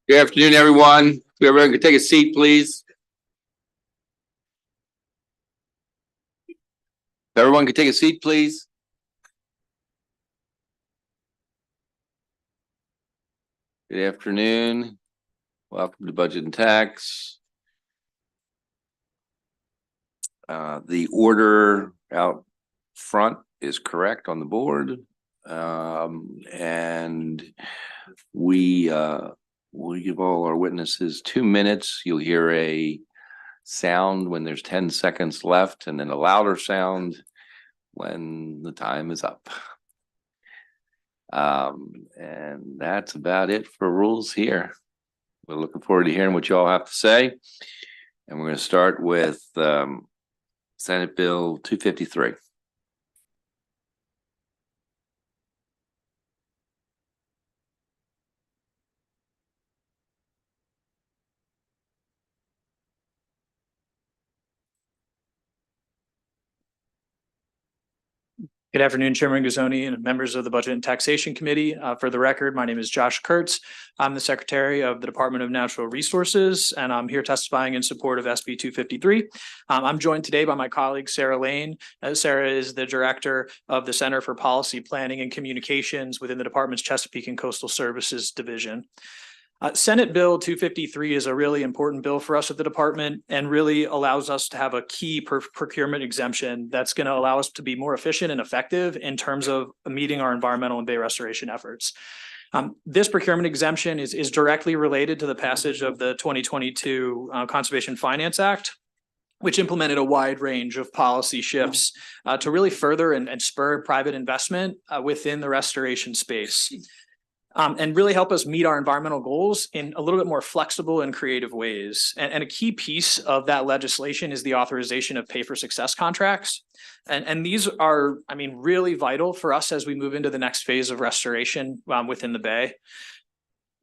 Good afternoon, everyone. If everyone could take a seat, please. If everyone could take a seat, please. Good afternoon. Welcome to Budget and Tax. The order out front is correct on the board. And we give all our witnesses 2 minutes. You'll hear a sound when there's 10 seconds left, and then a louder sound when the time is up. And that's about it for rules here. We're looking forward to hearing what you all have to say. And we're going to start with Senate Bill 253. Good afternoon, Chairman Guzzoni and members of the Budget and Taxation Committee. For the record, my name is Josh Kurtz. I'm the Secretary of the Department of Natural Resources, and I'm here testifying in support of SB 253. I'm joined today by my colleague, Sarah Lane. Sarah is the Director of the Center for Policy Planning and Communications within the Department's Chesapeake and Coastal Services Division. Senate Bill 253 is a really important bill for us at the department and really allows us to have a key procurement exemption that's going to allow us to be more efficient and effective in terms of meeting our environmental and bay restoration efforts. This procurement exemption is directly related to the passage of the 2022 Conservation Finance Act, which implemented a wide range of policy shifts to really further and spur private investment within the restoration space. And really help us meet our environmental goals in a little bit more flexible and creative ways. And a key piece of that legislation is the authorization of pay-for-success contracts. And these are, really vital for us as we move into the next phase of restoration within the Bay.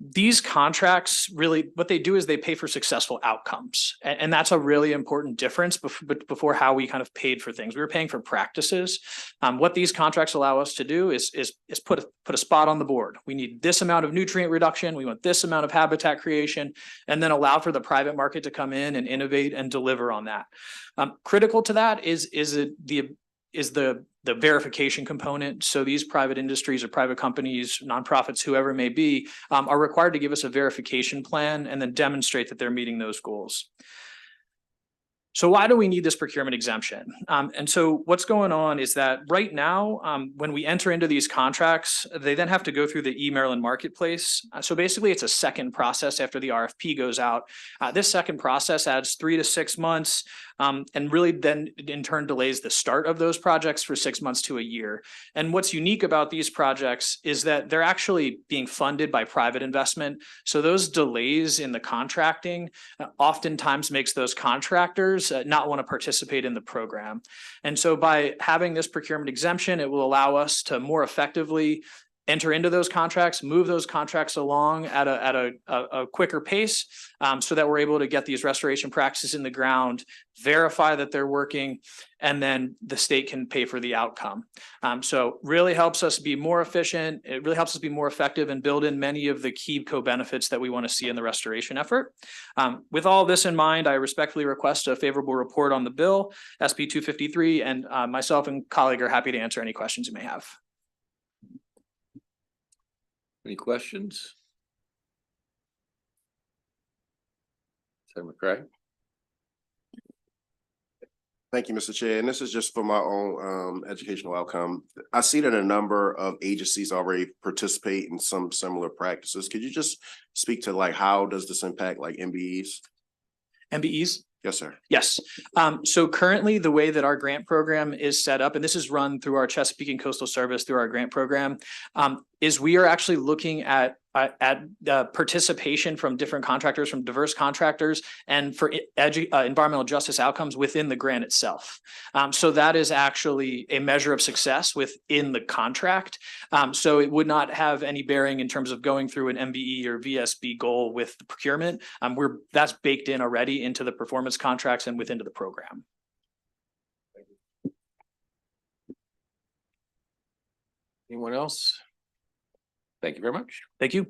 These contracts really, what they do is they pay for successful outcomes. And that's a really important difference before how we kind of paid for things. We were paying for practices. What these contracts allow us to do is put a spot on the board. We need this amount of nutrient reduction. We want this amount of habitat creation, and then allow for the private market to come in and innovate and deliver on that. Critical to that is the verification component. So these private industries or private companies, nonprofits, whoever it may be, are required to give us a verification plan and then demonstrate that they're meeting those goals. So why do we need this procurement exemption? And so what's going on is that right now, when we enter into these contracts, they then have to go through the e-Maryland marketplace. So basically it's a second process after the RFP goes out. This second process adds 3 to 6 months and really then in turn delays the start of those projects for 6 months to a year. And what's unique about these projects is that they're actually being funded by private investment. So those delays in the contracting oftentimes makes those contractors not want to participate in the program. And so by having this procurement exemption, it will allow us to more effectively enter into those contracts, move those contracts along at a quicker pace so that we're able to get these restoration practices in the ground, verify that they're working, and then the state can pay for the outcome. So really helps us be more efficient. It really helps us be more effective and build in many of the key co-benefits that we want to see in the restoration effort. With all this in mind, I respectfully request a favorable report on the bill, SB 253, and myself and colleague are happy to answer any questions you may have. Any questions? Senator McCray. Thank you, Mr. Chair. And this is just for my own educational outcome. I see that a number of agencies already participate in some similar practices. Could you just speak to how does this impact MBEs? MBEs? Yes, sir. Yes. So currently the way that our grant program is set up, and this is run through our Chesapeake and Coastal Service through our grant program, is we are actually looking at participation from different contractors, from diverse contractors, and for environmental justice outcomes within the grant itself. So that is actually a measure of success within the contract. So it would not have any bearing in terms of going through an MBE or VSB goal with the procurement. That's baked in already into the performance contracts and within the program. Anyone else? Thank you very much. Thank you.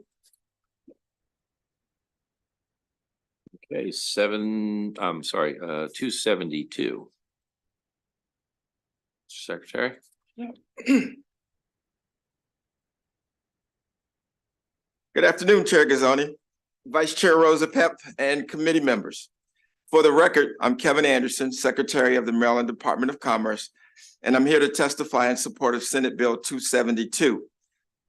Okay, 272. Secretary? Good afternoon, Chair Gazzoni, Vice Chair Rosa Pep, and committee members. For the record, I'm Kevin Anderson, Secretary of the Maryland Department of Commerce, and I'm here to testify in support of Senate Bill 272.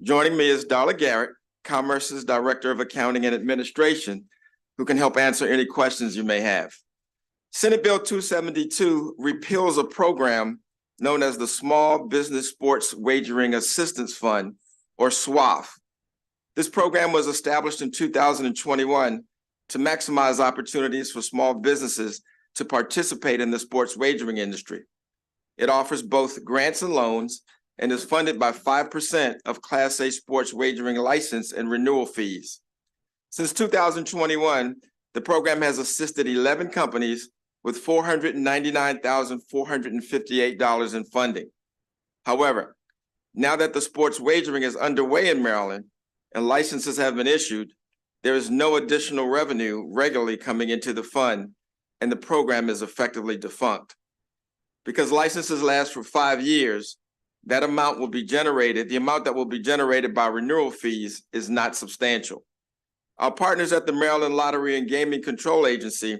Joining me is Darla Garrett, Commerce's Director of Accounting and Administration, who can help answer any questions you may have. Senate Bill 272 repeals a program known as the Small Business Sports Wagering Assistance Fund, or SWAF. This program was established in 2021 to maximize opportunities for small businesses to participate in the sports wagering industry. It offers both grants and loans and is funded by 5% of Class A sports wagering license and renewal fees. Since 2021, the program has assisted 11 companies with $499,458 in funding. However, now that the sports wagering is underway in Maryland, and licenses have been issued, there is no additional revenue regularly coming into the fund, and the program is effectively defunct. Because licenses last for 5 years, that amount will be generated, the amount that will be generated by renewal fees is not substantial. Our partners at the Maryland Lottery and Gaming Control Agency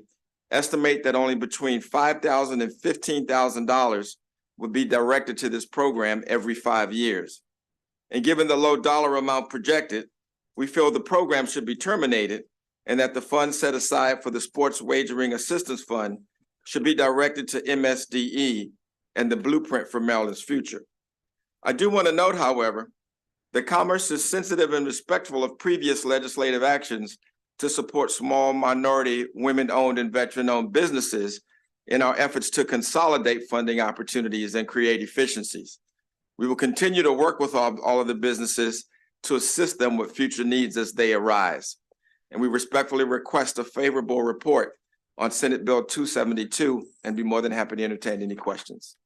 estimate that only between $5,000 and $15,000 would be directed to this program every 5 years. And given the low dollar amount projected, we feel the program should be terminated and that the funds set aside for the Sports Wagering Assistance Fund should be directed to MSDE and the blueprint for Maryland's future. I do want to note, however, that Commerce is sensitive and respectful of previous legislative actions to support small minority, women-owned and veteran-owned businesses in our efforts to consolidate funding opportunities and create efficiencies. We will continue to work with all of the businesses to assist them with future needs as they arise. And we respectfully request a favorable report on Senate Bill 272 and be more than happy to entertain any questions.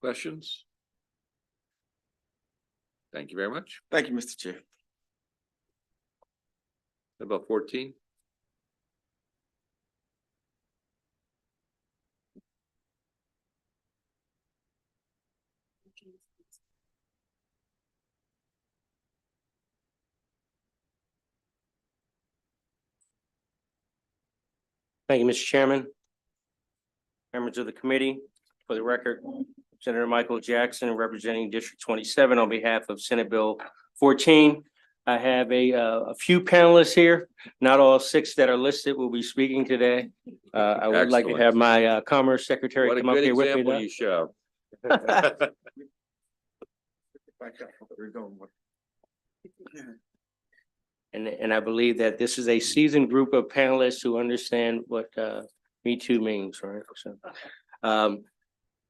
Questions? Thank you very much. Thank you, Mr. Chair. About 14? Thank you, Mr. Chairman. Members of the committee, for the record, Senator Michael Jackson representing District 27 on behalf of Senate Bill 14. I have a few panelists here. Not all 6 that are listed will be speaking today. I would like to Excellent. have my Commerce Secretary What a come up good here with me. example you show. And I believe that this is a seasoned group of panelists who understand what Me Too means, right?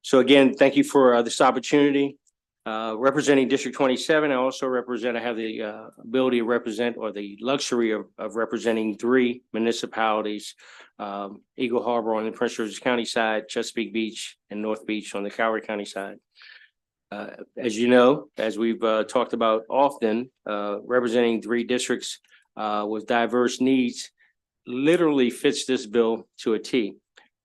So again, thank you for this opportunity. Representing District 27, I also represent, I have the ability to represent, or the luxury of representing 3 municipalities, Eagle Harbor on the Prince George's County side, Chesapeake Beach, and North Beach on the Coward County side. As you know, as we've talked about often, representing 3 districts with diverse needs literally fits this bill to a T.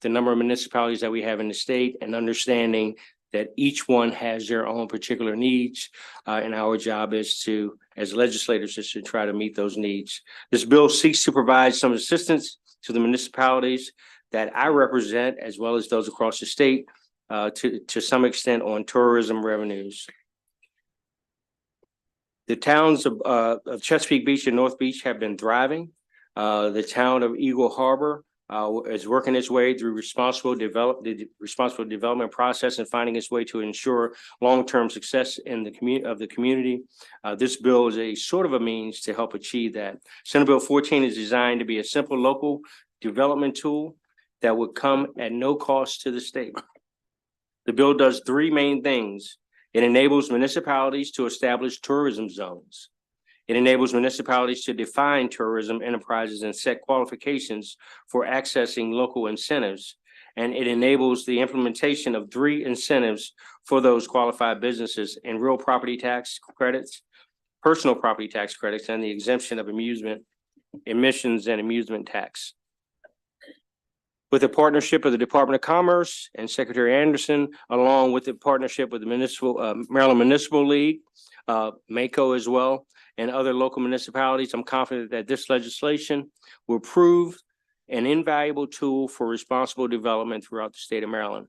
The number of municipalities that we have in the state and understanding that each one has their own particular needs. And our job is to, as legislators, is to try to meet those needs. This bill seeks to provide some assistance to the municipalities that I represent, as well as those across the state, to some extent on tourism revenues. The towns of Chesapeake Beach and North Beach have been thriving. The town of Eagle Harbor is working its way through the responsible development process and finding its way to ensure long-term success in the community. This bill is a sort of a means to help achieve that. Senate Bill 14 is designed to be a simple local development tool that would come at no cost to the state. The bill does 3 main things. It enables municipalities to establish tourism zones. It enables municipalities to define tourism enterprises and set qualifications for accessing local incentives. And it enables the implementation of 3 incentives for those qualified businesses in real property tax credits, personal property tax credits, and the exemption of amusement admissions and amusement tax. With the partnership of the Department of Commerce and Secretary Anderson, along with the partnership with the Maryland Municipal League, MACO as well, and other local municipalities, I'm confident that this legislation will prove an invaluable tool for responsible development throughout the state of Maryland.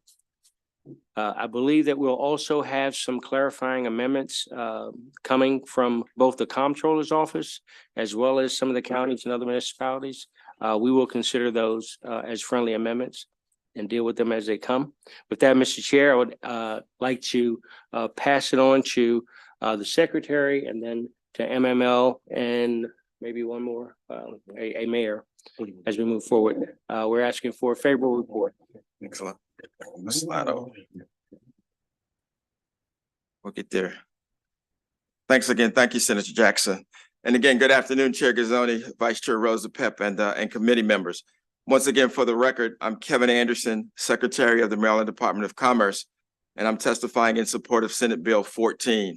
I believe that we'll also have some clarifying amendments coming from both the Comptroller's office as well as some of the counties and other municipalities. We will consider those as friendly amendments and deal with them as they come. With that, Mr. Chair, I would like to pass it on to the secretary and then to MML and maybe one more, a mayor as we move forward. We're asking for a favorable report. Excellent. Slide over. We'll get there. Thanks again. Thank you, Senator Jackson. And again, good afternoon, Chair Gazzoni, Vice Chair Rosa Pep, and committee members. Once again, for the record, I'm Kevin Anderson, Secretary of the Maryland Department of Commerce, and I'm testifying in support of Senate Bill 14.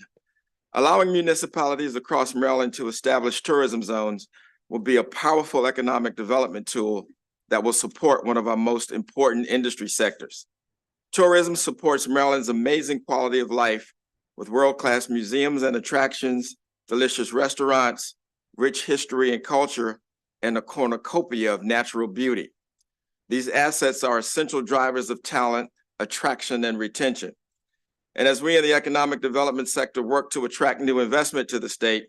Allowing municipalities across Maryland to establish tourism zones will be a powerful economic development tool that will support one of our most important industry sectors. Tourism supports Maryland's amazing quality of life with world-class museums and attractions, delicious restaurants, rich history and culture, and a cornucopia of natural beauty. These assets are essential drivers of talent, attraction, and retention. And as we in the economic development sector work to attract new investment to the state,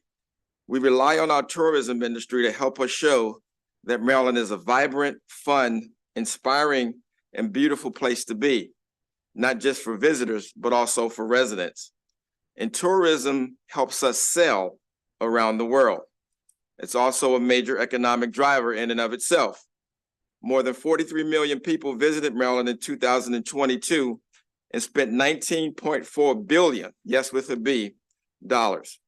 we rely on our tourism industry to help us show that Maryland is a vibrant, fun, inspiring, and beautiful place to be, not just for visitors, but also for residents. And tourism helps us sell around the world. It's also a major economic driver in and of itself. More than 43 million people visited Maryland in 2022 and spent $19.4 billion, yes, with a B, dollars.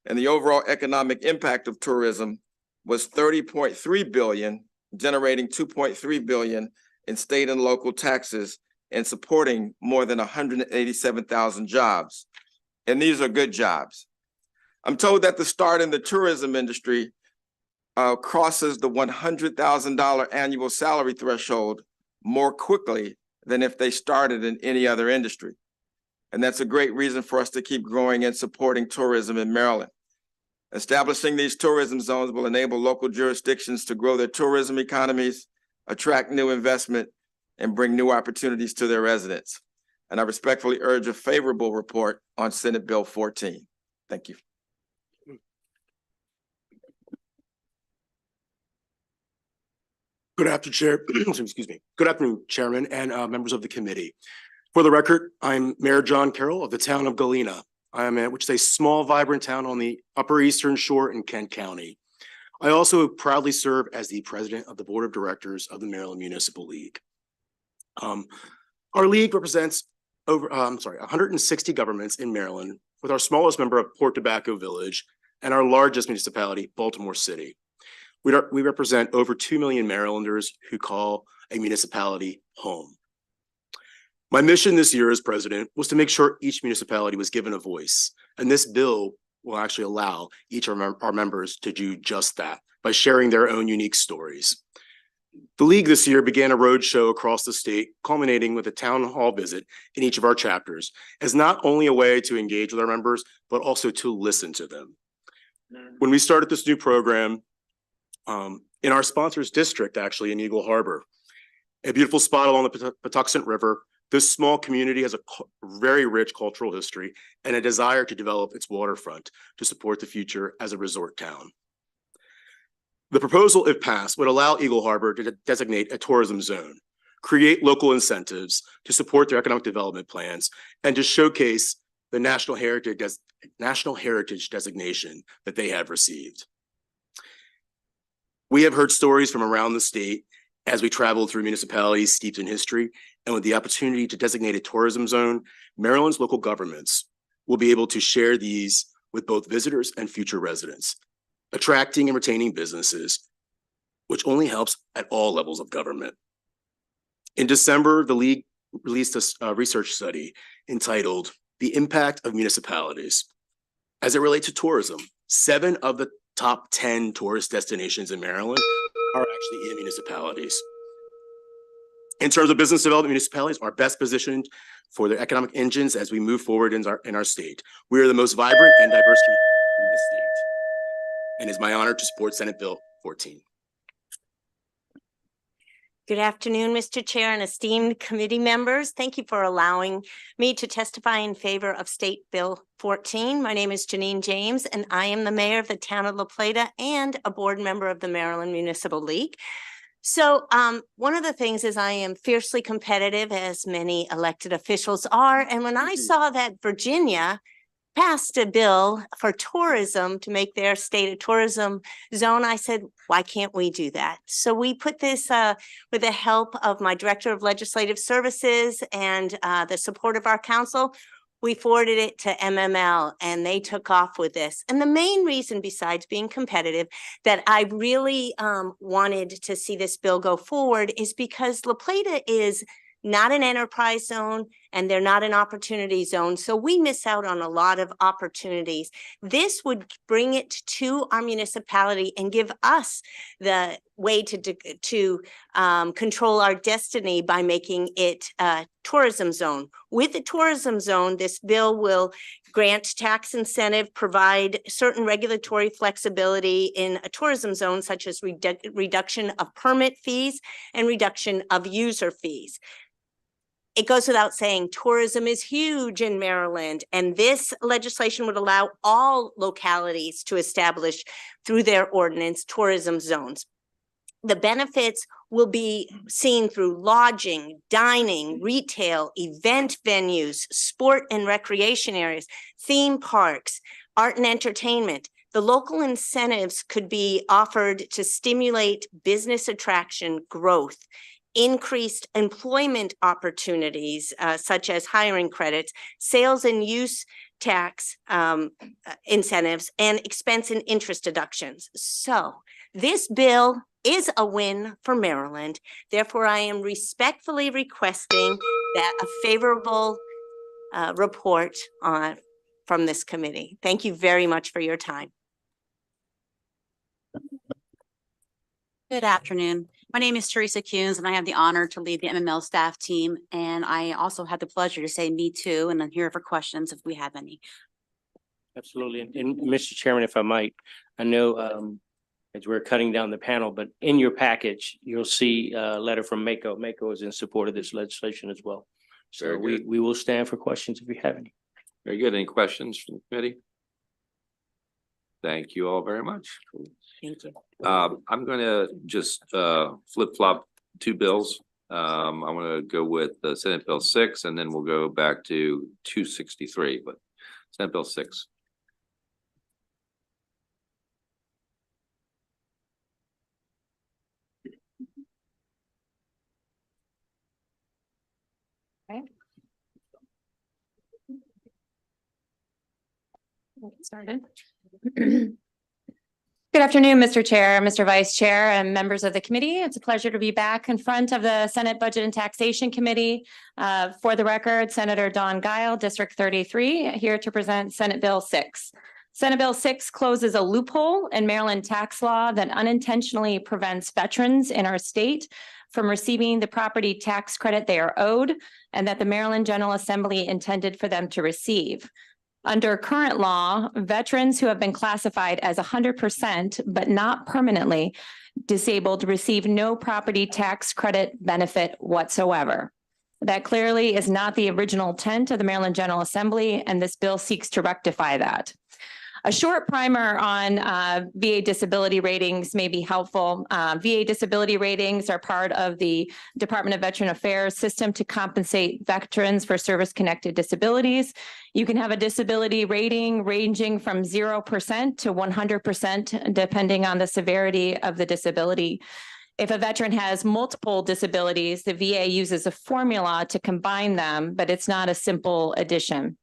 And the overall economic impact of tourism was $30.3 billion, generating $2.3 billion in state and local taxes and supporting more than 187,000 jobs. And these are good jobs. I'm told that the start in the tourism industry crosses the $100,000 annual salary threshold more quickly than if they started in any other industry. And that's a great reason for us to keep growing and supporting tourism in Maryland. Establishing these tourism zones will enable local jurisdictions to grow their tourism economies, attract new investment, and bring new opportunities to their residents. And I respectfully urge a favorable report on Senate Bill 14. Thank you. Good afternoon, Chair. Excuse me. Good afternoon, Chairman and members of the committee. For the record, I'm Mayor John Carroll of the town of Galena. Which is a small, vibrant town on the Upper Eastern Shore in Kent County. I also proudly serve as the president of the board of directors of the Maryland Municipal League. Our league represents 160 governments in Maryland, with our smallest member of Port Tobacco Village and our largest municipality, Baltimore City. We represent over 2 million Marylanders who call a municipality home. My mission this year as president was to make sure each municipality was given a voice, and this bill will actually allow each of our members to do just that by sharing their own unique stories. The league this year began a roadshow across the state, culminating with a town hall visit in each of our chapters, as not only a way to engage with our members, but also to listen to them. When we started this new program, in our sponsors district, actually in Eagle Harbor, a beautiful spot along the Patuxent River, this small community has a very rich cultural history and a desire to develop its waterfront to support the future as a resort town. The proposal, if passed, would allow Eagle Harbor to designate a tourism zone, create local incentives to support their economic development plans, and to showcase the National Heritage designation that they have received. We have heard stories from around the state as we traveled through municipalities steeped in history, and with the opportunity to designate a tourism zone, Maryland's local governments will be able to share these with both visitors and future residents, attracting and retaining businesses, which only helps at all levels of government. In December, the league released a research study entitled "The Impact of Municipalities." As it relates to tourism, 7 of the top 10 tourist destinations in Maryland are actually in municipalities. In terms of business development, municipalities are best positioned for their economic engines as we move forward in our state. We are the most vibrant and diverse community in the state. And it's my honor to support Senate Bill 14. Good afternoon, Mr. Chair and esteemed committee members. Thank you for allowing me to testify in favor of State Bill 14. My name is Janine James, and I am the mayor of the town of La Plata and a board member of the Maryland Municipal League. So one of the things is I am fiercely competitive, as many elected officials are. And when I saw that Virginia passed a bill for tourism to make their state a tourism zone, I said, why can't we do that? So we put this with the help of my director of legislative services and the support of our council. We forwarded it to MML and they took off with this. And the main reason, besides being competitive, that I really wanted to see this bill go forward is because La Plata is not an enterprise zone and they're not an opportunity zone. So we miss out on a lot of opportunities. This would bring it to our municipality and give us the way to control our destiny by making it a tourism zone. With the tourism zone, this bill will grant tax incentive, provide certain regulatory flexibility in a tourism zone, such as reduction of permit fees and reduction of user fees. It goes without saying, tourism is huge in Maryland, and this legislation would allow all localities to establish through their ordinance tourism zones. The benefits will be seen through lodging, dining, retail, event venues, sport and recreation areas, theme parks, art and entertainment. The local incentives could be offered to stimulate business attraction growth, increased employment opportunities, such as hiring credits, sales and use tax incentives, and expense and interest deductions. So this bill is a win for Maryland. Therefore, I am respectfully requesting that a favorable report from this committee. Thank you very much for your time. Good afternoon. My name is Teresa Kuhns, and I have the honor to lead the MML staff team. And I also had the pleasure to say me too, and I'm here for questions if we have any. Absolutely. And Mr. Chairman, if I might, I know as we're cutting down the panel, but in your package, you'll see a letter from Mako. Mako is in support of this legislation as well. So Very good. we will stand for questions if you have any. Very good. Any questions from the committee? Thank you all very much. Thank you. I'm gonna just flip-flop two bills. I'm gonna go with the Senate Bill 6, and then we'll go back to 263, but Senate Bill 6. Get started. Good afternoon, Mr. Chair, Mr. Vice Chair, and members of the committee. It's a pleasure to be back in front of the Senate Budget and Taxation Committee. For the record, Senator Dawn Guile, District 33, here to present Senate Bill 6. Senate Bill 6 closes a loophole in Maryland tax law that unintentionally prevents veterans in our state from receiving the property tax credit they are owed and that the Maryland General Assembly intended for them to receive. Under current law, veterans who have been classified as 100% but not permanently disabled receive no property tax credit benefit whatsoever. That clearly is not the original intent of the Maryland General Assembly, and this bill seeks to rectify that. A short primer on VA disability ratings may be helpful. VA disability ratings are part of the Department of Veteran Affairs system to compensate veterans for service-connected disabilities. You can have a disability rating ranging from 0% to 100%, depending on the severity of the disability. If a veteran has multiple disabilities, the VA uses a formula to combine them, but it's not a simple addition.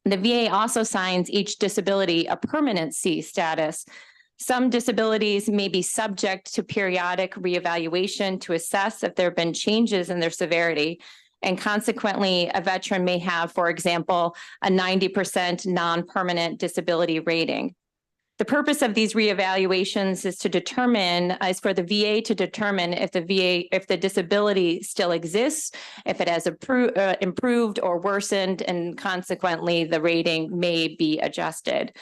The VA also assigns each disability a permanent C status. Some disabilities may be subject to periodic reevaluation to assess if there have been changes in their severity. And consequently, a veteran may have, for example, a 90% non-permanent disability rating. The purpose of these reevaluations is for the VA to determine if the disability still exists, if it has improved or worsened, and consequently, the rating may be adjusted.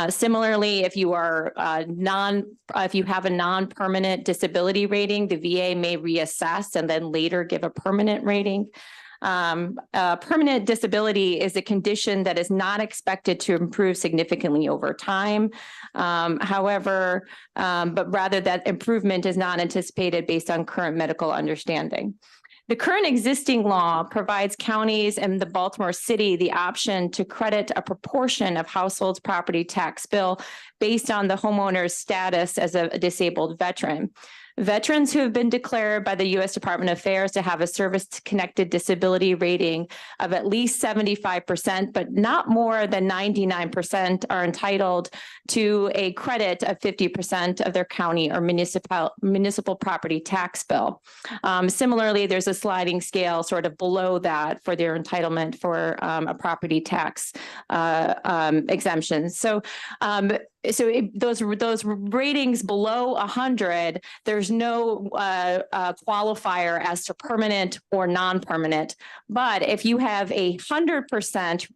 Similarly, if you have a non-permanent disability rating, the VA may reassess and then later give a permanent rating. Permanent disability is a condition that is not expected to improve significantly over time. However, but rather that improvement is not anticipated based on current medical understanding. The current existing law provides counties and the Baltimore City the option to credit a proportion of households' property tax bill based on the homeowner's status as a disabled veteran. Veterans who have been declared by the U.S. Department of Affairs to have a service-connected disability rating of at least 75%, but not more than 99%, are entitled to a credit of 50% of their county or municipal property tax bill. Similarly, there's a sliding scale sort of below that for their entitlement for a property tax exemption. So those ratings below 100, there's no qualifier as to permanent or non-permanent. But if you have 100%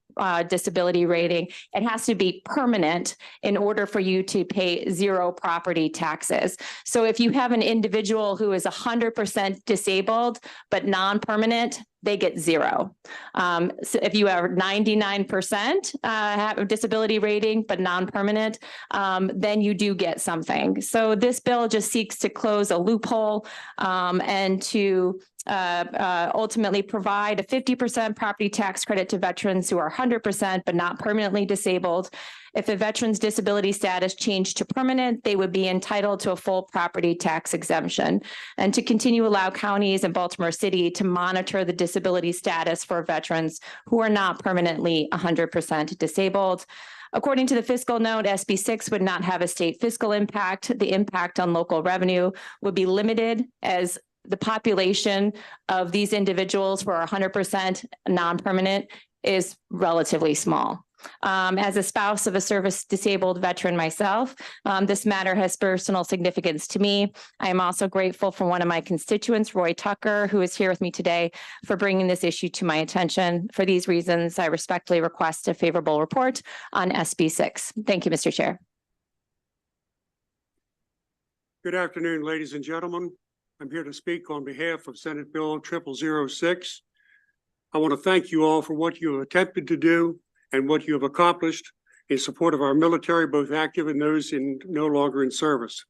disability rating, it has to be permanent in order for you to pay zero property taxes. So if you have an individual who is 100% disabled but non-permanent, they get zero. So if you have 99% have a disability rating but non-permanent, then you do get something. So this bill just seeks to close a loophole and to ultimately provide a 50% property tax credit to veterans who are 100% but not permanently disabled. If a veteran's disability status changed to permanent, they would be entitled to a full property tax exemption, and to continue allow counties and Baltimore City to monitor the disability status for veterans who are not permanently 100% disabled. According to the fiscal note, SB 6 would not have a state fiscal impact. The impact on local revenue would be limited as the population of these individuals who are 100% non-permanent is relatively small. As a spouse of a service-disabled veteran myself, this matter has personal significance to me. I am also grateful for one of my constituents, Roy Tucker, who is here with me today, for bringing this issue to my attention. For these reasons, I respectfully request a favorable report on SB 6. Thank you, Mr. Chair. Good afternoon, ladies and gentlemen. I'm here to speak on behalf of Senate Bill 0006. I want to thank you all for what you have attempted to do and what you have accomplished in support of our military, both active and those no longer in service.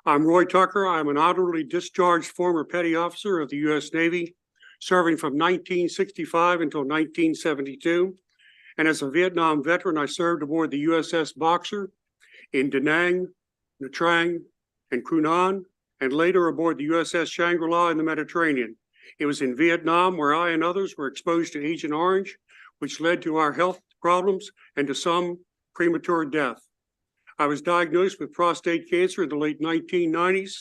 I'm Roy Tucker. I'm an honorably discharged former petty officer of the U.S. Navy, serving from 1965 until 1972. And as a Vietnam veteran, I served aboard the USS Boxer in Da Nang, Nha Trang, and Cu Nan, and later aboard the USS Shangri-La in the Mediterranean. It was in Vietnam where I and others were exposed to Agent Orange, which led to our health problems and to some premature death. I was diagnosed with prostate cancer in the late 1990s,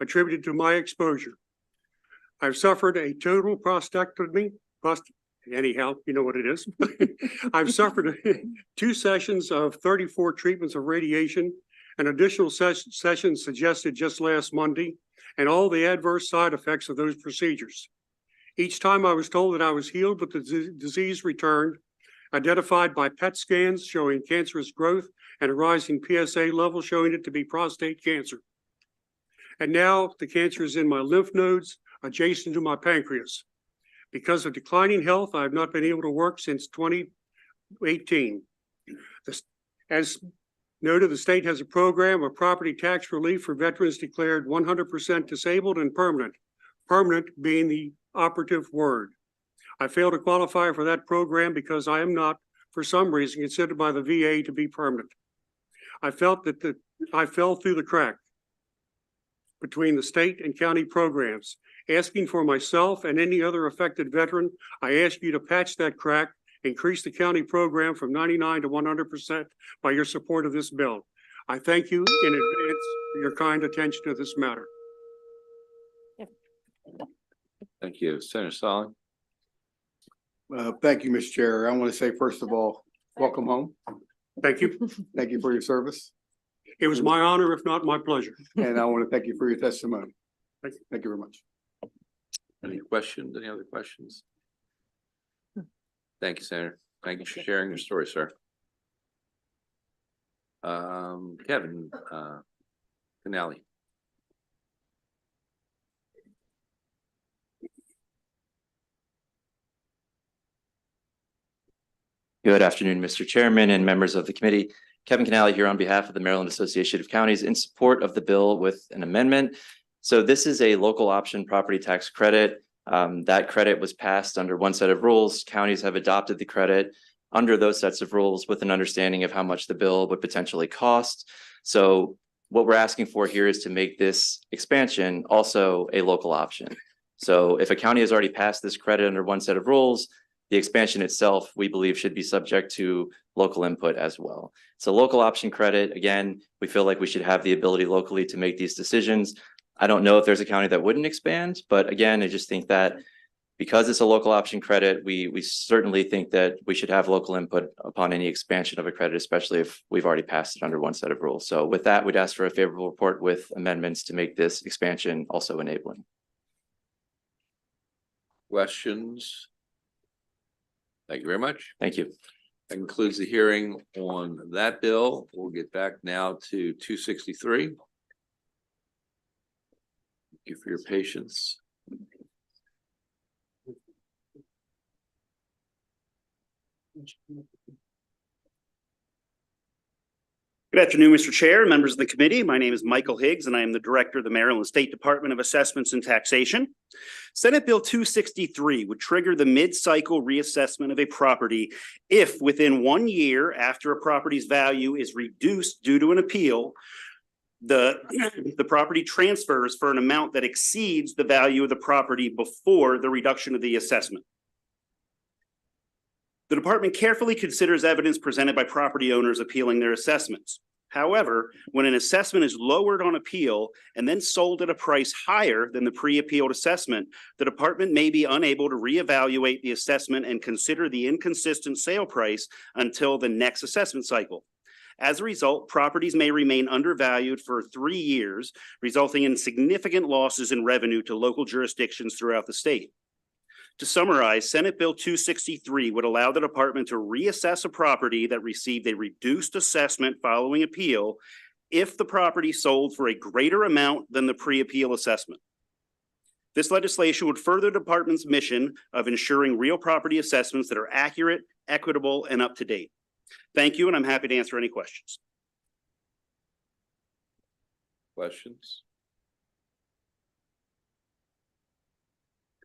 attributed to my exposure. I've suffered a total prostatectomy. Anyhow, you know what it is. I've suffered 2 sessions of 34 treatments of radiation, an additional session suggested just last Monday, and all the adverse side effects of those procedures. Each time I was told that I was healed, but the disease returned, identified by PET scans showing cancerous growth and a rising PSA level showing it to be prostate cancer. And now the cancer is in my lymph nodes adjacent to my pancreas. Because of declining health, I have not been able to work since 2018. As noted, the state has a program of property tax relief for veterans declared 100% disabled and permanent, permanent being the operative word. I failed to qualify for that program because I am not, for some reason, considered by the VA to be permanent. I felt that I fell through the crack between the state and county programs. Asking for myself and any other affected veteran, I ask you to patch that crack, increase the county program from 99 to 100% by your support of this bill. I thank you in advance for your kind attention to this matter. Thank you. Senator Stalin. Thank you, Mr. Chair. I want to say, first of all, welcome home. Thank you. Thank you for your service. It was my honor, if not my pleasure. And I want to thank you for your testimony. Thank you very much. Any questions? Any other questions? Thank you, Senator. Thank you for sharing your story, sir. Kevin, Finale. Good afternoon, Mr. Chairman and members of the committee. Kevin Canale here on behalf of the Maryland Association of Counties in support of the bill with an amendment. So this is a local option property tax credit. That credit was passed under one set of rules. Counties have adopted the credit under those sets of rules with an understanding of how much the bill would potentially cost. So what we're asking for here is to make this expansion also a local option. So if a county has already passed this credit under one set of rules, the expansion itself, we believe, should be subject to local input as well. It's a local option credit. Again, we feel like we should have the ability locally to make these decisions. I don't know if there's a county that wouldn't expand, but again, I just think that because it's a local option credit, we certainly think that we should have local input upon any expansion of a credit, especially if we've already passed it under one set of rules. So with that, we'd ask for a favorable report with amendments to make this expansion also enabling. Questions? Thank you very much. Thank you. That concludes the hearing on that bill. We'll get back now to 263. Thank you for your patience. Good afternoon, Mr. Chair, members of the committee. My name is Michael Higgs, and I am the Director of the Maryland State Department of Assessments and Taxation. Senate Bill 263 would trigger the mid-cycle reassessment of a property if within 1 year after a property's value is reduced due to an appeal, the property transfers for an amount that exceeds the value of the property before the reduction of the assessment. The department carefully considers evidence presented by property owners appealing their assessments. However, when an assessment is lowered on appeal and then sold at a price higher than the pre-appealed assessment, the department may be unable to reevaluate the assessment and consider the inconsistent sale price until the next assessment cycle. As a result, properties may remain undervalued for 3 years, resulting in significant losses in revenue to local jurisdictions throughout the state. To summarize, Senate Bill 263 would allow the department to reassess a property that received a reduced assessment following appeal if the property sold for a greater amount than the pre-appeal assessment. This legislation would further the department's mission of ensuring real property assessments that are accurate, equitable, and up to date. Thank you, and I'm happy to answer any questions. Questions?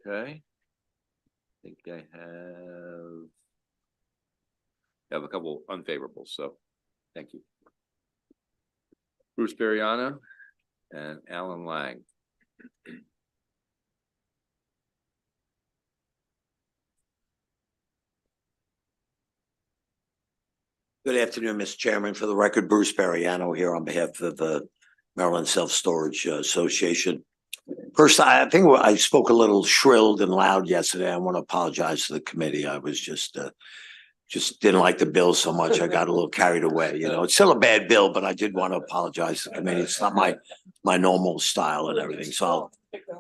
Okay. I think I have a couple unfavorables, so thank you. Bruce Bariano and Alan Lang. Good afternoon, Mr. Chairman. For the record, Bruce Bariano here on behalf of the Maryland Self-Storage Association. First, I think I spoke a little shrilled and loud yesterday. I want to apologize to the committee. I was just didn't like the bill so much. I got a little carried away. You know, it's still a bad bill, but I did want to apologize to the committee. It's not my normal style and everything. So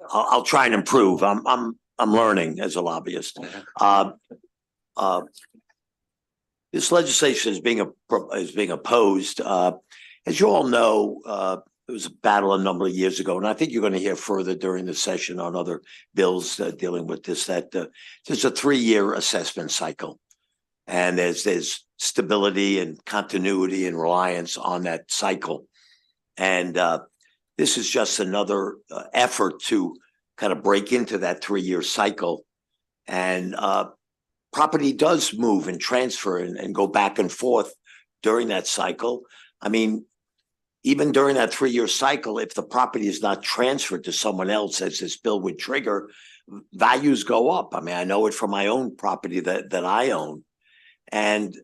I'll try and improve. I'm learning as a lobbyist. This legislation is being opposed. As you all know, it was a battle a number of years ago, and I think you're going to hear further during the session on other bills dealing with this, that there's a 3-year assessment cycle, and there's stability and continuity and reliance on that cycle. And this is just another effort to kind of break into that 3-year cycle. And property does move and transfer and go back and forth during that cycle. I mean, even during that 3-year cycle, if the property is not transferred to someone else, as this bill would trigger, values go up. I mean, I know it from my own property that I own. And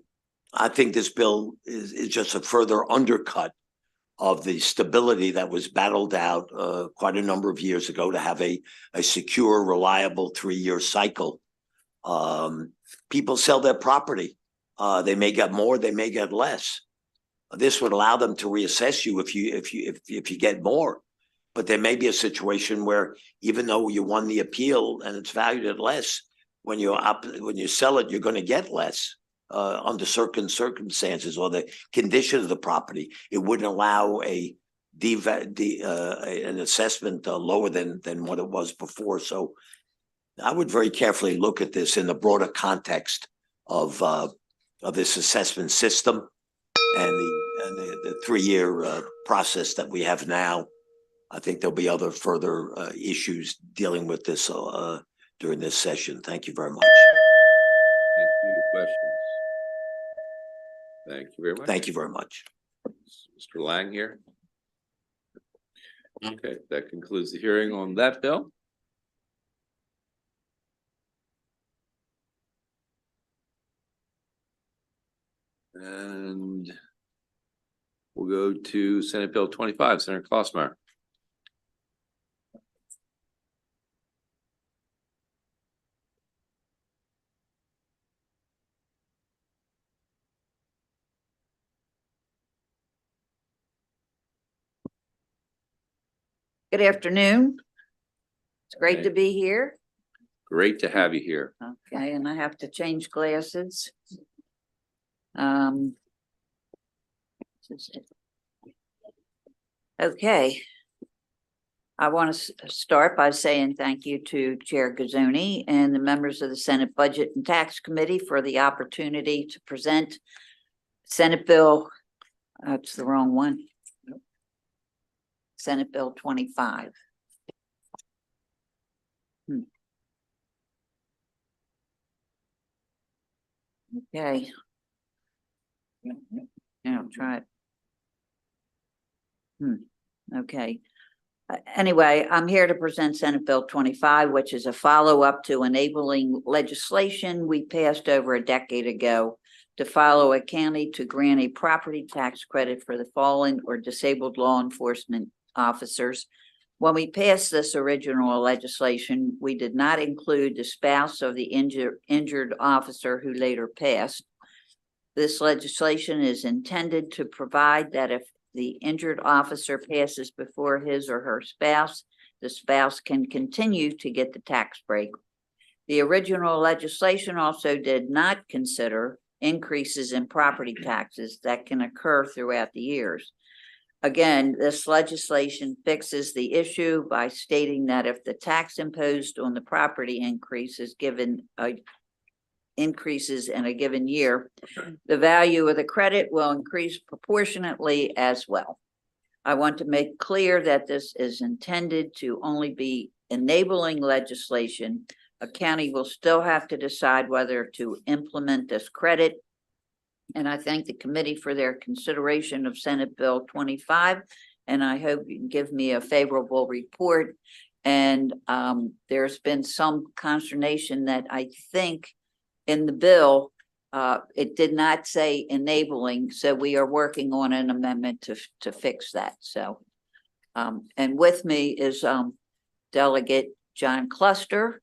I think this bill is just a further undercut of the stability that was battled out quite a number of years ago to have a secure, reliable 3-year cycle. People sell their property. They may get more, they may get less. This would allow them to reassess you if you get more. But there may be a situation where even though you won the appeal and it's valued at less, when you sell it, you're going to get less under certain circumstances or the condition of the property. It wouldn't allow an assessment lower than what it was before. So I would very carefully look at this in the broader context of this assessment system and the 3-year process that we have now. I think there'll be other further issues dealing with this during this session. Thank you very much. Thank you. Questions? Thank you very much. Thank you very much. Mr. Lang here. Okay, that concludes the hearing on that bill. And we'll go to Senate Bill 25, Senator Klossmeyer. Good afternoon. It's great to Okay. be here. Great to have you here. Okay, and I have to change glasses. This is it. Okay. I want to start by saying thank you to Chair Gazzoni and the members of the Senate Budget and Tax Committee for the opportunity to present Senate Bill, that's the wrong one. Senate Bill 25. Okay. Yeah, I'll try it. Okay. Anyway, I'm here to present Senate Bill 25, which is a follow-up to enabling legislation we passed over a decade ago to follow a county to grant a property tax credit for the fallen or disabled law enforcement officers. When we passed this original legislation, we did not include the spouse of the injured officer who later passed. This legislation is intended to provide that if the injured officer passes before his or her spouse, the spouse can continue to get the tax break. The original legislation also did not consider increases in property taxes that can occur throughout the years. Again, this legislation fixes the issue by stating that if the tax imposed on the property increases in a given year, the value of the credit will increase proportionately as well. I want to make clear that this is intended to only be enabling legislation. A county will still have to decide whether to implement this credit. And I thank the committee for their consideration of Senate Bill 25, and I hope you can give me a favorable report. And there's been some consternation that I think in the bill, it did not say enabling, so we are working on an amendment to fix that. So, and with me is Delegate John Cluster,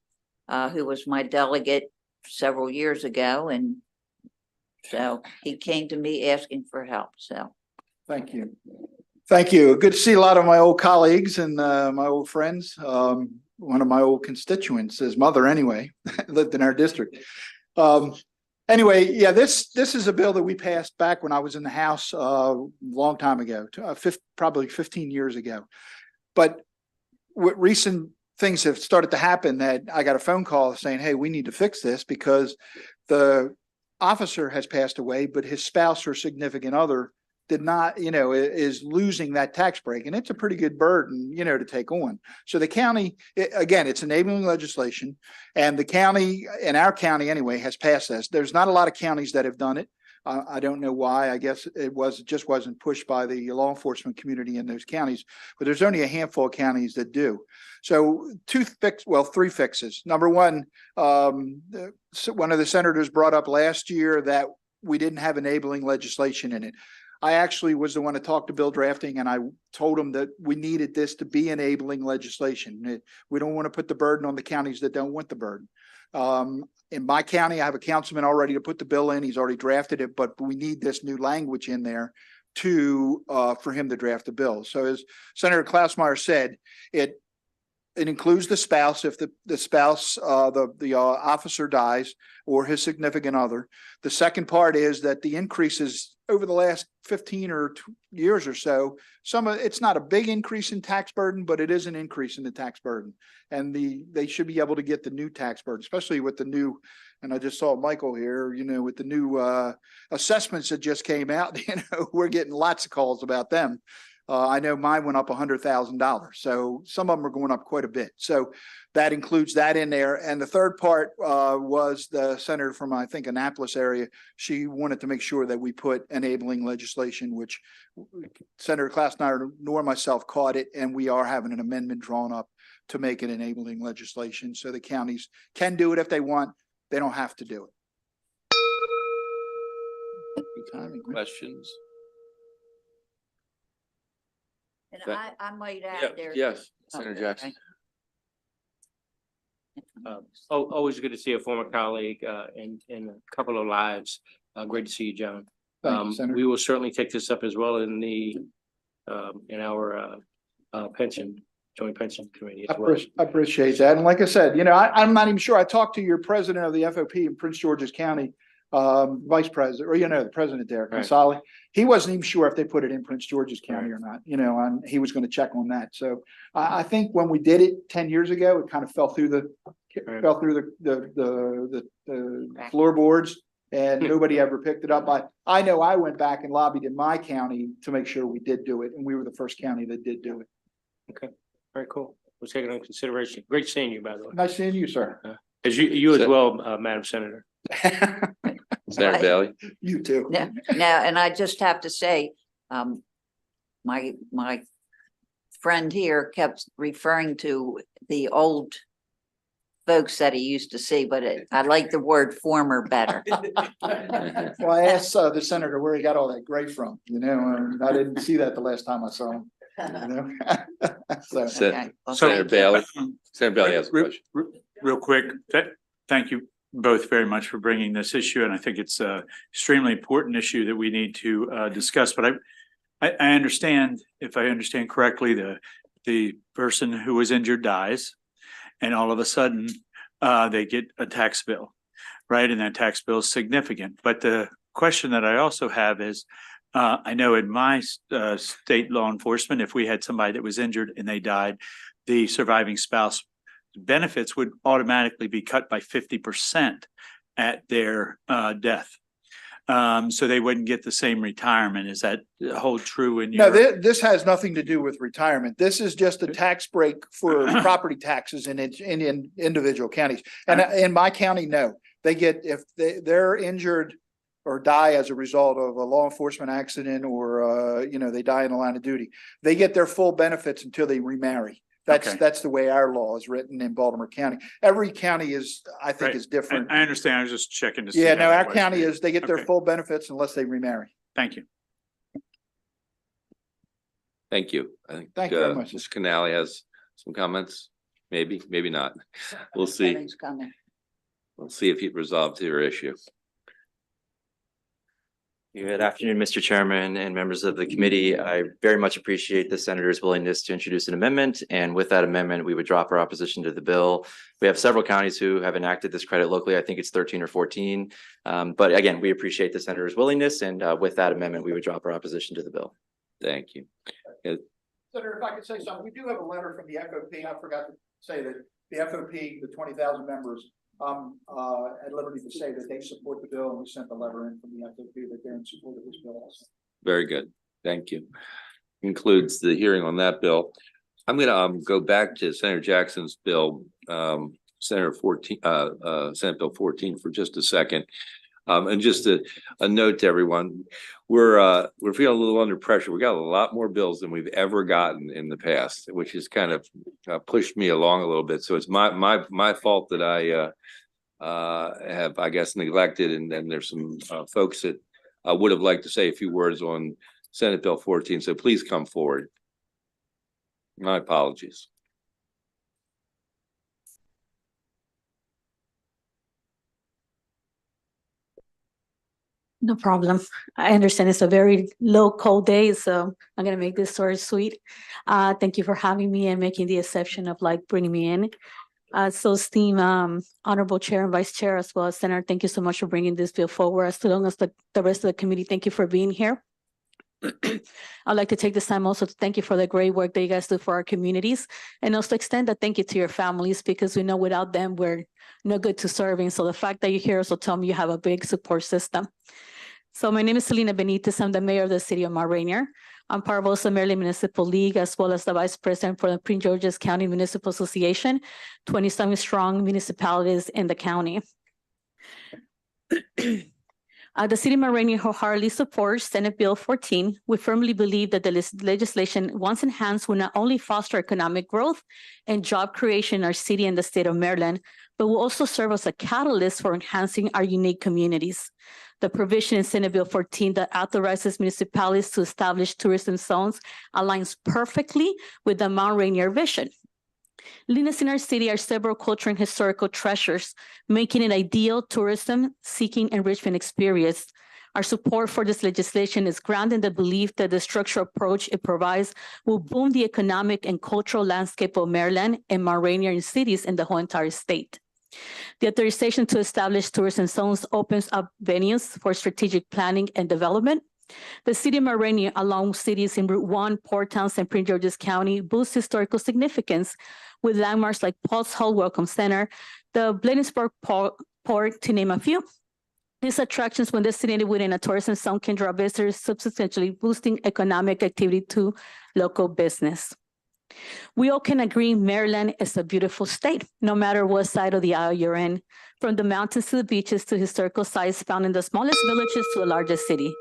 who was my delegate several years ago, and so he came to me asking for help. So, Thank you. Thank you. Good to see a lot of my old colleagues and my old friends. One of my old constituents, his mother anyway, lived in our district. Anyway, yeah, this is a bill that we passed back when I was in the House a long time ago, probably 15 years ago. But what recent things have started to happen that I got a phone call saying, hey, we need to fix this because the officer has passed away, but his spouse or significant other did not, is losing that tax break. And it's a pretty good burden, to take on. So the county, again, it's enabling legislation, and the county, in our county anyway, has passed this. There's not a lot of counties that have done it. I don't know why. I guess it just wasn't pushed by the law enforcement community in those counties, but there's only a handful of counties that do. So three fixes. Number one, one of the senators brought up last year that we didn't have enabling legislation in it. I actually was the one to talk to Bill Drafting, and I told him that we needed this to be enabling legislation. We don't want to put the burden on the counties that don't want the burden. In my county, I have a councilman already to put the bill in. He's already drafted it, but we need this new language in there to, for him to draft the bill. So as Senator Klausmeyer said, it includes the spouse if the spouse, the officer dies or his significant other. The second part is that the increases over the last 15 or years or so, it's not a big increase in tax burden, but it is an increase in the tax burden. And they should be able to get the new tax burden, especially with the new, and I just saw Michael here, with the new assessments that just came out, we're getting lots of calls about them. I know mine went up $100,000. So some of them are going up quite a bit. So that includes that in there. And the third part was the senator from, I think, Annapolis area. She wanted to make sure that we put enabling legislation, which Senator Klausmeyer nor myself caught it. And we are having an amendment drawn up to make it enabling legislation. So the counties can do it if they want. They don't have to do it. Any questions? And That- I might Yeah, add there. yes, Oh, Senator Jackson. Always good to see a former colleague in a couple of lives. Great to see you, John. Thank you, Senator. We will certainly take this up as well in our joint pension committee as well. I appreciate that. And like I said, I'm not even sure. I talked to your president of the FOP in Prince George's County, vice president, or the president there, Right. Consoli. He wasn't even sure if they put it in Prince George's County or not, and he was going to check on that. So I think when we did it 10 years ago, it kind of fell through the floorboards and nobody ever picked it up. I know I went back and lobbied in my county to make sure we did do it, and we were the first county that did do it. Okay, very cool. We'll take it into consideration. Great seeing you, by the way. Nice seeing you, sir. As you as well, Madam Senator. Senator Bailey? You too. No, and I just have to say, my friend here kept referring to the old folks that he used to see, but I like the word former better. Well, I asked the senator where he got all that gray from, and I didn't see that the last time I saw him. So, Okay, well, Senator thank you. Bailey? Senator Bailey has a question. Real quick, thank you both very much for bringing this issue, and I think it's a extremely important issue that we need to discuss. But I understand, if I understand correctly, the person who was injured dies, and all of a sudden they get a tax bill, right? And that tax bill is significant. But the question that I also have is, I know in my state law enforcement, if we had somebody that was injured and they died, the surviving spouse benefits would automatically be cut by 50% at their death. So they wouldn't get the same retirement. Is that hold true in no, your? this has nothing to do with retirement. This is just a tax break for property taxes in individual counties. And in my county, no, they get, if they're injured or die as a result of a law enforcement accident, or they die in the line of duty, they get their full benefits until they remarry. That's the way our law is written in Baltimore County. Every county is, I think, Right. is different. I understand. I was just checking to see. Yeah, how no, that our was. county is, they get their Okay. full benefits unless they remarry. Thank you. Thank you. I think, Thank you very much. Mr. Canali has some comments. Maybe, maybe not. We'll see. Kevin's coming. We'll see if he resolves your issue. Good afternoon, Mr. Chairman and members of the committee. I very much appreciate the senator's willingness to introduce an amendment. And with that amendment, we would drop our opposition to the bill. We have several counties who have enacted this credit locally. I think it's 13 or 14. But again, we appreciate the senator's willingness. And with that amendment, we would drop our opposition to the bill. Thank you. Senator, if I could say something, we do have a letter from the FOP. I forgot to say that the FOP, the 20,000 members, at liberty to say that they support the bill, and we sent the letter in from the FOP that they're in support of this bill also. Very good. Thank you. Concludes the hearing on that bill. I'm gonna go back to Senator Jackson's bill, Senate Bill 14 for just a second. And just a note to everyone, we're feeling a little under pressure. We got a lot more bills than we've ever gotten in the past, which has kind of pushed me along a little bit. So it's my fault that I have, I guess, neglected. And then there's some folks that would have liked to say a few words on Senate Bill 14. So please come forward. My apologies. No problem. I understand it's a very low cold day, so I'm gonna make this story sweet. Thank you for having me and making the exception of like bringing me in. So esteemed Honorable Chair and Vice Chair, as well as Senator, thank you so much for bringing this bill forward. As long as the rest of the committee, thank you for being here. I'd like to take this time also to thank you for the great work that you guys do for our communities, and also extend a thank you to your families, because we know without them, we're no good to serving. So the fact that you're here also tell me you have a big support system. So my name is Selena Benitez. I'm the mayor of the city of Mount Rainier. I'm part of also Maryland Municipal League, as well as the vice president for the Prince George's County Municipal Association, 27 strong municipalities in the county. The city of Mount Rainier wholeheartedly supports Senate Bill 14. We firmly believe that the legislation, once enhanced, will not only foster economic growth and job creation in our city and the state of Maryland, but will also serve as a catalyst for enhancing our unique communities. The provision in Senate Bill 14 that authorizes municipalities to establish tourism zones aligns perfectly with the Mount Rainier vision. Leading us in our city are several cultural and historical treasures, making it ideal tourism-seeking enrichment experience. Our support for this legislation is grounded in the belief that the structural approach it provides will boom the economic and cultural landscape of Maryland and Mount Rainier and cities in the whole entire state. The authorization to establish tourism zones opens up venues for strategic planning and development. The city of Mount Rainier, along with cities in Route 1, Port Townsend, Prince George's County, boosts historical significance with landmarks like Paul's Hall Welcome Center, the Bladensburg Port, to name a few. These attractions, when designated within a tourism zone, can draw visitors, substantially boosting economic activity to local business. We all can agree Maryland is a beautiful state, no matter what side of the aisle you're in, from the mountains to the beaches to historical sites found in the smallest villages to the largest city.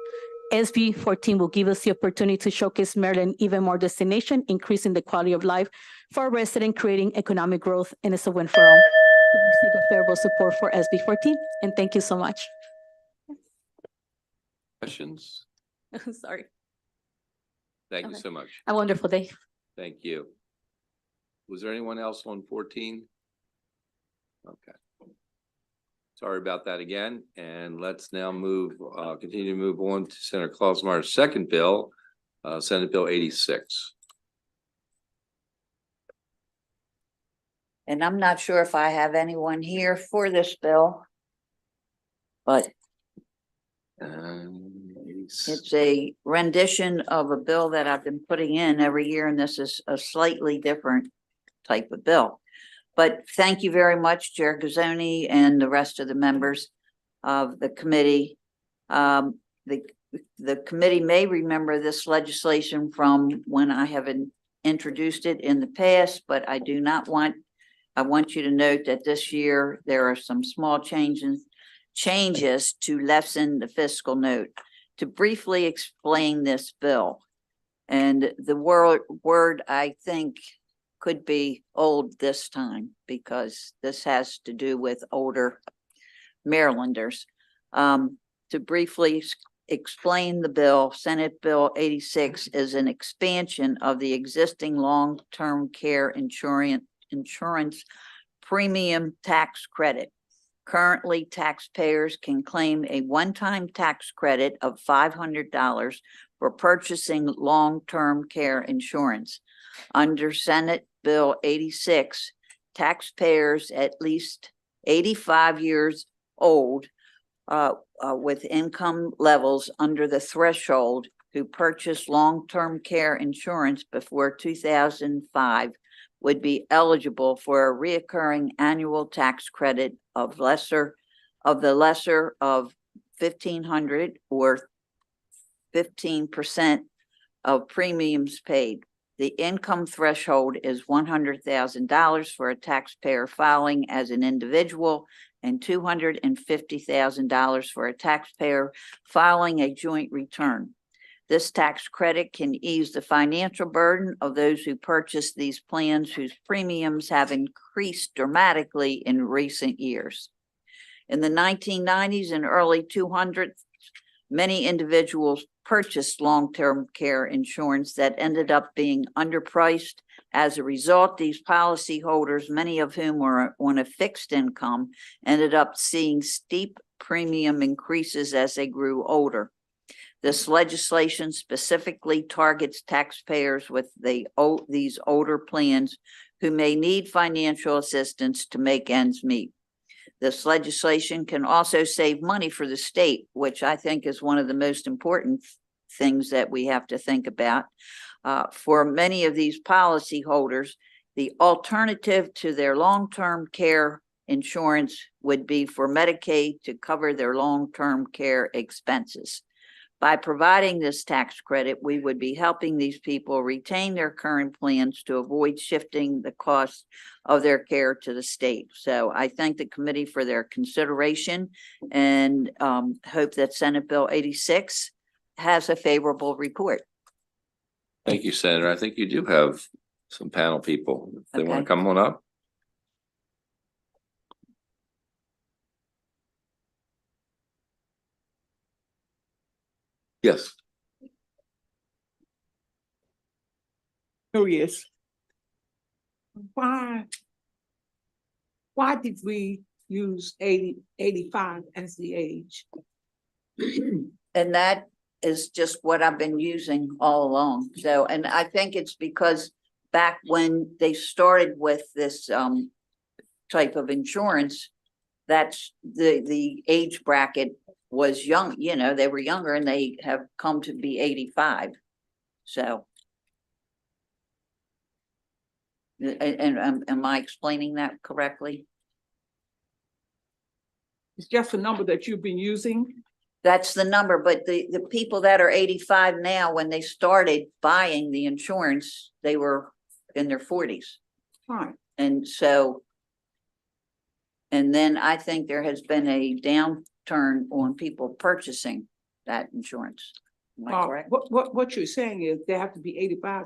SB 14 will give us the opportunity to showcase Maryland even more destination, increasing the quality of life for our residents, creating economic growth, and it's a win for all. We seek a favorable support for SB 14, and thank you so much. Questions? Sorry. Thank you Okay. so much. A wonderful day. Thank you. Was there anyone else on 14? Okay. Sorry about that again. And let's now continue to move on to Senator Klausmeyer's second bill, Senate Bill 86. And I'm not sure if I have anyone here for this bill, but it's a rendition of a bill that I've been putting in every year, and this is a slightly different type of bill. But thank you very much, Chair Gazzoni and the rest of the members of the committee. The committee may remember this legislation from when I have introduced it in the past, but I want you to note that this year there are some small changes to lessen the fiscal note. To briefly explain this bill, and the word I think could be old this time, because this has to do with older Marylanders. To briefly explain the bill, Senate Bill 86 is an expansion of the existing long-term care insurance premium tax credit. Currently, taxpayers can claim a one-time tax credit of $500 for purchasing long-term care insurance. Under Senate Bill 86, taxpayers at least 85 years old with income levels under the threshold who purchased long-term care insurance before 2005 would be eligible for a reoccurring annual tax credit of the lesser of $1,500 or 15% of premiums paid. The income threshold is $100,000 for a taxpayer filing as an individual and $250,000 for a taxpayer filing a joint return. This tax credit can ease the financial burden of those who purchase these plans whose premiums have increased dramatically in recent years. In the 1990s and early 200s, many individuals purchased long-term care insurance that ended up being underpriced. As a result, these policyholders, many of whom were on a fixed income, ended up seeing steep premium increases as they grew older. This legislation specifically targets taxpayers with these older plans who may need financial assistance to make ends meet. This legislation can also save money for the state, which I think is one of the most important things that we have to think about. For many of these policyholders, the alternative to their long-term care insurance would be for Medicaid to cover their long-term care expenses. By providing this tax credit, we would be helping these people retain their current plans to avoid shifting the cost of their care to the state. So I thank the committee for their consideration and hope that Senate Bill 86 has a favorable report. Thank you, Senator. I think you do have some panel people. If they want to come on up. Yes. Oh, yes. Why did we use 85 as the age? And that is just what I've been using all along. So, and I think it's because back when they started with this type of insurance, that's the age bracket was young, you know, they were younger and they have come to be 85. So. And am I explaining that correctly? It's just a number that you've been using. That's the number, but the people that are 85 now, when they started buying the insurance, they were in their 40s. Right. And so, and then I think there has been a downturn on people purchasing that insurance. Am I correct? What you're saying is they have to be 85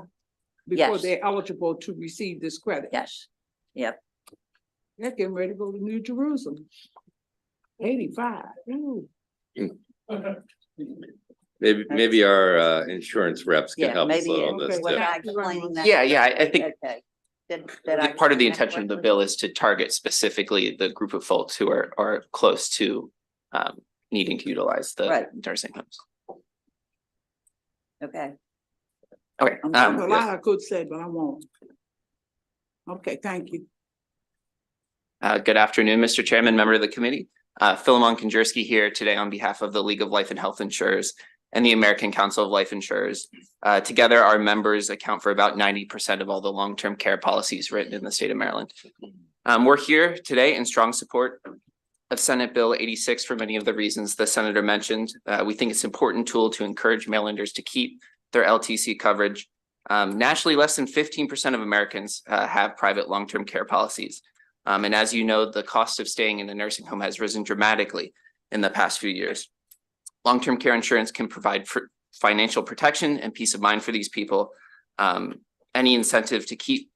before Yes. they're eligible to receive this credit. Yes. Yep. They're getting ready to go to New Jerusalem. 85. Ooh. Maybe our insurance reps can Yeah, help us maybe out on this was too. I explaining that? Yeah, I think Okay. Did I I think part of the explain that intention of the correctly? bill is to target specifically the group of folks who are close to needing to utilize the Right. nursing homes. Okay. Okay. I have a lot I could say, but I won't. Okay, thank you. Good afternoon, Mr. Chairman, member of the committee. Philemon Konjerski here today on behalf of the League of Life and Health Insurers and the American Council of Life Insurers. Together, our members account for about 90% of all the long-term care policies written in the state of Maryland. We're here today in strong support of Senate Bill 86 for many of the reasons the senator mentioned. We think it's an important tool to encourage Marylanders to keep their LTC coverage. Nationally, less than 15% of Americans have private long-term care policies. And as you know, the cost of staying in a nursing home has risen dramatically in the past few years. Long-term care insurance can provide for financial protection and peace of mind for these people. Any incentive to keep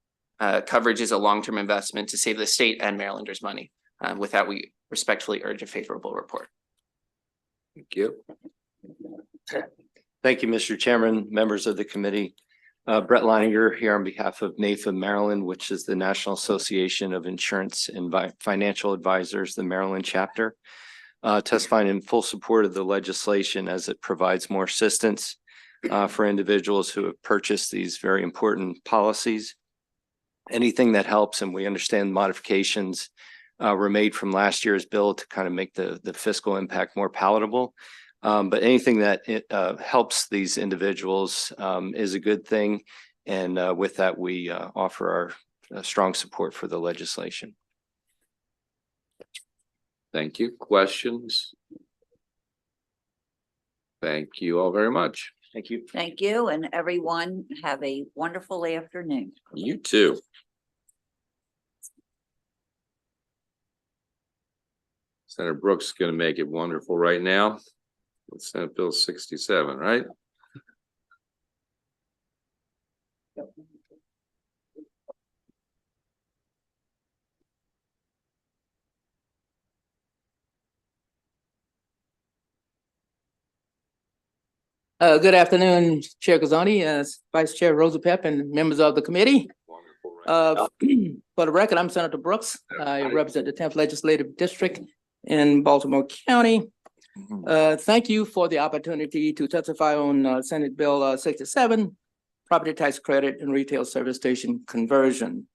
coverage is a long-term investment to save the state and Marylanders money. With that, we respectfully urge a favorable report. Thank you. Thank you, Mr. Chairman, members of the committee. Brett Leininger here on behalf of NAIFA Maryland, which is the National Association of Insurance and Financial Advisors, the Maryland chapter. Testifying in full support of the legislation as it provides more assistance for individuals who have purchased these very important policies. Anything that helps, and we understand modifications were made from last year's bill to kind of make the fiscal impact more palatable. But anything that helps these individuals is a good thing. And with that, we offer our strong support for the legislation. Thank you. Questions? Thank you all very much. Thank you. Thank you, and everyone have a wonderful afternoon. You too. Senator Brooks is going to make it wonderful right now. With Senate Bill 67, right? Good afternoon, Chair Gazani, Vice Chair Rosa Pep, and members of the committee. For the record, I'm Senator Brooks. I represent the 10th Legislative District in Baltimore County. Thank you for the opportunity to testify on Senate Bill 67, property tax credit and retail service station conversion.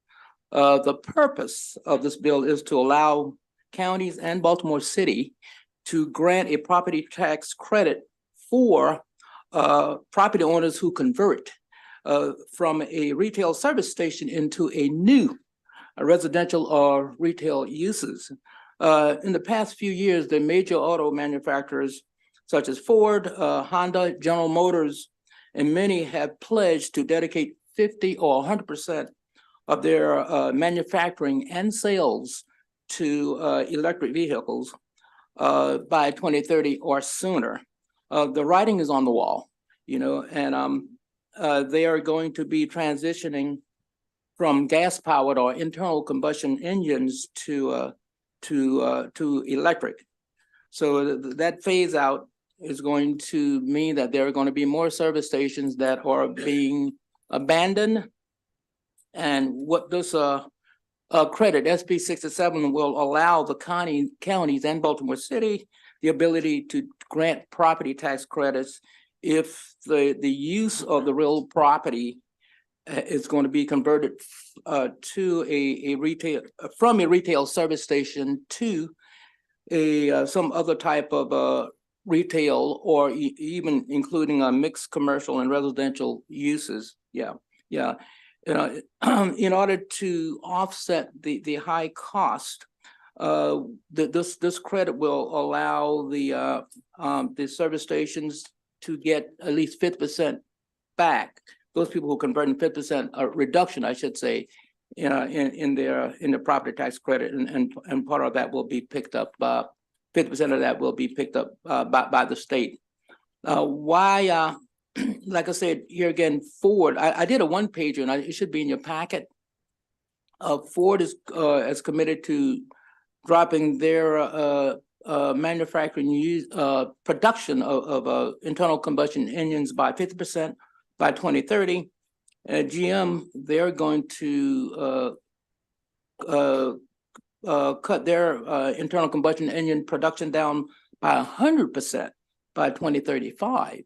The purpose of this bill is to allow counties and Baltimore City to grant a property tax credit for property owners who convert from a retail service station into a new residential or retail uses. In the past few years, the major auto manufacturers such as Ford, Honda, General Motors, and many have pledged to dedicate 50 or 100% of their manufacturing and sales to electric vehicles by 2030 or sooner. The writing is on the wall, you know, and they are going to be transitioning from gas-powered or internal combustion engines to electric. So that phase out is going to mean that there are going to be more service stations that are being abandoned. And what this credit, SB 67, will allow the counties and Baltimore City the ability to grant property tax credits if the use of the real property is going to be converted to a retail, from a retail service station to some other type of retail, or even including mixed commercial and residential uses. In order to offset the high cost, this credit will allow the service stations to get at least 50% back. Those people who convert in 50% reduction, I should say, in their property tax credit, and part of that will be picked up. 50% of that will be picked up by the state. Why? Like I said, here again, Ford. I did a one pager, and it should be in your packet. Ford is committed to dropping their manufacturing production of internal combustion engines by 50% by 2030. GM, they're going to cut their internal combustion engine production down by 100% by 2035.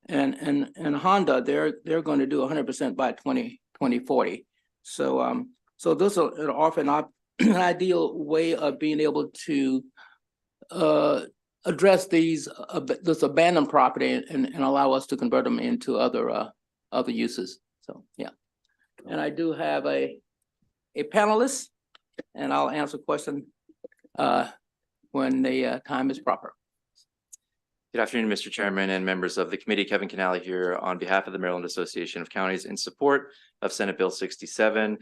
And Honda, they're going to do 100% by 2040. So this will offer an ideal way of being able to address this abandoned property and allow us to convert them into other uses. So yeah, and I do have a panelist, and I'll answer questions when the time is proper. Good afternoon, Mr. Chairman and members of the committee. Kevin Canale here on behalf of the Maryland Association of Counties in support of Senate Bill 67.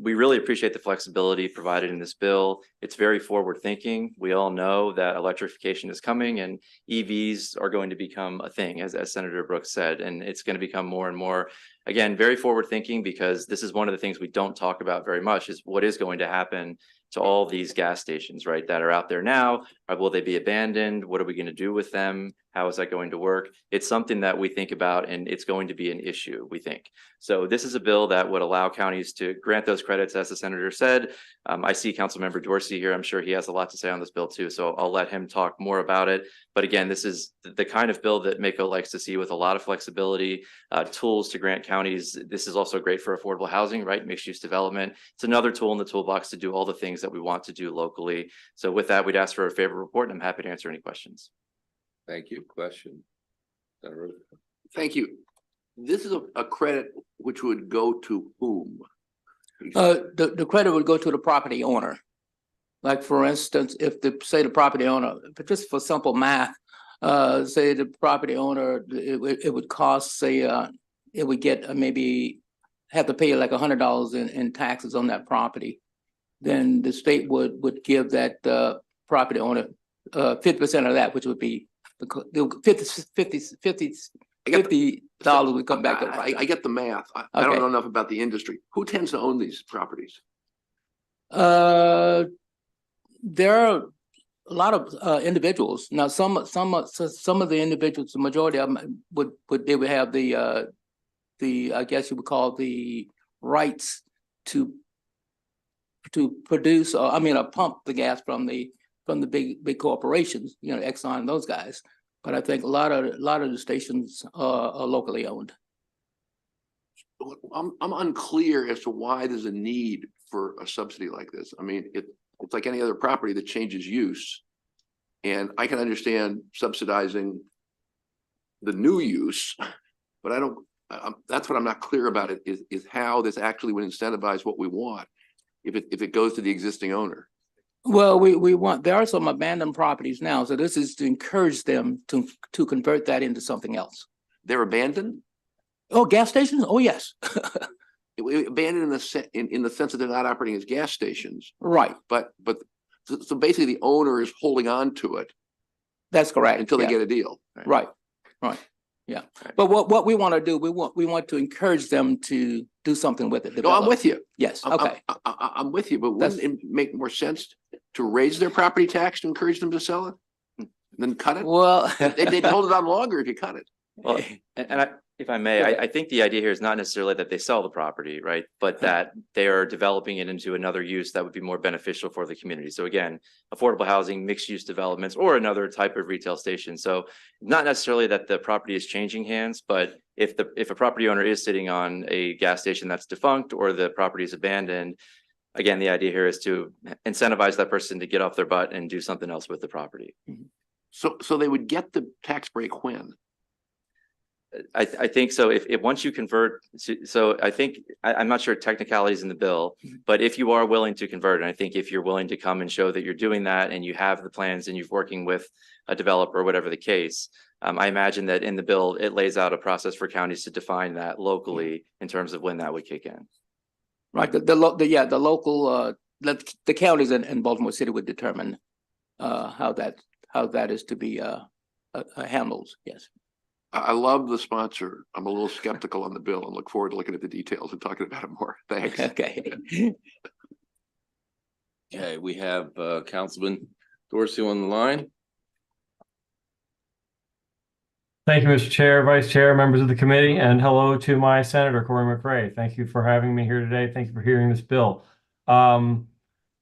We really appreciate the flexibility provided in this bill. It's very forward thinking. We all know that electrification is coming and EVs are going to become a thing, as Senator Brooks said, and it's going to become more and more, again, very forward thinking, because this is one of the things we don't talk about very much, is what is going to happen to all these gas stations, right, that are out there now. Will they be abandoned? What are we going to do with them? How is that going to work? It's something that we think about, and it's going to be an issue, we think. So this is a bill that would allow counties to grant those credits, as the senator said. I see Councilmember Dorsey here. I'm sure he has a lot to say on this bill too, so I'll let him talk more about it. But again, this is the kind of bill that MACo likes to see, with a lot of flexibility, tools to grant counties. This is also great for affordable housing, right? Mixed use development. It's another tool in the toolbox to do all the things that we want to do locally. So with that, we'd ask for a favorable report, and I'm happy to answer any questions. Thank you. Question. Thank you. This is a credit which would go to whom? The credit would go to the property owner. Like, for instance, if the property owner, but just for simple math, say the property owner, it would cost, say, it would get maybe have to pay like $100 in taxes on that property. Then the state would give that property owner 50% of that, which would be $50 would come back. I get the math. I don't know enough about the industry. Who tends to own these properties? There are a lot of individuals. Now, some of the individuals, the majority of them would have the I guess you would call the rights to produce, pump the gas from the from the big corporations, you know, Exxon and those guys. But I think a lot of the stations are locally owned. I'm unclear as to why there's a need for a subsidy like this. I mean, it's like any other property that changes use. And I can understand subsidizing the new use, but I don't, that's what I'm not clear about it is how this actually would incentivize what we want if it goes to the existing owner. Well, we want, there are some abandoned properties now, so this is to encourage them to convert that into something else. They're abandoned? Oh, gas stations? Oh, yes. Abandoned in the sense that they're not operating as gas stations. Right. But so basically the owner is holding on to it. That's correct. Until they yeah. get a deal. Right. Yeah. But what we want to do, we want to encourage them to do something with it. No, I'm with you. Yes, okay. I'm with you, but wouldn't it make more sense to raise their property tax to encourage them to sell it? Than cut it? Well, they'd hold it on longer if you cut it. Well, and if I may, I think the idea here is not necessarily that they sell the property, right? But that they are developing it into another use that would be more beneficial for the community. So again, affordable housing, mixed use developments, or another type of retail station. So not necessarily that the property is changing hands, but if a property owner is sitting on a gas station that's defunct or the property is abandoned, again, the idea here is to incentivize that person to get off their butt and do something else with the property. So they would get the tax break when? I think so. If once you convert, so I think I'm not sure technicalities in the bill, but if you are willing to convert, and I think if you're willing to come and show that you're doing that and you have the plans and you're working with a developer, whatever the case, I imagine that in the bill it lays out a process for counties to define that locally in terms of when that would kick in. right. The local the counties and Baltimore City would determine how that is to be handled. Yes. I love the sponsor. I'm a little skeptical on the bill and look forward to looking at the details and talking about it more. Thanks. Okay. Okay, we have Councilman Dorsey on the line. Thank you, Mr. Chair, Vice Chair, members of the committee, and hello to my Senator Corey McRae. Thank you for having me here today. Thank you for hearing this bill. I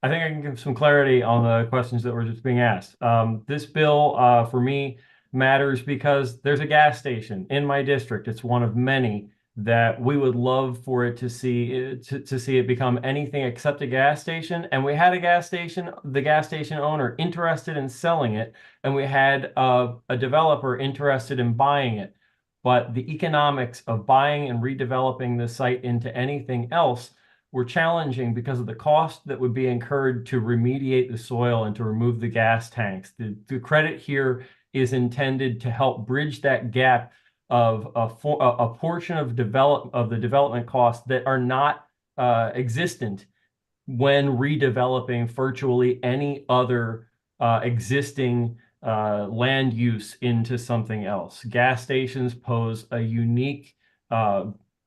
think I can give some clarity on the questions that were just being asked. This bill, for me, matters because there's a gas station in my district. It's one of many that we would love for it to see it become anything except a gas station. And we had a gas station, the gas station owner interested in selling it, and we had a developer interested in buying it. But the economics of buying and redeveloping the site into anything else were challenging because of the cost that would be incurred to remediate the soil and to remove the gas tanks. The credit here is intended to help bridge that gap of a portion of the development costs that are not existent when redeveloping virtually any other existing land use into something else. Gas stations pose a unique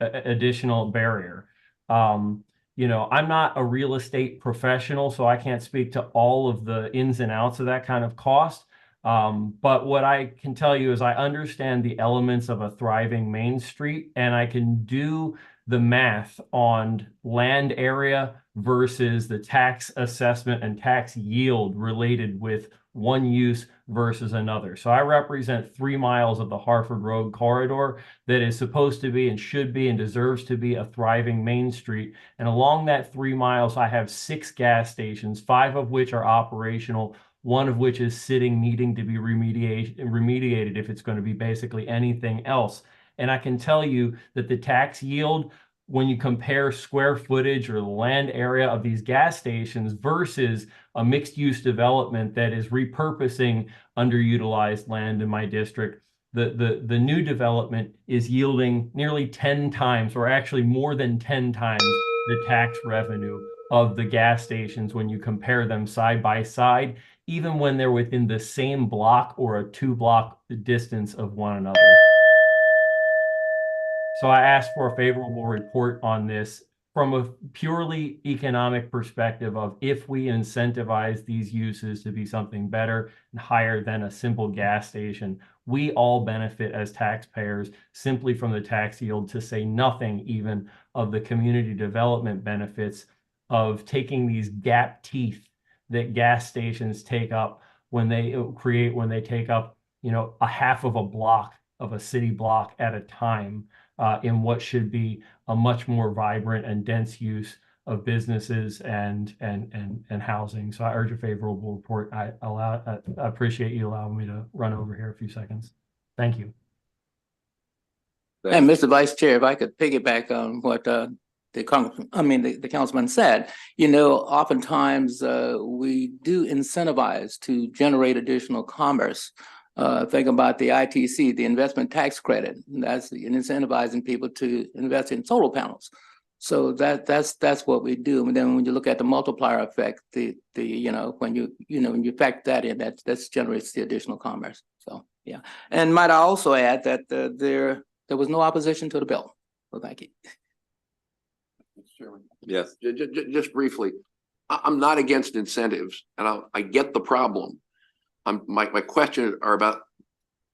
additional barrier. You know, I'm not a real estate professional, so I can't speak to all of the ins and outs of that kind of cost. But what I can tell you is I understand the elements of a thriving Main Street, and I can do the math on land area versus the tax assessment and tax yield related with one use versus another. So I represent 3 miles of the Harford Road corridor that is supposed to be and should be and deserves to be a thriving Main Street. And along that 3 miles, I have 6 gas stations, 5 of which are operational, 1 of which is sitting needing to be remediated if it's going to be basically anything else. And I can tell you that the tax yield, when you compare square footage or the land area of these gas stations versus a mixed use development that is repurposing underutilized land in my district, the new development is yielding nearly 10 times, or actually more than 10 times the tax revenue of the gas stations when you compare them side by side, even when they're within the same block or a 2-block distance of one another. So I asked for a favorable report on this from a purely economic perspective of if we incentivize these uses to be something better and higher than a simple gas station, we all benefit as taxpayers simply from the tax yield, to say nothing even of the community development benefits of taking these gap teeth that gas stations take up when they take up, a half of a block of a city block at a time, in what should be a much more vibrant and dense use of businesses and housing. So I urge a favorable report. I appreciate you allowing me to run over here a few seconds. Thank you. And Mr. Vice Chair, if I could piggyback on what the councilman said, oftentimes we do incentivize to generate additional commerce. Think about the ITC, the investment tax credit. That's incentivizing people to invest in solar panels. So that's what we do. And then when you look at the multiplier effect, when you factor that in, that generates the additional commerce. So yeah. And might I also add that there was no opposition to the bill. So thank you. Yes. Just briefly, I'm not against incentives, and I get the problem. My questions are about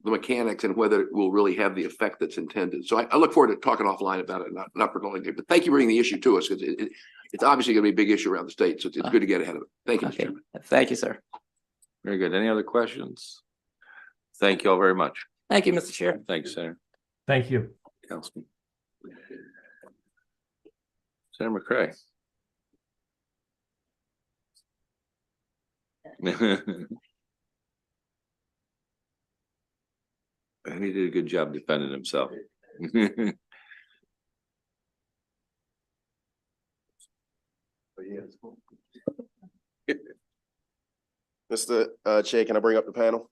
the mechanics and whether it will really have the effect that's intended. So I look forward to talking offline about it, not prolonging it. But thank you for bringing the issue to us, because it's obviously going to be a big issue around the state. So it's good to get ahead of it. Thank you, Mr. Chairman. Thank you, sir. Very good. Any other questions? Thank you all very much. Thank you, Mr. Chair. Thanks, Senator. Thank you. Councilman. Senator McCray. And he did a good job defending himself. Mr. Chair, can I bring up the panel?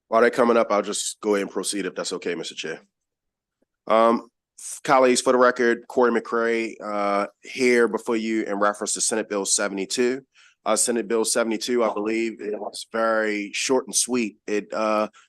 While they're coming up, I'll just go ahead and proceed if that's okay, Mr. Chair. Colleagues, for the record, Corey McCray here before you in reference to Senate Bill 72. Senate Bill 72, I believe, is very short and sweet. It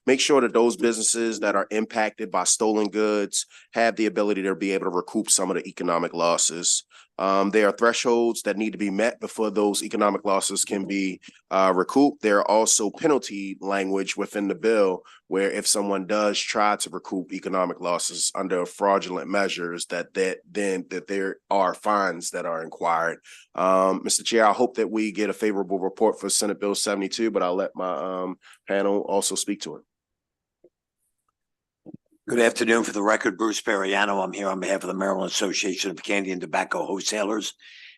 makes sure that those businesses that are impacted by stolen goods have the ability to be able to recoup some of the economic losses. There are thresholds that need to be met before those economic losses can be recouped. There are also penalty language within the bill where if someone does try to recoup economic losses under fraudulent measures, that there are fines that are inquired. Mr. Chair, I hope that we get a favorable report for Senate Bill 72, but I'll let my panel also speak to it. Good afternoon. For the record, Bruce Periano. I'm here on behalf of the Maryland Association of Candy and Tobacco Wholesalers.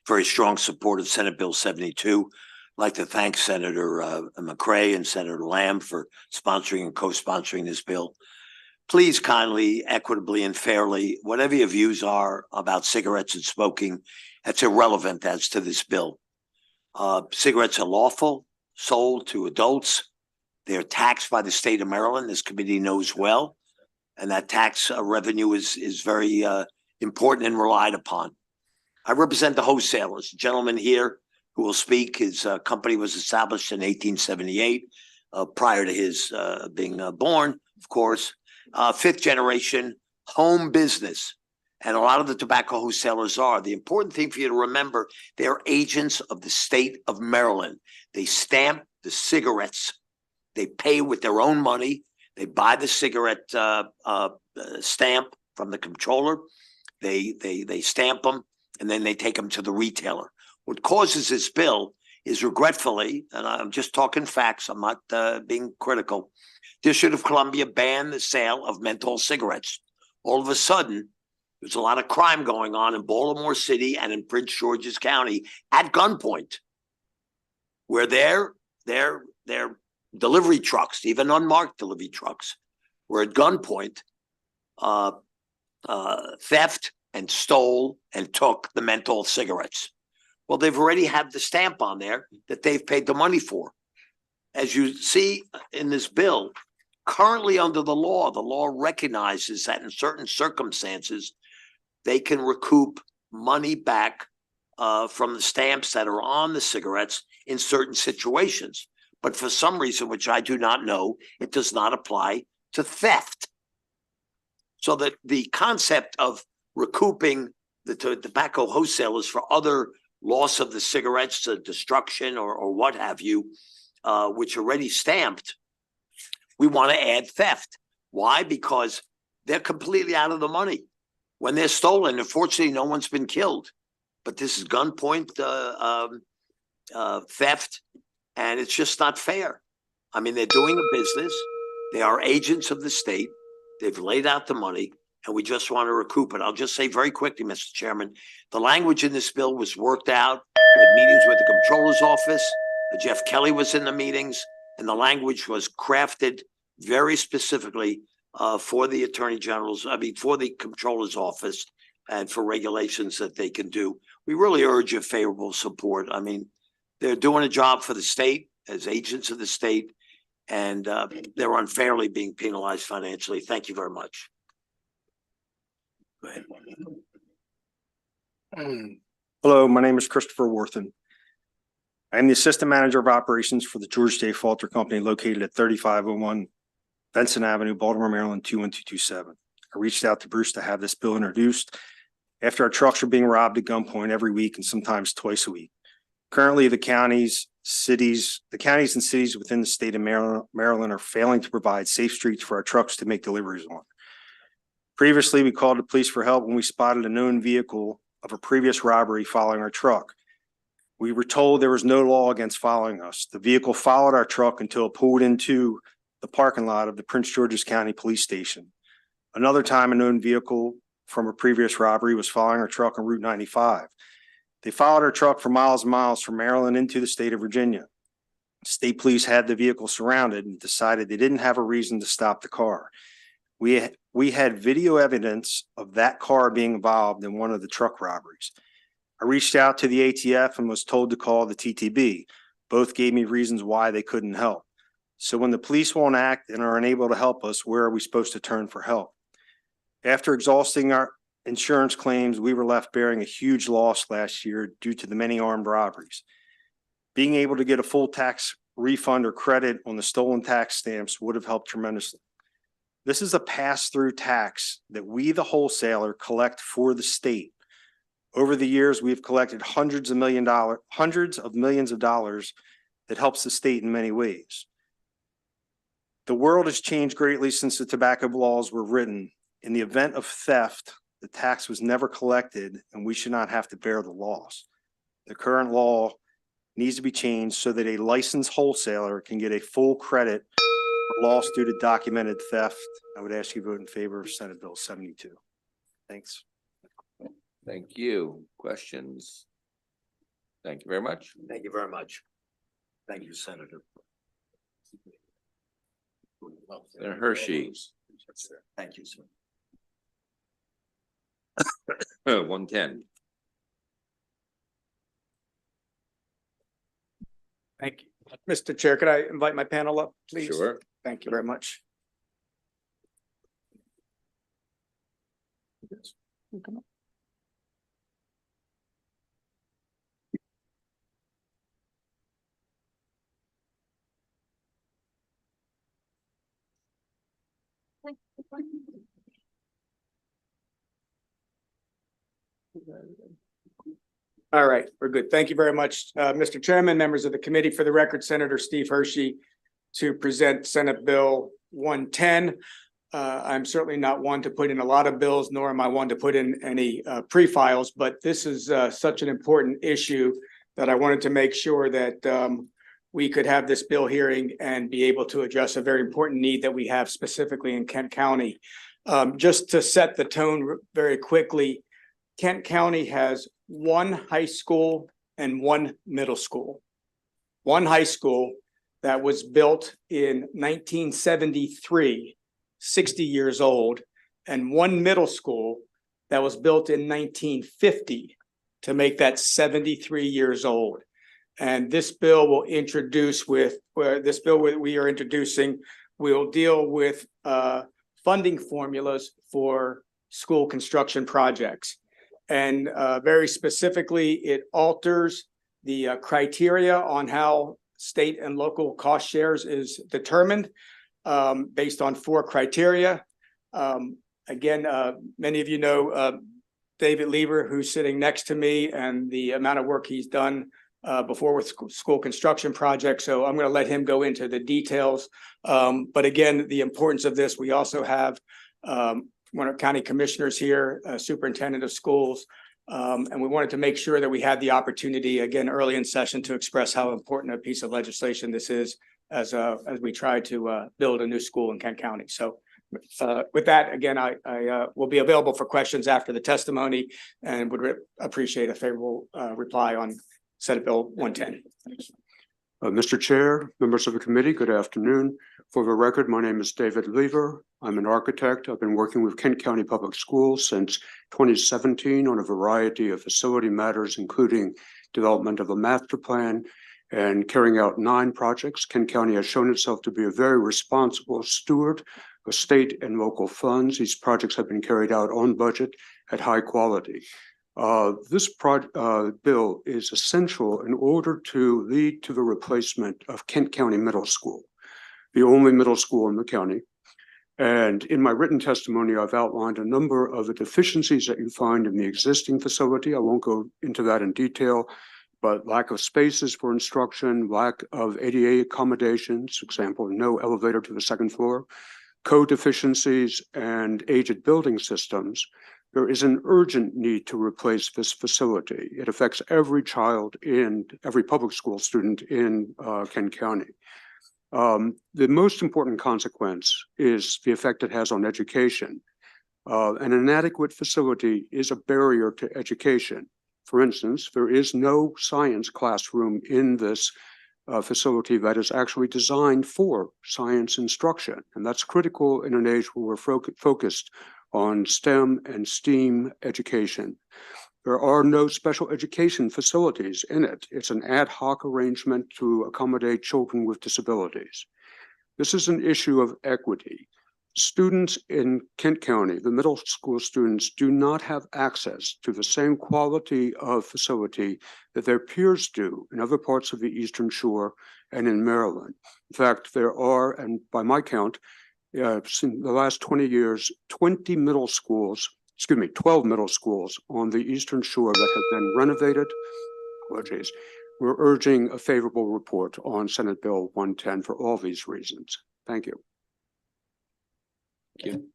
Very strong support of Senate Bill 72. I'd like to thank Senator McCray and Senator Lamb for sponsoring and co-sponsoring this bill. Please kindly, equitably, and fairly, whatever your views are about cigarettes and smoking, that's irrelevant as to this bill. Cigarettes are lawful, sold to adults. They're taxed by the state of Maryland. This committee knows well. And that tax revenue is very important and relied upon. I represent the wholesalers. The gentleman here who will speak, his company was established in 1878, prior to his being born, of course. Fifth generation home business. And a lot of the tobacco wholesalers are. The important thing for you to remember, they're agents of the state of Maryland. They stamp the cigarettes. They pay with their own money. They buy the cigarette stamp from the comptroller. They stamp them, and then they take them to the retailer. What causes this bill is, regretfully, and I'm just talking facts, I'm not being critical, District of Columbia banned the sale of menthol cigarettes. All of a sudden, there's a lot of crime going on in Baltimore City and in Prince George's County at gunpoint, where their delivery trucks, even unmarked delivery trucks, were at gunpoint, theft and stole and took the menthol cigarettes. Well, they've already had the stamp on there that they've paid the money for. As you see in this bill, currently under the law recognizes that in certain circumstances, they can recoup money back from the stamps that are on the cigarettes in certain situations. But for some reason, which I do not know, it does not apply to theft. So that the concept of recouping the tobacco wholesalers for other loss of the cigarettes, destruction or what have you, which are already stamped, we want to add theft. Why? Because they're completely out of the money. when they're stolen. Unfortunately, no one's been killed, but this is gunpoint theft, and it's just not fair. I mean, they're doing a business. They are agents of the state. They've laid out the money, and we just want to recoup it. I'll just say very quickly, Mr. Chairman, the language in this bill was worked out at meetings with the Comptroller's Office. Jeff Kelly was in the meetings, and the language was crafted very specifically for the Attorney General's, for the Comptroller's Office, and for regulations that they can do. We really urge your favorable support. I mean, they're doing a job for the state as agents of the state, and they're unfairly being penalized financially. Thank you very much. Go ahead. Hello, my name is Christopher Worthen. I am the Assistant Manager of Operations for the Georgia J. Falter Company located at 3501 Benson Avenue, Baltimore, Maryland, 21227. I reached out to Bruce to have this bill introduced after our trucks are being robbed at gunpoint every week and sometimes twice a week. Currently, the counties and cities within the state of Maryland are failing to provide safe streets for our trucks to make deliveries on. Previously, we called the police for help when we spotted a known vehicle of a previous robbery following our truck. We were told there was no law against following us. The vehicle followed our truck until it pulled into the parking lot of the Prince George's County Police Station. Another time, a known vehicle from a previous robbery was following our truck on Route 95. They followed our truck for miles and miles from Maryland into the state of Virginia. State police had the vehicle surrounded and decided they didn't have a reason to stop the car. We had video evidence of that car being involved in one of the truck robberies. I reached out to the ATF and was told to call the TTB. Both gave me reasons why they couldn't help. So when the police won't act and are unable to help us, where are we supposed to turn for help? After exhausting our insurance claims, we were left bearing a huge loss last year due to the many armed robberies. Being able to get a full tax refund or credit on the stolen tax stamps would have helped tremendously. This is a pass-through tax that we, the wholesaler, collect for the state. Over the years, we've collected hundreds of millions of dollars that helps the state in many ways. The world has changed greatly since the tobacco laws were written. In the event of theft, the tax was never collected and we should not have to bear the loss. The current law needs to be changed so that a licensed wholesaler can get a full credit for loss due to documented theft. I would ask you to vote in favor of Senate Bill 72. Thanks. Thank you. Questions? Thank you very much. Thank you very much. Thank you, Senator. Senator Hershey. Thank you, sir. 110. Thank you. Mr. Chair, could I invite my panel up, please? Sure. Thank you very much. All right, we're good. Thank you very much, Mr. Chairman, members of the committee. For the record, Senator Steve Hershey to present Senate Bill 110. I'm certainly not one to put in a lot of bills, nor am I one to put in any pre-files, but this is such an important issue that I wanted to make sure that we could have this bill hearing and be able to address a very important need that we have specifically in Kent County. Just to set the tone very quickly, Kent County has one high school and one middle school. One high school that was built in 1973, 60 years old, and one middle school that was built in 1950 to make that 73 years old. And this bill will introduce we are introducing will deal with funding formulas for school construction projects. And very specifically, it alters the criteria on how state and local cost shares is determined based on 4 criteria. Again, many of you know David Lieber, who's sitting next to me, and the amount of work he's done before with school construction projects. So I'm going to let him go into the details. But again, the importance of this, we also have one of our county commissioners here, superintendent of schools. And we wanted to make sure that we had the opportunity, again, early in session, to express how important a piece of legislation this is as we try to build a new school in Kent County. So with that, again, I will be available for questions after the testimony and would appreciate a favorable reply on Senate Bill 110. Mr. Chair, members of the committee, good afternoon. For the record, my name is David Lever. I'm an architect. I've been working with Kent County Public Schools since 2017 on a variety of facility matters, including development of a master plan and carrying out 9 projects. Kent County has shown itself to be a very responsible steward of state and local funds. These projects have been carried out on budget at high quality. This bill is essential in order to lead to the replacement of Kent County Middle School, the only middle school in the county. And in my written testimony, I've outlined a number of the deficiencies that you find in the existing facility. I won't go into that in detail, but lack of spaces for instruction, lack of ADA accommodations, for example, no elevator to the second floor, code deficiencies, and aged building systems. There is an urgent need to replace this facility. It affects every child in every public school student in Kent County. The most important consequence is the effect it has on education. An inadequate facility is a barrier to education. For instance, there is no science classroom in this facility that is actually designed for science instruction. And that's critical in an age where we're focused on STEM and STEAM education. There are no special education facilities in it. It's an ad hoc arrangement to accommodate children with disabilities. This is an issue of equity. Students in Kent County, the middle school students, do not have access to the same quality of facility that their peers do in other parts of the Eastern Shore and in Maryland. In fact, there are, and by my count, in the last 20 years, 12 middle schools on the Eastern Shore that have been renovated. Apologies. We're urging a favorable report on Senate Bill 110 for all these reasons. Thank you. Thank you.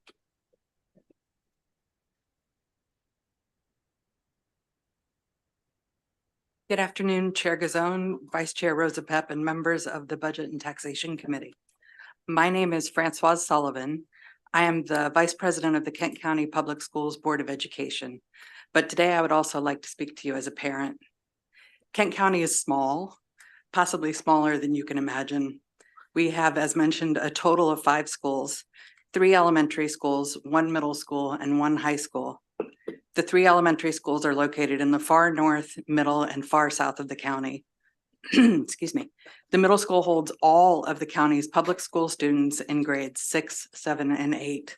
Good afternoon, Chair Gazone, Vice Chair Rosa Pepp, and members of the Budget and Taxation Committee. My name is Francoise Sullivan. I am the Vice President of the Kent County Public Schools Board of Education. But today I would also like to speak to you as a parent. Kent County is small, possibly smaller than you can imagine. We have, as mentioned, a total of 5 schools, 3 elementary schools, 1 middle school, and 1 high school. The 3 elementary schools are located in the far north, middle, and far south of the county. Excuse me. The middle school holds all of the county's public school students in grades 6, 7, and 8.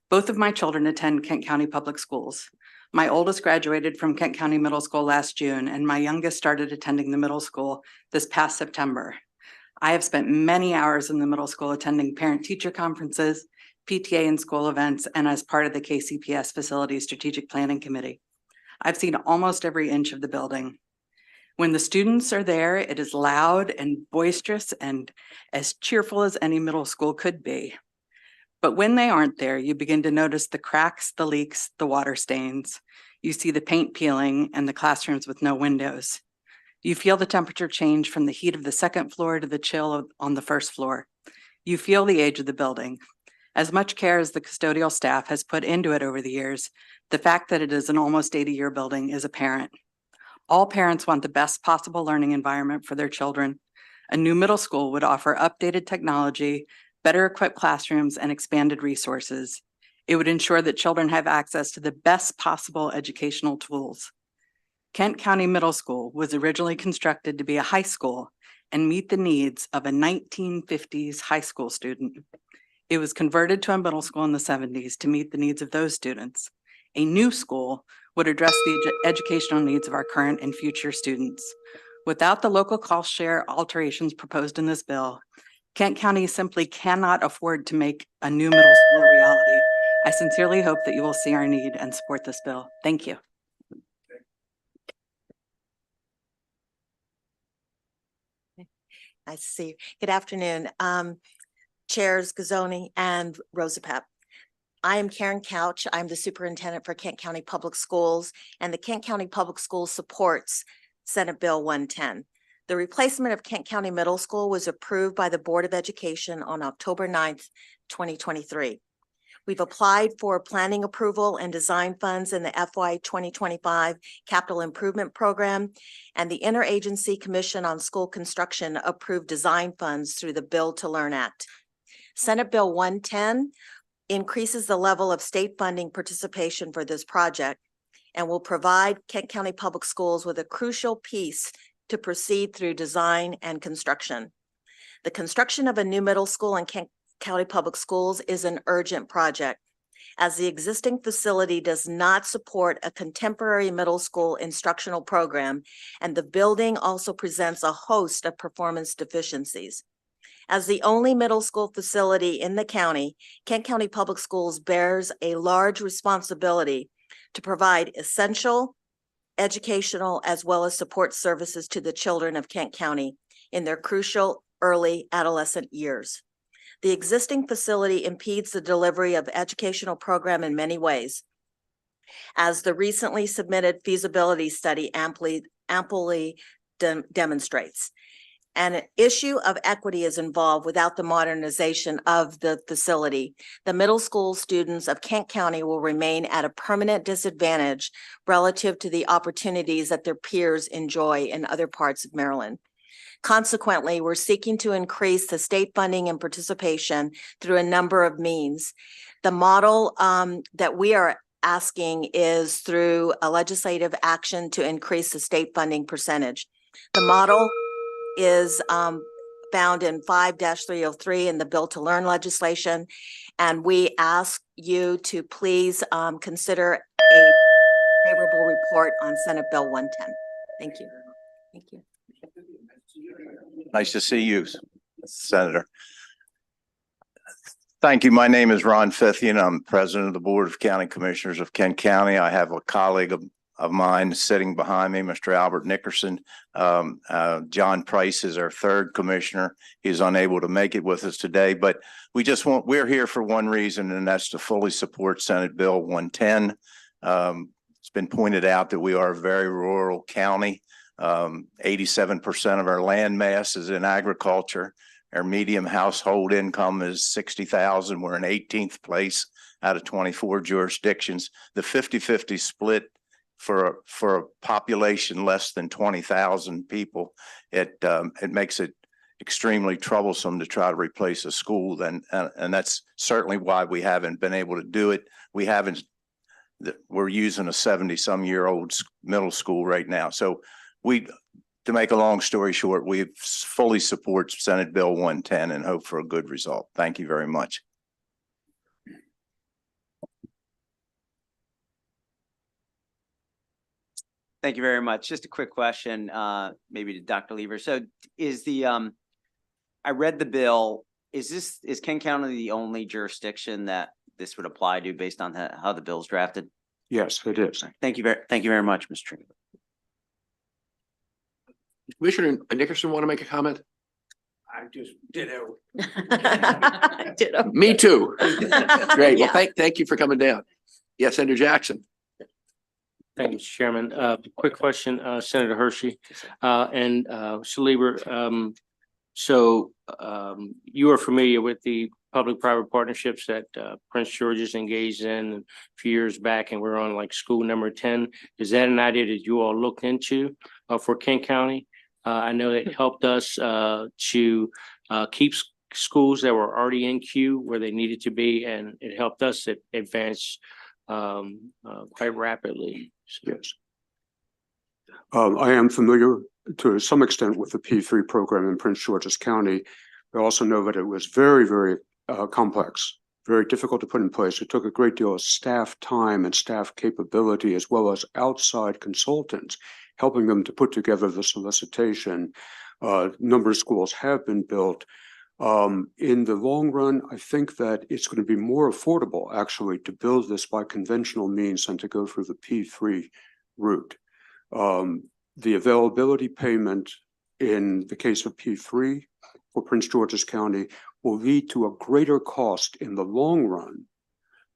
Both of my children attend Kent County Public Schools. My oldest graduated from Kent County Middle School last June, and my youngest started attending the middle school this past September. I have spent many hours in the middle school attending parent-teacher conferences, PTA and school events, and as part of the KCPS Facility Strategic Planning Committee. I've seen almost every inch of the building. When the students are there, it is loud and boisterous and as cheerful as any middle school could be. But when they aren't there, you begin to notice the cracks, the leaks, the water stains. You see the paint peeling and the classrooms with no windows. You feel the temperature change from the heat of the second floor to the chill on the first floor. You feel the age of the building. As much care as the custodial staff has put into it over the years, the fact that it is an almost 80-year building is apparent. All parents want the best possible learning environment for their children. A new middle school would offer updated technology, better equipped classrooms, and expanded resources. It would ensure that children have access to the best possible educational tools. Kent County Middle School was originally constructed to be a high school and meet the needs of a 1950s high school student. It was converted to a middle school in the 70s to meet the needs of those students. A new school would address the educational needs of our current and future students. Without the local cost share alterations proposed in this bill, Kent County simply cannot afford to make a new middle school a reality. I sincerely hope that you will see our need and support this bill. Thank you. Nice to see you. Good afternoon, Chairs Gazzoni and Rosa Pepp. I am Karen Couch. I'm the superintendent for Kent County Public Schools, and the Kent County Public Schools supports Senate Bill 110. The replacement of Kent County Middle School was approved by the Board of Education on October 9th, 2023. We've applied for planning approval and design funds in the FY 2025 Capital Improvement Program, and the Interagency Commission on School Construction approved design funds through the Build to Learn Act. Senate Bill 110 increases the level of state funding participation for this project and will provide Kent County Public Schools with a crucial piece to proceed through design and construction. The construction of a new middle school in Kent County Public Schools is an urgent project, as the existing facility does not support a contemporary middle school instructional program, and the building also presents a host of performance deficiencies. As the only middle school facility in the county, Kent County Public Schools bears a large responsibility to provide essential educational as well as support services to the children of Kent County in their crucial early adolescent years. The existing facility impedes the delivery of educational program in many ways, as the recently submitted feasibility study amply demonstrates. An issue of equity is involved without the modernization of the facility. The middle school students of Kent County will remain at a permanent disadvantage relative to the opportunities that their peers enjoy in other parts of Maryland. Consequently, we're seeking to increase the state funding and participation through a number of means. The model that we are asking is through a legislative action to increase the state funding percentage. The model is found in 5-303 in the Build to Learn legislation, and we ask you to please consider a favorable report on Senate Bill 110. Thank you. Thank you. Nice to see you, Senator. Thank you. My name is Ron Fithian. I'm president of the Board of County Commissioners of Kent County. I have a colleague of mine sitting behind me, Mr. Albert Nickerson. John Price is our third commissioner. He's unable to make it with us today, but we're here for one reason, and that's to fully support Senate Bill 110. It's been pointed out that we are a very rural county. 87% of our land mass is in agriculture. Our median household income is $60,000. We're in 18th place out of 24 jurisdictions. The 50-50 split for a population less than 20,000 people, it makes it extremely troublesome to try to replace a school, and that's certainly why we haven't been able to do it. We're using a 70-some-year-old middle school right now. So to make a long story short, we fully support Senate Bill 110 and hope for a good result. Thank you very much. Thank you very much. Just a quick question, maybe to Dr. Lever. So I read the bill. Is Kent County the only jurisdiction that this would apply to based on how the bill's drafted? Yes, it is. Thank you very much, Mr. Chairman. Commissioner Nickerson want to make a comment? I just ditto. Ditto. Me too. Great. Yeah. Well, thank you for coming down. Yes, Senator Jackson. Thank you, Mr. Chairman. Quick question, Senator Hershey and Schlieber. So you are familiar with the public-private partnerships that Prince George's engaged in a few years back, and we're on like school number 10. Is that an idea that you all looked into for Kent County? I know it helped us to keep schools that were already in queue where they needed to be, and it helped us advance quite rapidly. Yes. I am familiar to some extent with the P3 program in Prince George's County. I also know that it was very, very complex, very difficult to put in place. It took a great deal of staff time and staff capability, as well as outside consultants, helping them to put together the solicitation. Number of schools have been built. In the long run, I think that it's going to be more affordable actually to build this by conventional means than to go through the P3 route. The availability payment in the case of P3 for Prince George's County will lead to a greater cost in the long run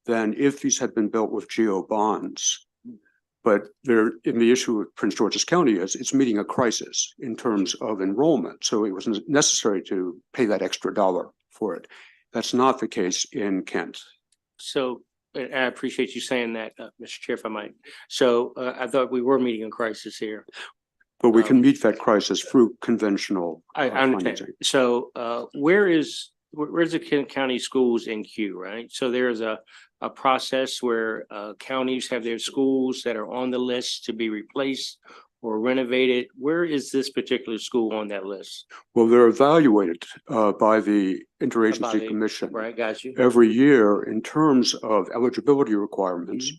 than if these had been built with GO bonds. But there, in the issue with Prince George's County is it's meeting a crisis in terms of enrollment. So it was necessary to pay that extra dollar for it. That's not the case in Kent. So I appreciate you saying that, Mr. Chair, if I might. So I thought we were meeting a crisis here. But we can meet that crisis through conventional. I understand. financing. So where's the Kent County schools in queue, right? So there's a process where counties have their schools that are on the list to be replaced or renovated. Where is this particular school on that list? Well, they're evaluated by the Interagency Commission. Right, got you. Every year in terms of eligibility requirements,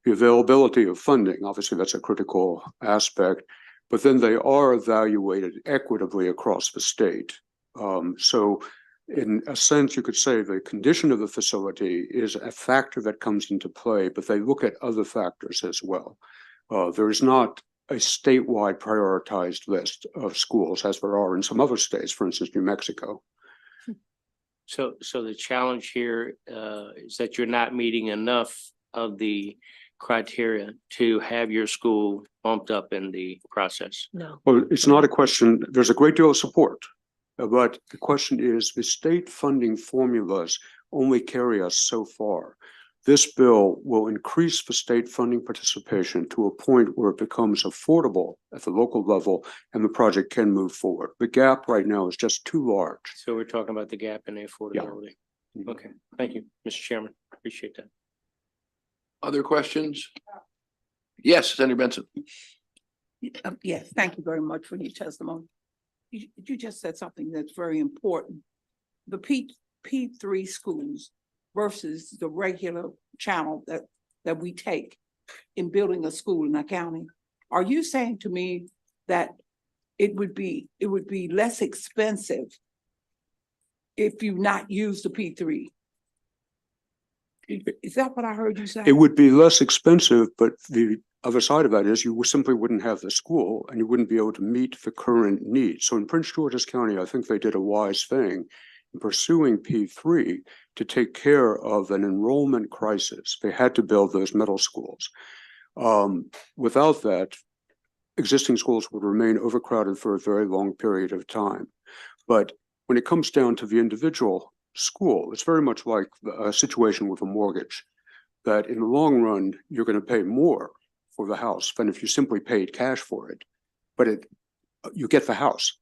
the availability of funding, obviously that's a critical aspect, but then they are evaluated equitably across the state. So in a sense, you could say the condition of the facility is a factor that comes into play, but they look at other factors as well. There is not a statewide prioritized list of schools as there are in some other states, for instance, New Mexico. So the challenge here is that you're not meeting enough of the criteria to have your school bumped up in the process. No. Well, it's not a question, there's a great deal of support, but the question is the state funding formulas only carry us so far. This bill will increase the state funding participation to a point where it becomes affordable at the local level and the project can move forward. The gap right now is just too large. So we're talking about the gap in the affordability. Okay, thank you, Mr. Chairman. Appreciate that. Other questions? Yes, Senator Benson. Yes, thank you very much for your testimony. You just said something that's very important. The P3 schools versus the regular channel that we take in building a school in our county. Are you saying to me that it would be less expensive if you not use the P3? Is that what I heard you say? It would be less expensive, but the other side of that is you simply wouldn't have the school and you wouldn't be able to meet the current needs. So in Prince George's County, I think they did a wise thing in pursuing P3 to take care of an enrollment crisis. They had to build those middle schools. Without that, existing schools would remain overcrowded for a very long period of time. But when it comes down to the individual school, it's very much like a situation with a mortgage, that in the long run, you're going to pay more for the house than if you simply paid cash for it. But you get the house.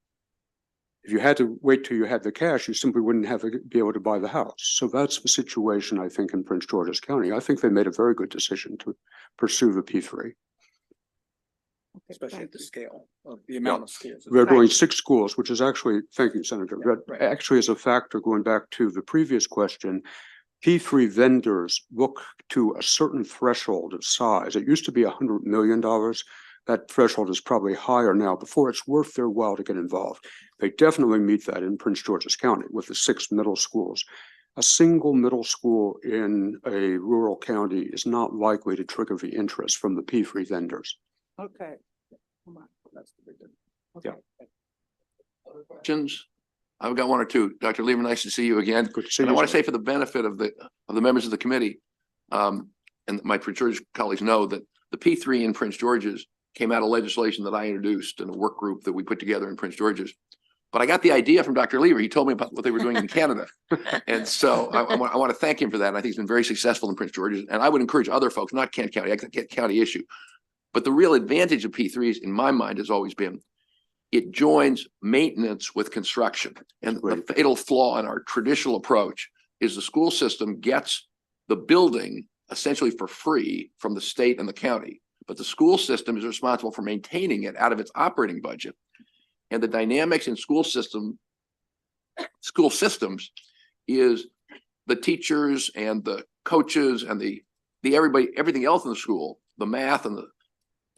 If you had to wait till you had the cash, you simply wouldn't be able to buy the house. So that's the situation, I think, in Prince George's County. I think they made a very good decision to pursue the P3. Especially at the scale of the amount of schools. They're going 6 schools, which is actually, thank you, Senator. That actually is a factor going back to the previous question. P3 vendors look to a certain threshold of size. It used to be $100 million. That threshold is probably higher now before it's worth their while to get involved. They definitely meet that in Prince George's County with the 6 middle schools. A single middle school in a rural county is not likely to trigger the interest from the P3 vendors. Okay. Yeah. Other questions? I've got 1 or 2. Dr. Lever, nice to see you again. Good to see And you, I want to sir. say for the benefit of the members of the committee, and my Prince George's colleagues know that the P3 in Prince George's came out of legislation that I introduced in a work group that we put together in Prince George's. But I got the idea from Dr. Lever. He told me about what they were doing in Canada. And so I want to thank him for that. And I think it's been very successful in Prince George's. And I would encourage other folks, not Kent County, Kent County issue. But the real advantage of P3s in my mind has always been it joins maintenance with construction. And the fatal flaw in our traditional approach is the school system gets the building essentially for free from the state and the county. But the school system is responsible for maintaining it out of its operating budget. And the dynamics in school systems is the teachers and the coaches and the everything else in the school, the math and the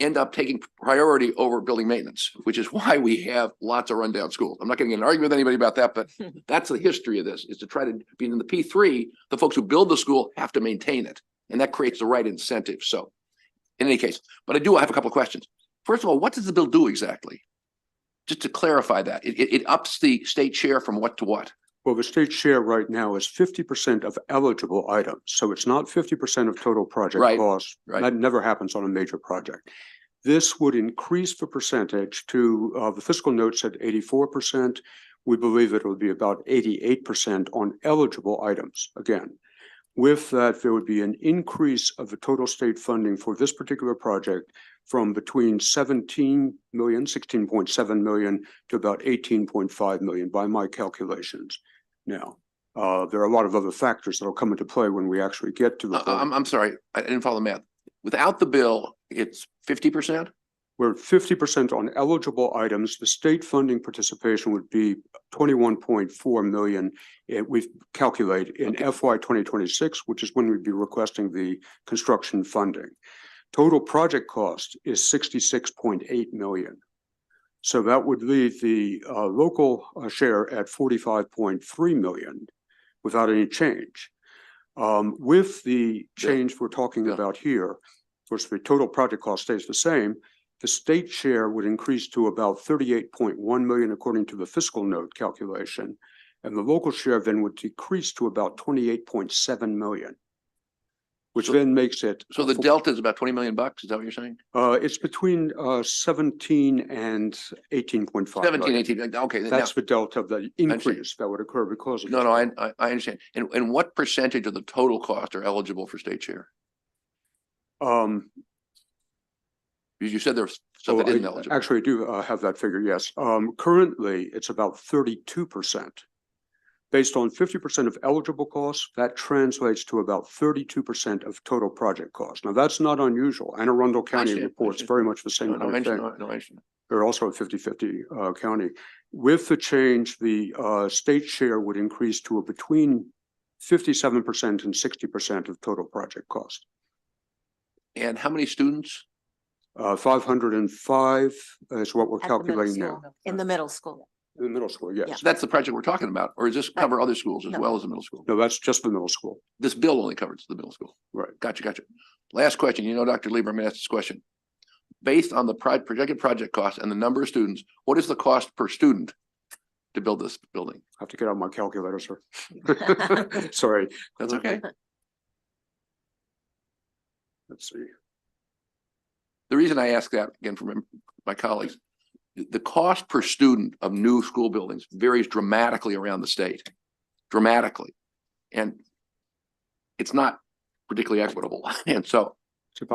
end up taking priority over building maintenance, which is why we have lots of rundown schools. I'm not going to get an argument with anybody about that, but that's the history of this, is to try to be in the P3, the folks who build the school have to maintain it. And that creates the right incentive. So in any case, but I have a couple of questions. First of all, what does the bill do exactly? Just to clarify that, it ups the state share from what to what? Well, the state share right now is 50% of eligible items, so it's not 50% of total project Right, cost. right. That never happens on a major project. This would increase the percentage to, the fiscal note said 84%. We believe it will be about 88% on eligible items. Again, with that, there would be an increase of the total state funding for this particular project from between 16.7 million to about 18.5 million by my calculations. Now, there are a lot of other factors that will come into play when we actually get to the point. I'm sorry, I didn't follow the math. Without the bill, it's 50%? We're 50% on eligible items. The state funding participation would be 21.4 million. We've calculated in FY 2026, which is when we'd be requesting the construction funding. Total project cost is 66.8 million. So that would leave the local share at 45.3 million without any change. With the change we're talking about here, of course, the total project cost stays the same. The state share would increase to about 38.1 million according to the fiscal note calculation. And the local share then would decrease to about 28.7 million, which then makes it. So the delta is about 20 million bucks, is that what you're saying? It's between 17 and 18.5. 17, 18, okay. That's now- the delta of the increase that would occur because of. No, no, I understand. And what percentage of the total cost are eligible for state share? You said there's stuff that isn't eligible. Actually, I do have that figure, yes. Currently, it's about 32%. Based on 50% of eligible costs, that translates to about 32% of total project cost. Now, that's not unusual. Anne Arundel County reports very much the same kind of thing. No, I understand. They're also a 50-50 county. With the change, the state share would increase to between 57% and 60% of total project cost. And how many students? 505 is what we're At the middle calculating school. now. In the middle school. In the middle school, yes. So that's the project we're talking about, or does this cover other schools as No. well as the middle school? No, that's just the middle school. This bill only covers the middle school. Right. Gotcha. Last question, Dr. Lieber, I'm gonna ask this question. Based on the projected project cost and the number of students, what is the cost per student to build this building? I have to get out my calculator, sir. Sorry. That's okay. Let's see. The reason I ask that, again, from my colleagues, the cost per student of new school buildings varies dramatically around the state, dramatically. And it's not particularly equitable. And so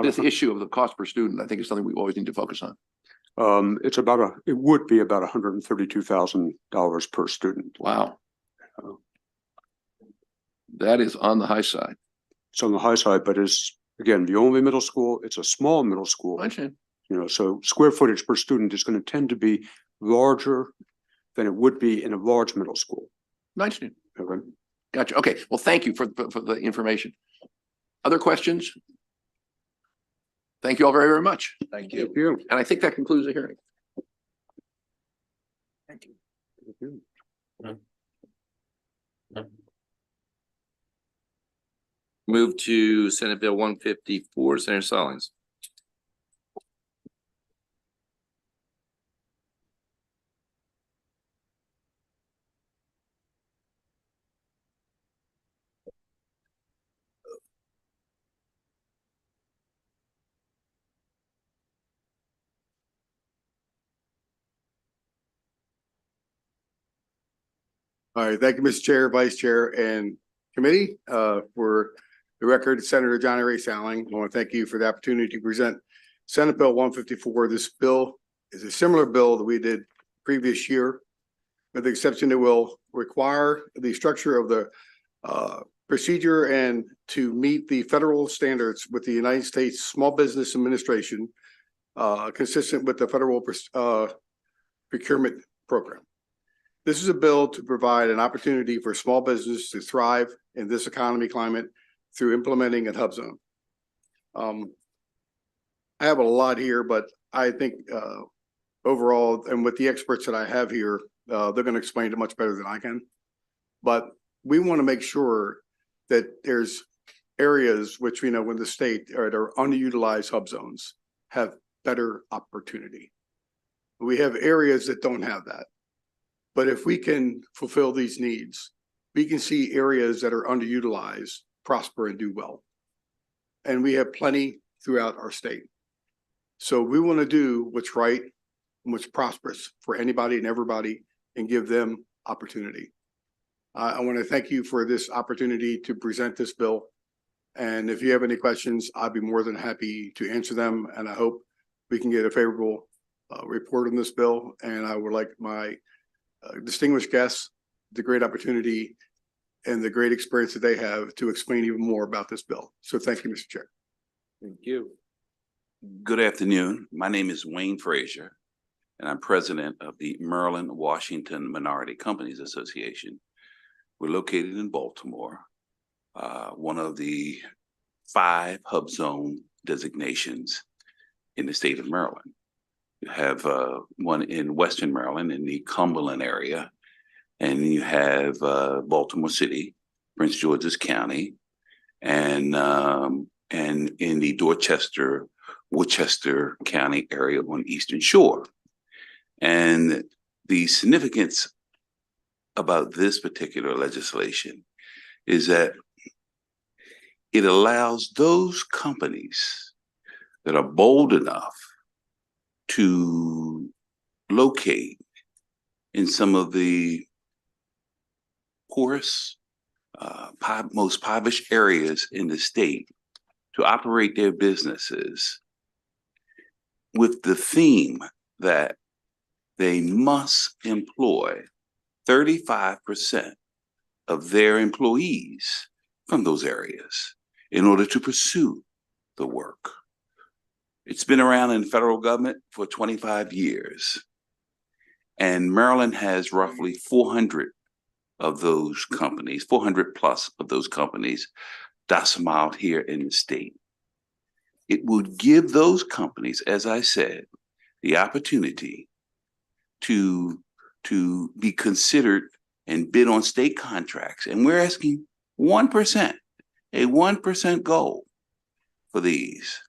this issue of the cost per student, I think is something we always need to focus on. It would be about $132,000 per student. Wow. That is on the high side. It's on the high side, but it's, again, the only middle school, it's a small middle school. I understand. So square footage per student is going to tend to be larger than it would be in a large middle school. I understand. Okay. Gotcha. Okay. Well, thank you for the information. Other questions? Thank you all very, very much. Thank you. And I think that concludes the hearing. Thank you. Move to Senate Bill 154, Senator Stallings. All right, thank you, Mr. Chair, Vice Chair, and Committee. For the record, Senator Johnny Ray Sowling. I want to thank you for the opportunity to present Senate Bill 154. This bill is a similar bill that we did previous year, with the exception it will require the structure of the procedure and to meet the federal standards with the United States Small Business Administration, consistent with the federal procurement program. This is a bill to provide an opportunity for small business to thrive in this economy climate through implementing a hub zone. I have a lot here, but I think overall, and with the experts that I have here, they're going to explain it much better than I can. But we want to make sure that there's areas which we know when the state are underutilized hub zones have better opportunity. We have areas that don't have that. But if we can fulfill these needs, we can see areas that are underutilized prosper and do well. And we have plenty throughout our state. So we want to do what's right and what's prosperous for anybody and everybody and give them opportunity. I want to thank you for this opportunity to present this bill. And if you have any questions, I'd be more than happy to answer them. And I hope we can get a favorable report on this bill. And I would like my distinguished guests the great opportunity and the great experience that they have to explain even more about this bill. So thank you, Mr. Chair. Thank you. Good afternoon. My name is Wayne Frazier, and I'm president of the Maryland Washington Minority Companies Association. We're located in Baltimore, one of the 5 hub zone designations in the state of Maryland. You have one in Western Maryland in the Cumberland area, and you have Baltimore City, Prince George's County, and in the Dorchester, Worcester County area on Eastern Shore. And the significance about this particular legislation is that it allows those companies that are bold enough to locate in some of the poorest, most impoverished areas in the state to operate their businesses with the theme that they must employ 35% of their employees from those areas in order to pursue the work. It's been around in the federal government for 25 years, and Maryland has roughly 400 of those companies, 400 plus of those companies domiciled here in the state. It would give those companies, as I said, the opportunity to be considered and bid on state contracts. And we're asking 1%, a 1% goal for these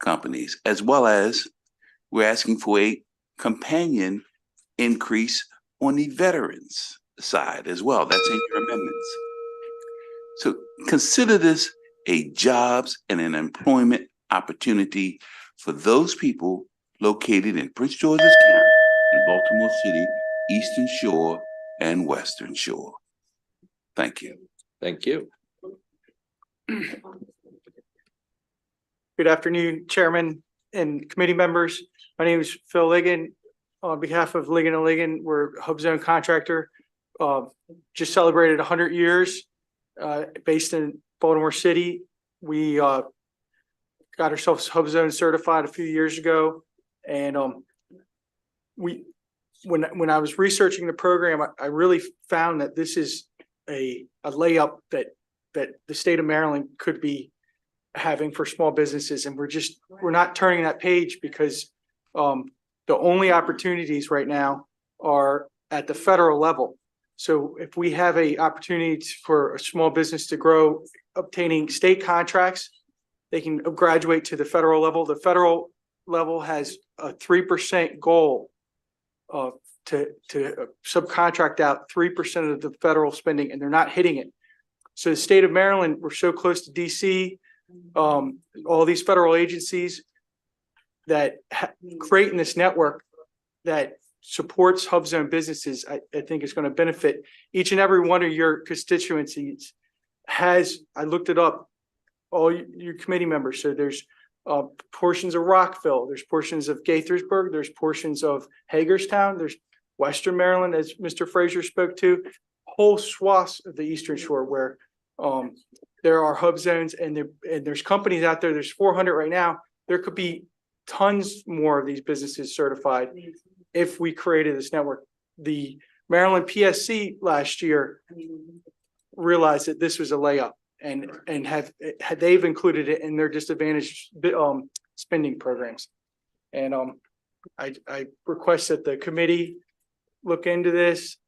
companies, as well as we're asking for a companion increase on the veterans side as well. That's in your amendments. So consider this a jobs and an employment opportunity for those people located in Prince George's County, in Baltimore City, Eastern Shore, and Western Shore. Thank you. Thank you. Good afternoon, Chairman and committee members. My name is Phil Ligon. On behalf of Ligon & Ligon, we're a hub zone contractor. Just celebrated 100 years based in Baltimore City. We got ourselves hub zone certified a few years ago. And when I was researching the program, I really found that this is a layup that the state of Maryland could be having for small businesses. And we're not turning that page because the only opportunities right now are at the federal level. So if we have a opportunity for a small business to grow, obtaining state contracts, they can graduate to the federal level. The federal level has a 3% goal to subcontract out 3% of the federal spending, and they're not hitting it. So the state of Maryland, we're so close to DC, all these federal agencies that creating this network that supports hub zone businesses, I think is going to benefit each and every one of your constituencies. I looked it up, all your committee members. So there's portions of Rockville, there's portions of Gaithersburg, there's portions of Hagerstown, there's Western Maryland, as Mr. Frazier spoke to, whole swaths of the Eastern Shore where there are hub zones, and there's companies out there. There's 400 right now. There could be tons more of these businesses certified if we created this network. The Maryland PSC last year realized that this was a layup and they've included it in their disadvantaged spending programs. And I request that the committee look into this,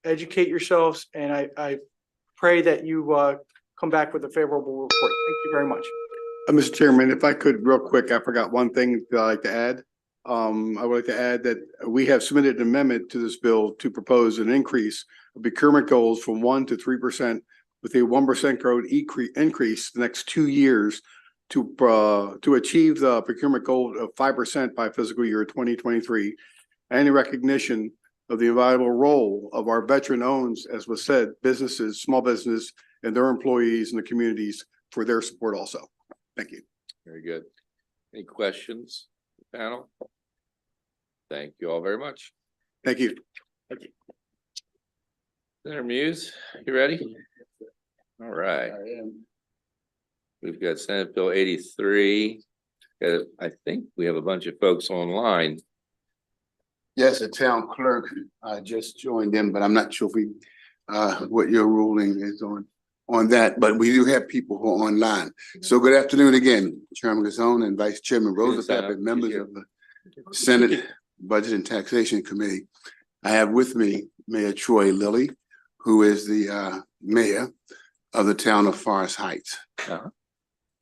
educate yourselves, and I pray that you come back with a favorable report. Thank you very much. Mr. Chairman, if I could real quick, I forgot one thing that I'd like to add. I would like to add that we have submitted an amendment to this bill to propose an increase of procurement goals from 1% to 3% with a 1% growth increase the next 2 years to achieve the procurement goal of 5% by fiscal year 2023, and in recognition of the invaluable role of our veteran-owned, as was said, businesses, small business, and their employees in the communities for their support also. Thank you. Very good. Any questions, panel? Thank you all very much. Thank you. Senator Muse, you ready? All right. We've got Senate Bill 83. I think we have a bunch of folks online. Yes, the town clerk just joined in, but I'm not sure if we what your ruling is on that, but we do have people who are online. So good afternoon again, Chairman Gazzone and Vice Chairman Roosevelt and members of the Senate Budget and Taxation Committee. I have with me Mayor Troy Lilly, who is the mayor of the town of Forest Heights.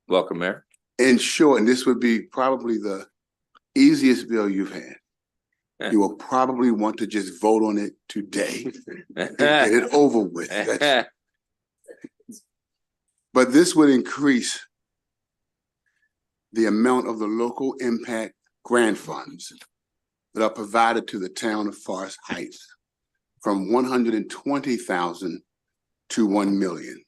Welcome, Mayor. In short, and this would be probably the easiest bill you've had. You will probably want to just vote on it today and get it over with. But this would increase the amount of the local impact grant funds that are provided to the town of Forest Heights from 120,000 to 1 million.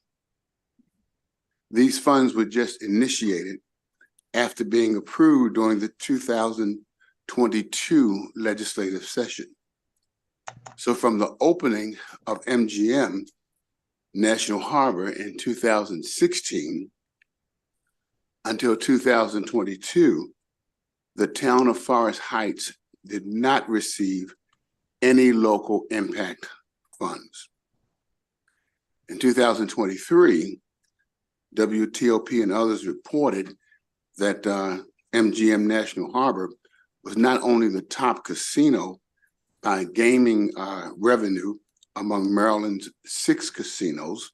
These funds were just initiated after being approved during the 2022 legislative session. So from the opening of MGM National Harbor in 2016 until 2022, the town of Forest Heights did not receive any local impact funds. In 2023, WTOP and others reported that MGM National Harbor was not only the top casino by gaming revenue among Maryland's 6 casinos,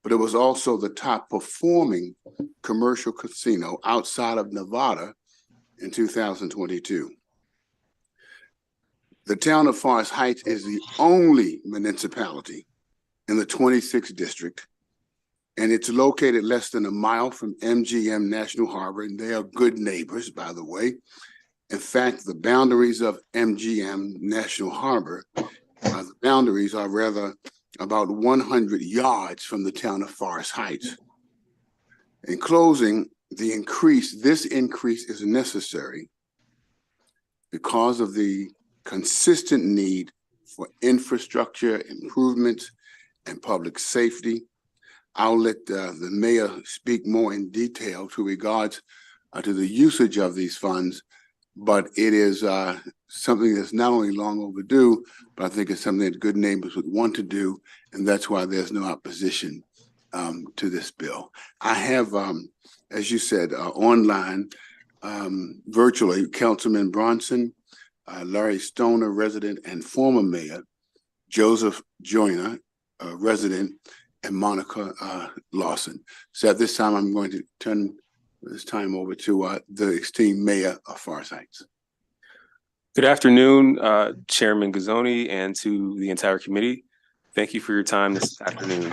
but it was also the top performing commercial casino outside of Nevada in 2022. The town of Forest Heights is the only municipality in the 26th district, and it's located less than a mile from MGM National Harbor, and they are good neighbors, by the way. In fact, the boundaries of MGM National Harbor, the boundaries are rather about 100 yards from the town of Forest Heights. In closing, this increase is necessary because of the consistent need for infrastructure improvements and public safety. I'll let the mayor speak more in detail to regards to the usage of these funds, but it is something that's not only long overdue, but I think it's something that good neighbors would want to do, and that's why there's no opposition to this bill. I have, as you said, online, virtually, Councilman Bronson, Larry Stoner, resident and former mayor, Joseph Joyner, resident, and Monica Lawson. So at this time, I'm going to turn this time over to the esteemed mayor of Forest Heights. Good afternoon, Chairman Gazzone, and to the entire committee. Thank you for your time this afternoon.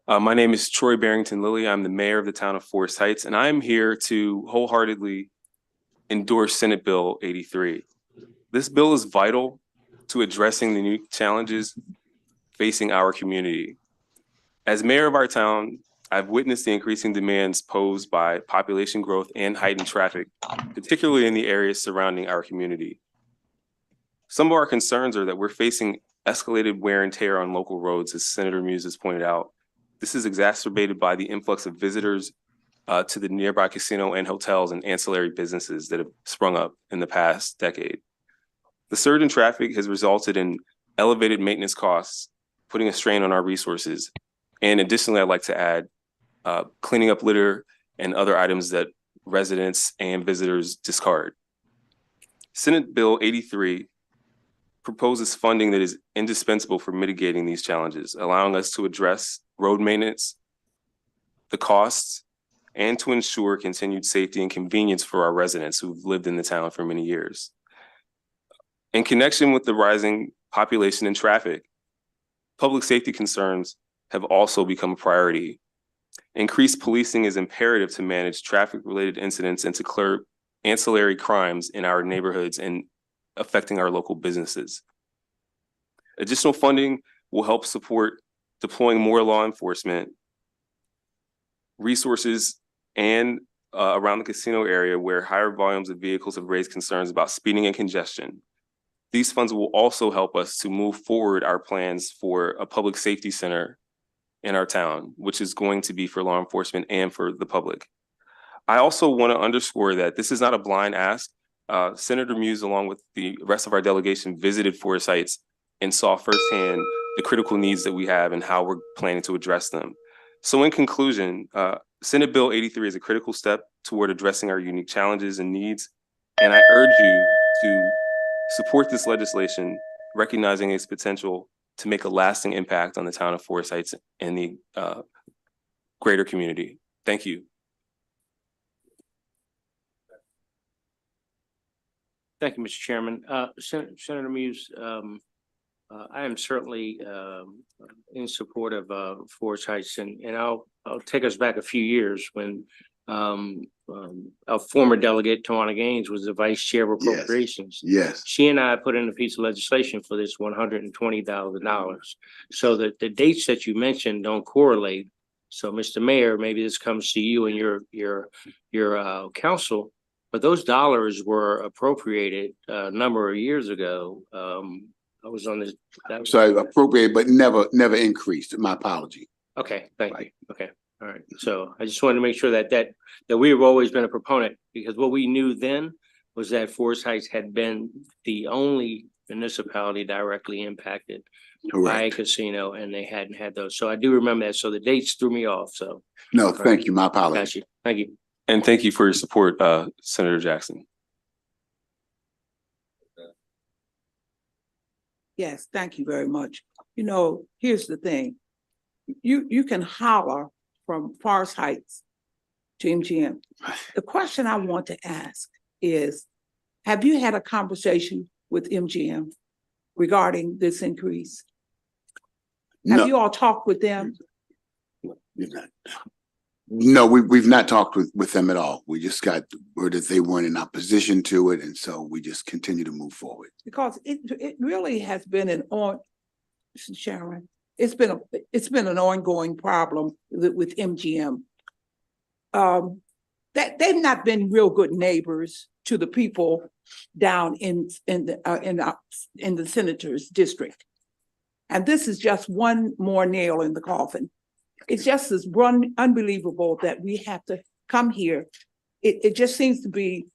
My name is Troy Barrington Lilly. I'm the mayor of the town of Forest Heights, and I'm here to wholeheartedly endorse Senate Bill 83. This bill is vital to addressing the unique challenges facing our community. As mayor of our town, I've witnessed the increasing demands posed by population growth and heightened traffic, particularly in the areas surrounding our community. Some of our concerns are that we're facing escalated wear and tear on local roads, as Senator Muse has pointed out. This is exacerbated by the influx of visitors to the nearby casino and hotels and ancillary businesses that have sprung up in the past decade. The surge in traffic has resulted in elevated maintenance costs, putting a strain on our resources. And additionally, I'd like to add cleaning up litter and other items that residents and visitors discard. Senate Bill 83 proposes funding that is indispensable for mitigating these challenges, allowing us to address road maintenance, the costs, and to ensure continued safety and convenience for our residents who've lived in the town for many years. In connection with the rising population and traffic, Public safety concerns have also become a priority. Increased policing is imperative to manage traffic-related incidents and to clear ancillary crimes in our neighborhoods and affecting our local businesses. Additional funding will help support deploying more law enforcement resources and around the casino area where higher volumes of vehicles have raised concerns about speeding and congestion. These funds will also help us to move forward our plans for a public safety center in our town, which is going to be for law enforcement and for the public. I also want to underscore that this is not a blind ask. Senator Muse, along with the rest of our delegation, visited 4 sites and saw firsthand the critical needs that we have and how we're planning to address them. So in conclusion, Senate Bill 83 is a critical step toward addressing our unique challenges and needs, and I urge you to support this legislation, recognizing its potential to make a lasting impact on the town of Forest Heights and the greater community. Thank you. Thank you, Mr. Chairman. Senator Muse, I am certainly in support of Forest Heights, and I'll take us back a few years when our former delegate, Tawana Gaines, was the vice chair of appropriations. Yes. She and I put in a piece of legislation for this $120,000. So that the dates that you mentioned don't correlate. So, Mr. Mayor, maybe this comes to you and your council, but those dollars were appropriated a number of years ago. I was on this. So appropriate, but never increased. My apology. Okay, thank you. Okay, all right. So I just wanted to make sure that we've always been a proponent, because what we knew then was that Forest Heights had been the only municipality directly impacted by a casino, and they hadn't had those. So I do remember that. So the dates threw me off. So no, thank you. My apology. Got you. Thank you. And thank you for your support, Senator Jackson. Yes, thank you very much. You know, here's the thing. You can holler from Forest Heights to MGM. The question I want to ask is, have you had a conversation with MGM regarding this increase? Have you all talked with them? No, we've not talked with them at all. We just got word that they weren't in opposition to it, and so we just continue to move forward. Because it really has been Sharon, it's been an ongoing problem with MGM. That they've not been real good neighbors to the people down in the senator's district, and this is just one more nail in the coffin. It's just as unbelievable that we have to come here. It just seems to be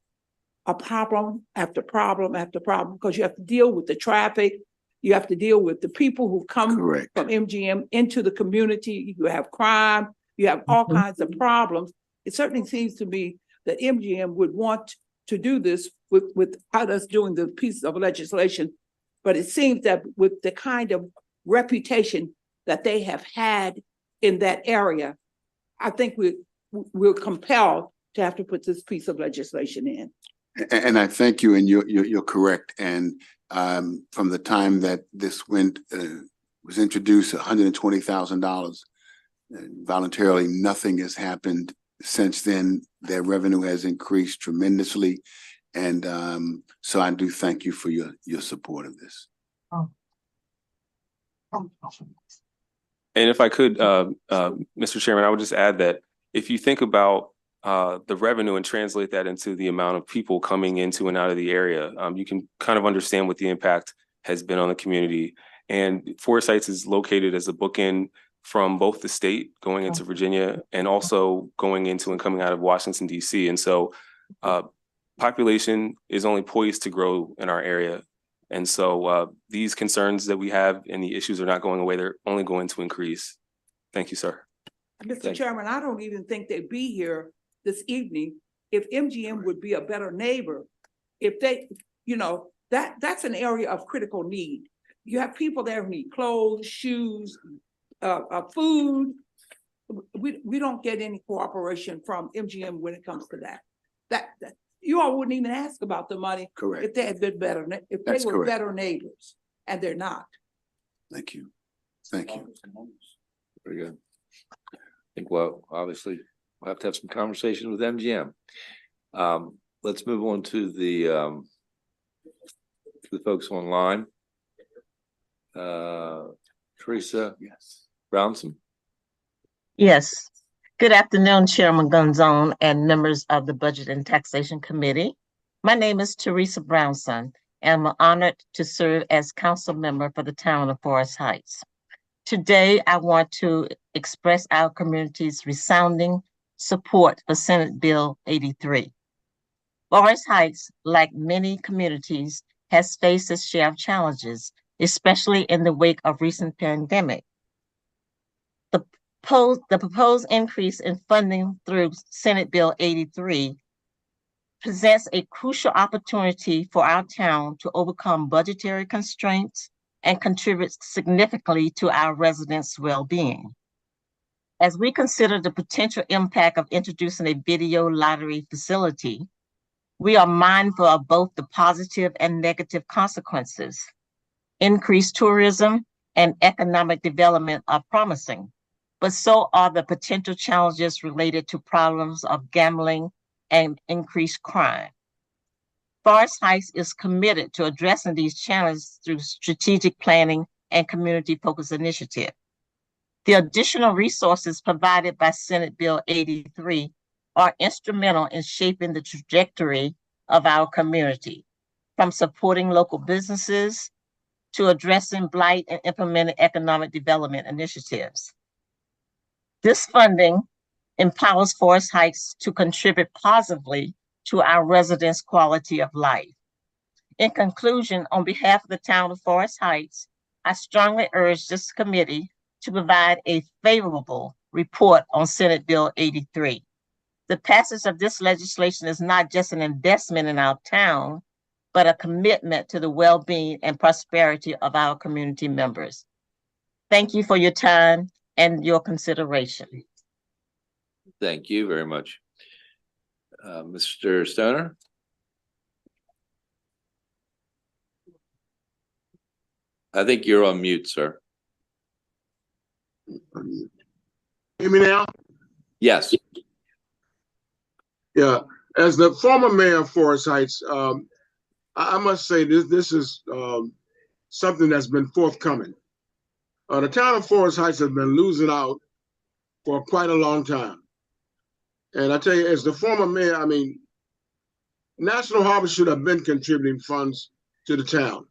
a problem after problem after problem, because you have to deal with the traffic. You have to deal with the people who come from MGM into the community. You have crime. You have all kinds of problems. It certainly seems to me that MGM would want to do this without us doing the piece of legislation. But it seems that with the kind of reputation that they have had in that area, I think we're compelled to have to put this piece of legislation in. And I thank you, and you're correct. And from the time that this was introduced, $120,000 voluntarily, nothing has happened since then. Their revenue has increased tremendously, and so I do thank you for your support of this. And if I could, Mr. Chairman, I would just add that if you think about the revenue and translate that into the amount of people coming into and out of the area, you can kind of understand what the impact has been on the community. And Forest Heights is located as a bookend from both the state going into Virginia and also going into and coming out of Washington, D.C. And so population is only poised to grow in our area. And so these concerns that we have and the issues are not going away. They're only going to increase. Thank you, sir. Mr. Chairman, I don't even think they'd be here this evening if MGM would be a better neighbor. If they, that's an area of critical need. You have people there who need clothes, shoes, food. We don't get any cooperation from MGM when it comes to that. That you all wouldn't even ask about the money if they had been better, if they were better neighbors, and they're not. Thank you. Thank you. Very good. I think, well, obviously, we'll have to have some conversations with MGM. Let's move on to the folks online. Teresa Brownson. Yes. Good afternoon, Chairman Gonzone and members of the Budget and Taxation Committee. My name is Teresa Brownson, and I'm honored to serve as council member for the town of Forest Heights. Today, I want to express our community's resounding support for Senate Bill 83. Forest Heights, like many communities, has faced its share of challenges, especially in the wake of recent pandemic. The proposed increase in funding through Senate Bill 83 presents a crucial opportunity for our town to overcome budgetary constraints and contribute significantly to our residents' well-being. As we consider the potential impact of introducing a video lottery facility, we are mindful of both the positive and negative consequences. Increased tourism and economic development are promising, but so are the potential challenges related to problems of gambling and increased crime. Forest Heights is committed to addressing these challenges through strategic planning and community-focused initiative. The additional resources provided by Senate Bill 83 are instrumental in shaping the trajectory of our community, from supporting local businesses to addressing blight and implementing economic development initiatives. This funding empowers Forest Heights to contribute positively to our residents' quality of life. In conclusion, on behalf of the town of Forest Heights, I strongly urge this committee to provide a favorable report on Senate Bill 83. The passage of this legislation is not just an investment in our town, but a commitment to the well-being and prosperity of our community members. Thank you for your time and your consideration. Thank you very much. Mr. Stoner? I think you're on mute, sir. Hear me now? Yes. Yeah. As the former mayor of Forest Heights, I must say this is something that's been forthcoming. The town of Forest Heights has been losing out for quite a long time. And I tell you, as the former mayor, I mean, National Harbor should have been contributing funds to the town.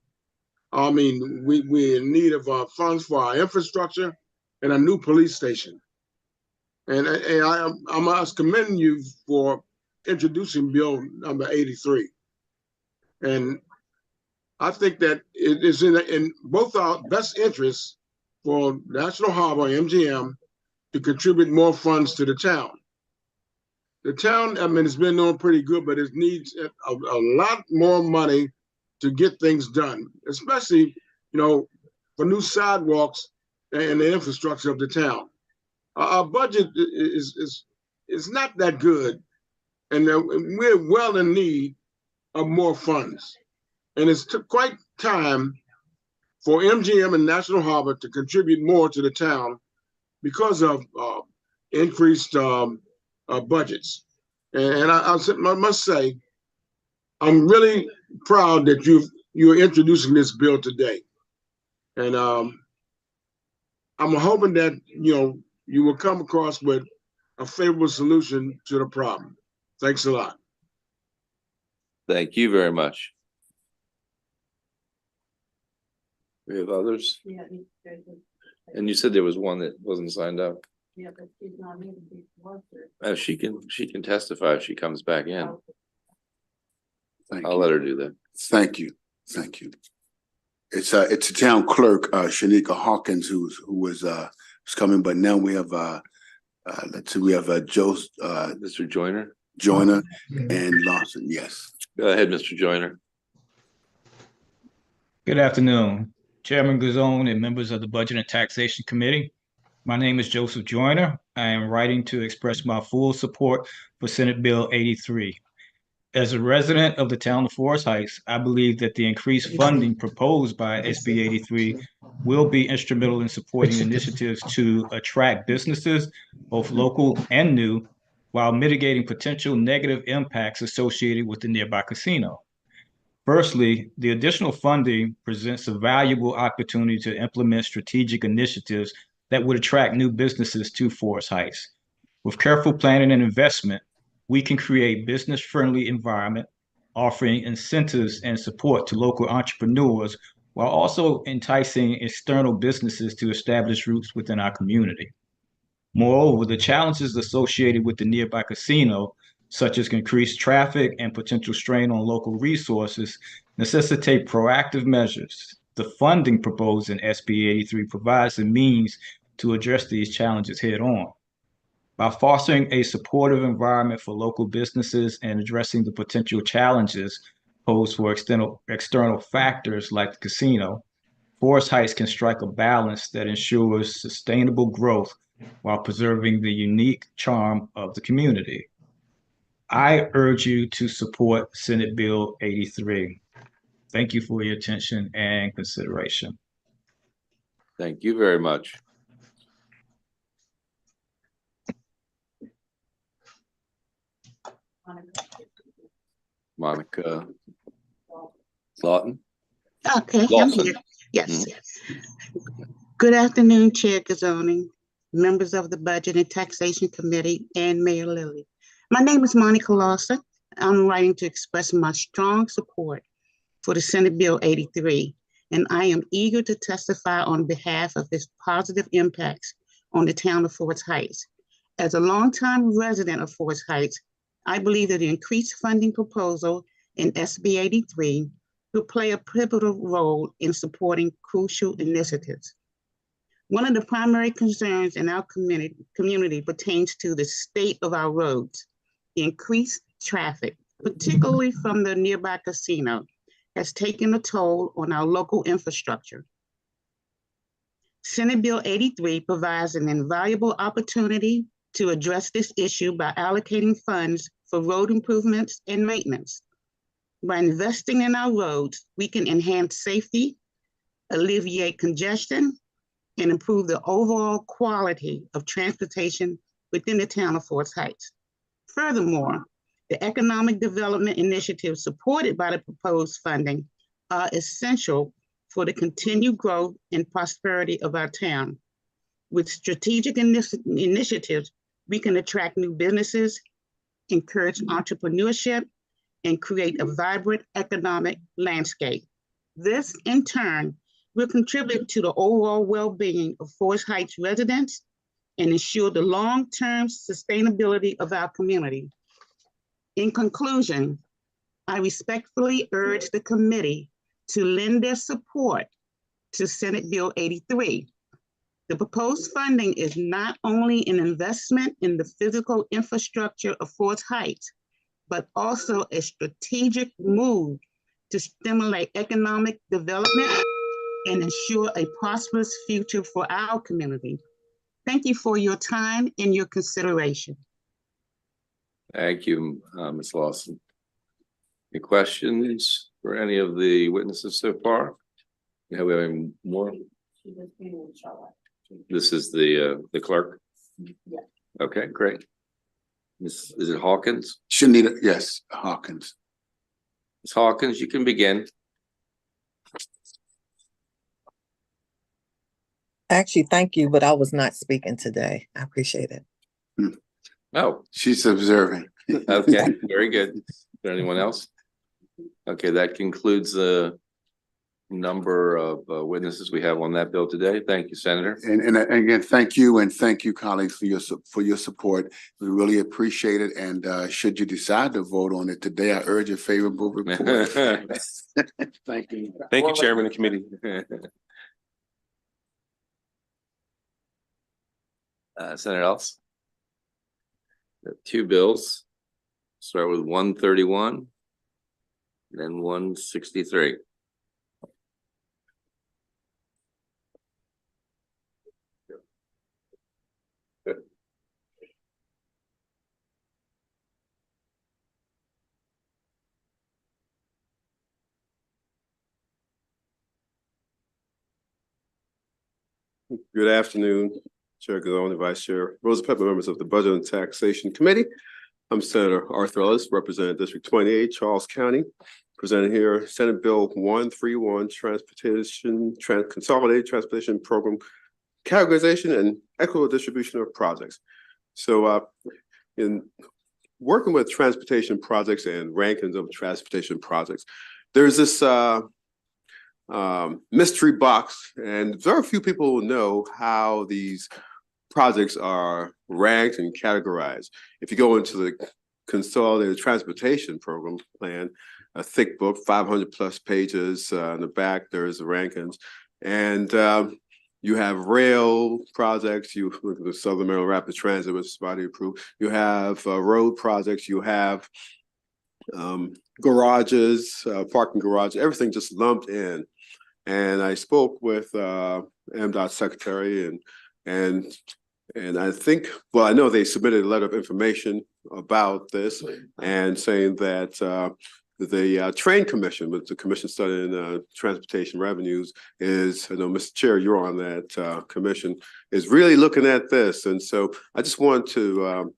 I mean, we're in need of funds for our infrastructure and a new police station. And I must commend you for introducing Bill number 83. And I think that it is in both our best interests for National Harbor, MGM, to contribute more funds to the town. The town, I mean, it's been doing pretty good, but it needs a lot more money to get things done, especially, you know, for new sidewalks and the infrastructure of the town. Our budget is not that good, and we're well in need of more funds. And it's quite time for MGM and National Harbor to contribute more to the town because of increased budgets. And I must say, I'm really proud that you're introducing this bill today. And I'm hoping that, you know, you will come across with a favorable solution to the problem. Thanks a lot. Thank you very much. We have others? Yeah. And you said there was one that wasn't signed up. Yeah, but she's not needed to be sponsored. She can testify if she comes back in. Thank I'll you. let her do that. Thank you. Thank you. It's a town clerk, Shanika Hawkins, who was coming, but now we have let's see, we have Joe Mr. Joyner and Lawson. Yes. Go ahead, Mr. Joyner. Good afternoon, Chairman Gazone and members of the Budget and Taxation Committee. My name is Joseph Joyner. I am writing to express my full support for Senate Bill 83. As a resident of the town of Forest Heights, I believe that the increased funding proposed by SB 83 will be instrumental in supporting initiatives to attract businesses, both local and new, while mitigating potential negative impacts associated with the nearby casino. Firstly, the additional funding presents a valuable opportunity to implement strategic initiatives that would attract new businesses to Forest Heights. With careful planning and investment, we can create business-friendly environment, offering incentives and support to local entrepreneurs while also enticing external businesses to establish roots within our community. Moreover, the challenges associated with the nearby casino, such as increased traffic and potential strain on local resources, necessitate proactive measures. The funding proposed in SB 83 provides the means to address these challenges head on. By fostering a supportive environment for local businesses and addressing the potential challenges posed for external factors like the casino, Forest Heights can strike a balance that ensures sustainable growth while preserving the unique charm of the community. I urge you to support Senate Bill 83. Thank you for your attention and consideration. Thank you very much. Monica Lawton. Okay, I'm Lawson. here. Yes. Mhm. Good afternoon, Chair Gazoni, members of the Budget and Taxation Committee, and Mayor Lilly. My name is Monica Lawson. I'm writing to express my strong support for the Senate Bill 83, and I am eager to testify on behalf of its positive impacts on the town of Forest Heights. As a longtime resident of Forest Heights, I believe that the increased funding proposal in SB 83 will play a pivotal role in supporting crucial initiatives. One of the primary concerns in our community pertains to the state of our roads. The increased traffic, particularly from the nearby casino, has taken a toll on our local infrastructure. Senate Bill 83 provides an invaluable opportunity to address this issue by allocating funds for road improvements and maintenance. By investing in our roads, we can enhance safety, alleviate congestion, and improve the overall quality of transportation within the town of Forest Heights. Furthermore, the economic development initiatives supported by the proposed funding are essential for the continued growth and prosperity of our town. With strategic initiatives, we can attract new businesses, encourage entrepreneurship, and create a vibrant economic landscape. This, in turn, will contribute to the overall well-being of Forest Heights residents and ensure the long-term sustainability of our community. In conclusion, I respectfully urge the committee to lend their support to Senate Bill 83. The proposed funding is not only an investment in the physical infrastructure of Forest Heights, but also a strategic move to stimulate economic development and ensure a prosperous future for our community. Thank you for your time and your consideration. Thank you, Ms. Lawson. Any questions for any of the witnesses so far? Have we have any more? This is the clerk? Yeah. Okay, great. Is it Hawkins? Shanita, yes, Hawkins. Ms. Hawkins, you can begin. Actually, thank you, but I was not speaking today. I appreciate it. Oh, She's observing. okay, very good. Is there anyone else? Okay, that concludes the number of witnesses we have on that bill today. Thank you, Senator. And again, thank you colleagues for your support. We really appreciate it. And should you decide to vote on it today, I urge a favorable report. Thank you. Thank you, Chairman of the committee. Senator Ellis. Two bills. Start with 131, then 163. Good afternoon, Chair Gazon, Vice Chair Rosa Pepper, members of the Budget and Taxation Committee. I'm Senator Arthur Ellis, representing District 28, Charles County. Presented here, Senate Bill 131, Consolidated Transportation Program Categorization and Equitable Distribution of Projects. So in working with transportation projects and rankings of transportation projects, there's this mystery box, and very few people know how these projects are ranked and categorized. If you go into the Consolidated Transportation Program Plan, a thick book, 500 plus pages, in the back there's the rankings, and you have rail projects, you look at the Southern Maryland Rapid Transit, which is body approved, you have road projects, you have garages, parking garages, everything just lumped in. And I spoke with MDOT secretary and I think, well, I know they submitted a letter of information about this and saying that the train commission, with the commission studying transportation revenues, is, I know, Mr. Chair, you're on that commission, is really looking at this. And so I just want to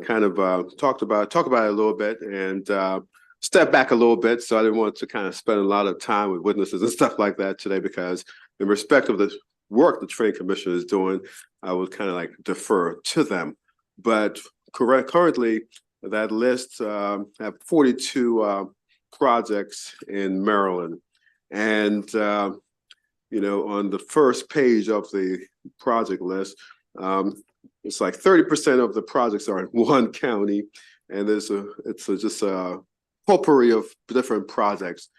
kind of talk about it a little bit and step back a little bit. So I didn't want to kind of spend a lot of time with witnesses and stuff like that today, because in respect of the work the train commission is doing, I would kind of like defer to them. But currently, that list have 42 projects in Maryland. And, you know, on the first page of the project list, it's like 30% of the projects are in one county. And it's just a potpourri of different projects.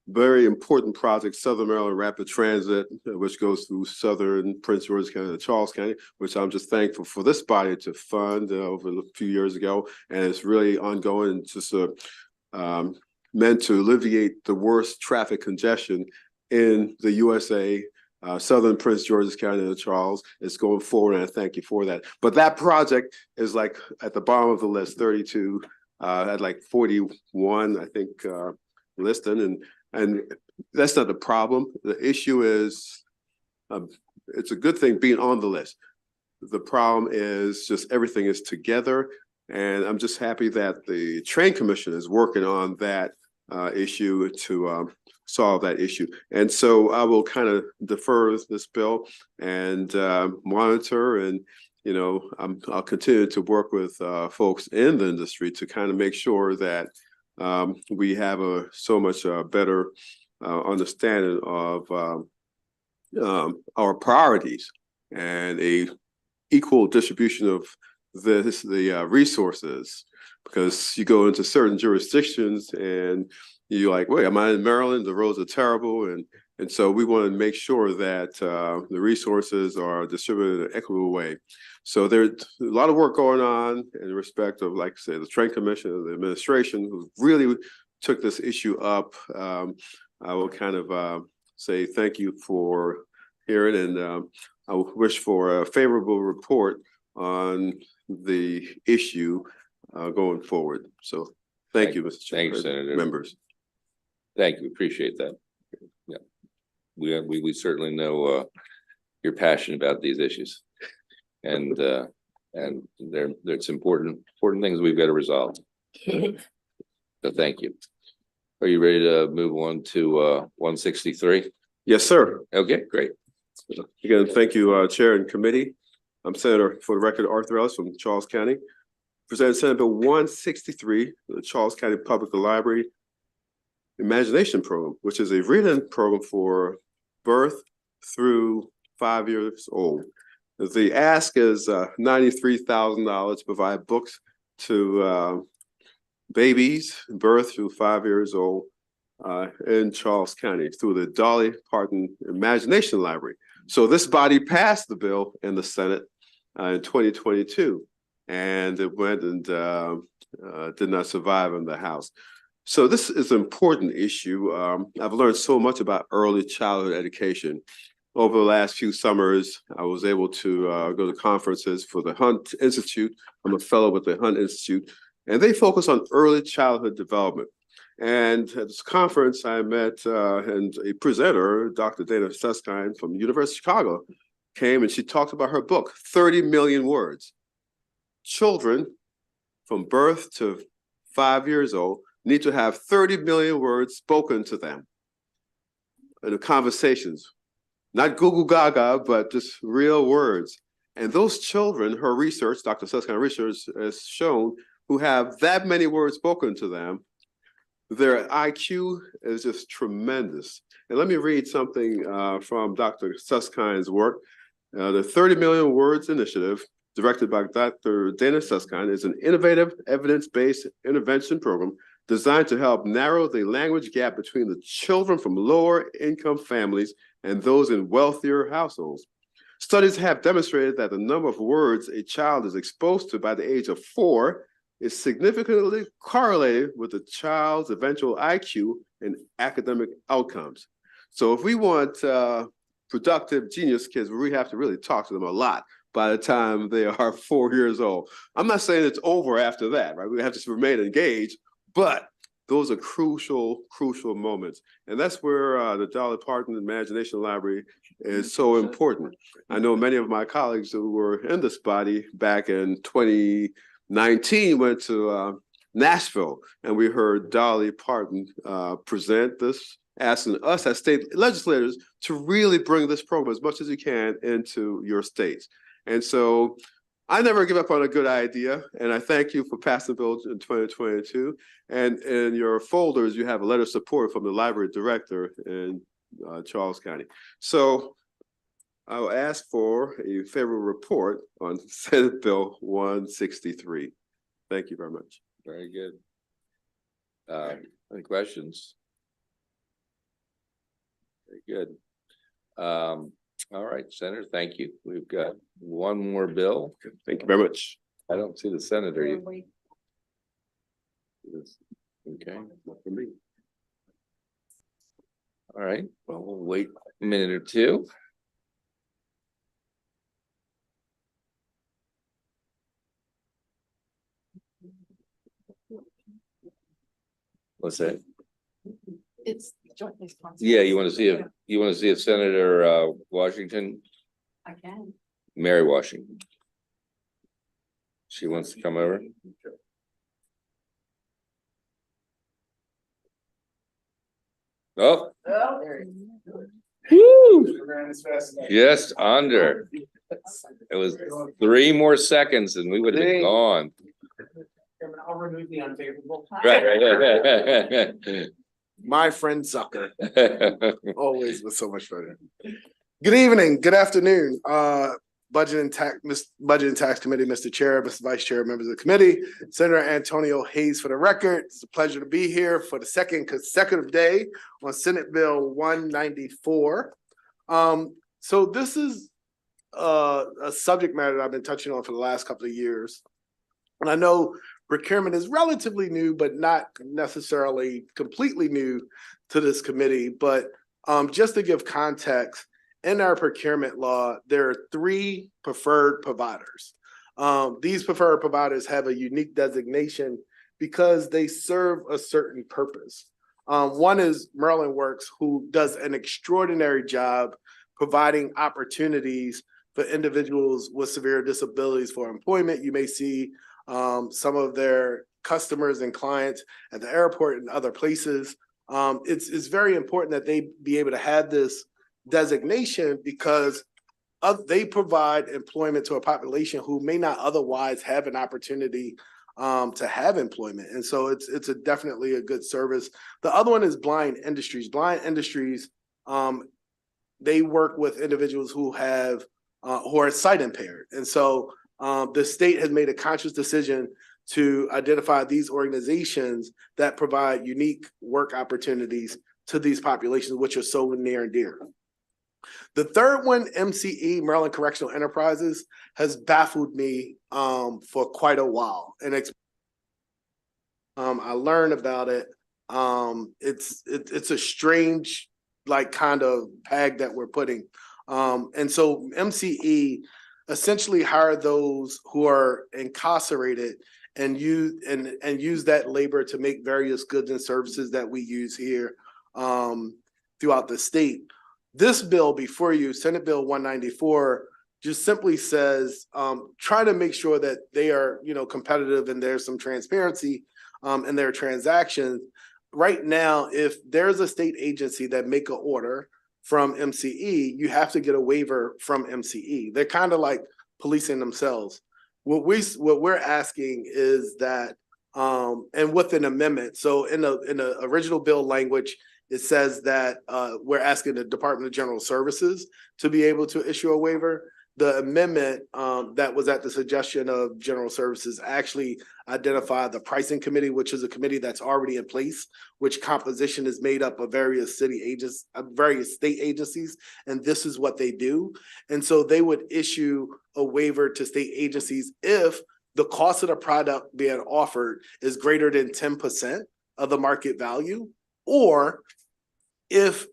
Very important projects, Southern Maryland Rapid Transit, which goes through Southern Prince George's County and Charles County, which I'm just thankful for this body to fund over a few years ago. And it's really ongoing and just meant to alleviate the worst traffic congestion in the USA. Southern Prince George's County and Charles is going forward, and I thank you for that. But that project is like at the bottom of the list, 32, at like 41, I think, listed, and that's not the problem. The issue is, it's a good thing being on the list. The problem is just everything is together, and I'm just happy that the train commission is working on that issue to solve that issue. And so I will kind of defer this bill and monitor, and you know, I'll continue to work with folks in the industry to kind of make sure that we have a so much better understanding of our priorities and a equal distribution of the resources, because you go into certain jurisdictions and you're like, wait, am I in Maryland? The roads are terrible, and so we want to make sure that the resources are distributed in an equitable way. So there's a lot of work going on in respect of, like I said, the train commission and the administration who really took this issue up. I will kind of say thank you for hearing, and I wish for a favorable report on the issue going forward. So thank you, Mr. Chair. Thank you, Senator. Members. Thank you, appreciate that. Yeah, we certainly know you're passionate about these issues, and it's important things we've got to resolve. So thank you. Are you ready to move on to 163? Yes, sir. Okay, great. Again, thank you, Chair and Committee. I'm Senator, for the record, Arthur Ellis from Charles County. Presented Senate Bill 163, the Charles County Public Library Imagination Program, which is a reading program for birth through 5 years old. The ask is $93,000 to provide books to babies birth through 5 years old in Charles County through the Dolly Parton Imagination Library. So this body passed the bill in the Senate in 2022, and it went and did not survive in the House. So this is an important issue. I've learned so much about early childhood education. Over the last few summers, I was able to go to conferences for the Hunt Institute. I'm a fellow with the Hunt Institute, and they focus on early childhood development. And at this conference, I met and a presenter, Dr. Dana Susskind from the University of Chicago, came and she talked about her book, 30 Million Words. Children from birth to 5 years old need to have 30 million words spoken to them in the conversations. Not Google Gaga, but just real words. And those children, her research, Dr. Susskind research has shown, who have that many words spoken to them, their IQ is just tremendous. And let me read something from Dr. Susskind's work. The 30 Million Words Initiative, directed by Dr. Dana Susskind, is an innovative evidence-based intervention program designed to help narrow the language gap between the children from lower income families and those in wealthier households. Studies have demonstrated that the number of words a child is exposed to by the age of 4 is significantly correlated with the child's eventual IQ and academic outcomes. So if we want productive genius kids, we have to really talk to them a lot by the time they are 4 years old. I'm not saying it's over after that, right? We have to remain engaged, but those are crucial moments. And that's where the Dolly Parton Imagination Library is so important. I know many of my colleagues who were in this body back in 2019 went to Nashville, and we heard Dolly Parton present this, asking us as state legislators to really bring this program as much as you can into your states. And so I never give up on a good idea, and I thank you for passing the bill in 2022. And in your folders, you have a letter of support from the library director in Charles County. So I will ask for a favorable report on Senate Bill 163. Thank you very much. Very good. Any questions? Very good. All right, Senator, thank you. We've got one more bill. Thank you very much. I don't see the senator yet. Okay. All right, well, we'll wait a minute or two. What's that? It's jointly sponsored. Yeah, you want to see if Senator Washington, I can. Mary Washington. She wants to come over. Oh. Woo! Just under. It was 3 more seconds and we would have been gone. I'll remove the unfavorable. Right. My friend Zucker. Always was so much fun. Good evening, good afternoon. Budget and Tax Committee, Mr. Chair, Mr. Vice Chair, members of the committee, Senator Antonio Hayes for the record. It's a pleasure to be here for the second consecutive day on Senate Bill 194. So this is a subject matter that I've been touching on for the last couple of years. And I know procurement is relatively new, but not necessarily completely new to this committee. But just to give context, in our procurement law, there are 3 preferred providers. These preferred providers have a unique designation because they serve a certain purpose. One is Maryland Works, who does an extraordinary job providing opportunities for individuals with severe disabilities for employment. You may see some of their customers and clients at the airport and other places. It's very important that they be able to have this designation because they provide employment to a population who may not otherwise have an opportunity to have employment. And so it's definitely a good service. The other one is Blind Industries. Blind Industries, they work with individuals who are sight impaired. And so the state has made a conscious decision to identify these organizations that provide unique work opportunities to these populations, which are so near and dear. The third one, MCE, Maryland Correctional Enterprises, has baffled me for quite a while. And I learned about it. It's a strange, kind of tag that we're putting. And so MCE essentially hire those who are incarcerated and use that labor to make various goods and services that we use here throughout the state. This bill before you, Senate Bill 194, just simply says try to make sure that they are, competitive and there's some transparency in their transactions. Right now, if there's a state agency that make an order from MCE, you have to get a waiver from MCE. They're kind of like policing themselves. What we're asking is that, and with an amendment. So in the original bill language, it says that we're asking the Department of General Services to be able to issue a waiver. The amendment that was at the suggestion of General Services actually identified the Pricing Committee, which is a committee that's already in place, which composition is made up of various various state agencies, and this is what they do. And so they would issue a waiver to state agencies if the cost of the product being offered is greater than 10% of the market value, or if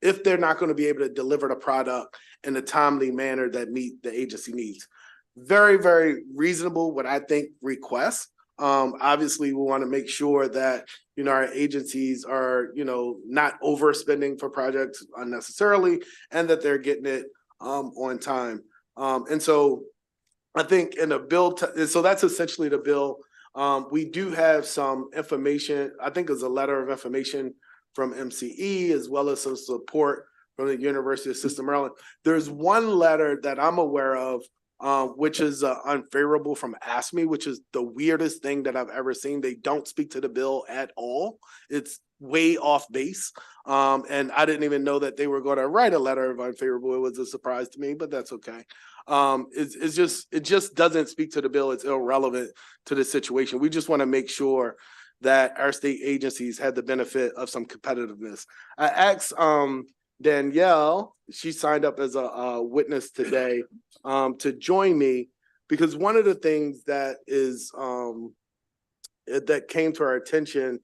they're not going to be able to deliver the product in a timely manner that meet the agency needs. Very, very reasonable, what I think, request. Obviously, we want to make sure that, our agencies are, not overspending for projects unnecessarily, and that they're getting it on time. And so I think in the bill, so that's essentially the bill. We do have some information, I think it's a letter of information from MCE, as well as some support from the University of System Maryland. There's one letter that I'm aware of, which is unfavorable from ASME, which is the weirdest thing that I've ever seen. They don't speak to the bill at all. It's way off base. And I didn't even know that they were going to write a letter of unfavorable. It was a surprise to me, but that's okay. It just doesn't speak to the bill. It's irrelevant to the situation. We just want to make sure that our state agencies had the benefit of some competitiveness. I asked Danielle, she signed up as a witness today, to join me, because one of the things that is that came to our attention,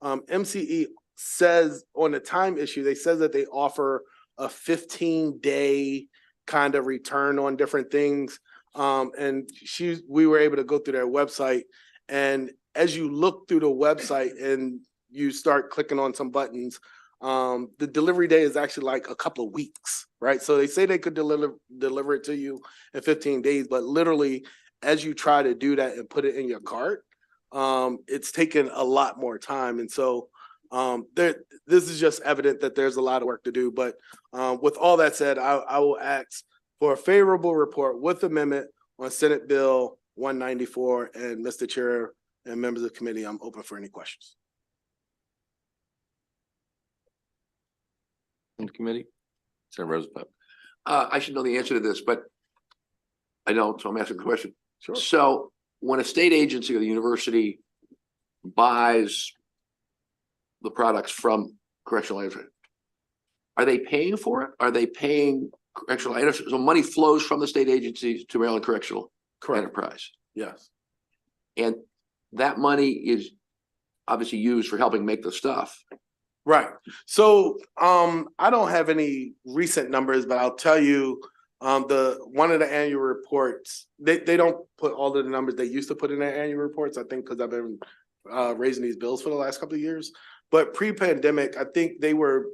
MCE says on the time issue, they says that they offer a 15-day kind of return on different things. And we were able to go through their website, and as you look through the website and you start clicking on some buttons, the delivery day is actually like a couple of weeks, right? So they say they could deliver it to you in 15 days, but literally as you try to do that and put it in your cart, it's taken a lot more time. And so this is just evident that there's a lot of work to do. But with all that said, I will ask for a favorable report with amendment on Senate Bill 194. And Mr. Chair and members of the committee, I'm open for any questions. In the committee, Senator Roosevelt. I should know the answer to this, but I don't, so I'm asking the question. Sure. So when a state agency or the university buys the products from correctional items, are they paying for it? Are they paying correctional items? So money flows from the state agencies to Maryland Correctional Enterprise. Yes. And that money is obviously used for helping make the stuff. Right. So I don't have any recent numbers, but I'll tell you one of the annual reports, they don't put all of the numbers they used to put in their annual reports, I think, because I've been raising these bills for the last couple of years. But pre-pandemic, I think they were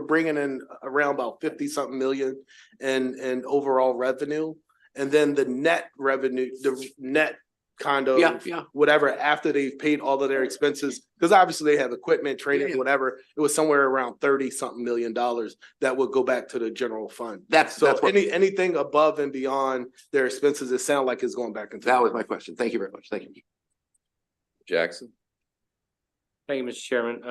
bringing in around about 50-something million in overall revenue. And then the net revenue, the net kind of whatever, after they've paid all of their expenses, because obviously they have equipment, training, whatever, it was somewhere around 30-something million that would go back to the general fund. That's anything above and beyond their expenses, it sounds like it's going back into. That was my question. Thank you very much. Thank you. Jackson. Thank you, Mr. Chairman.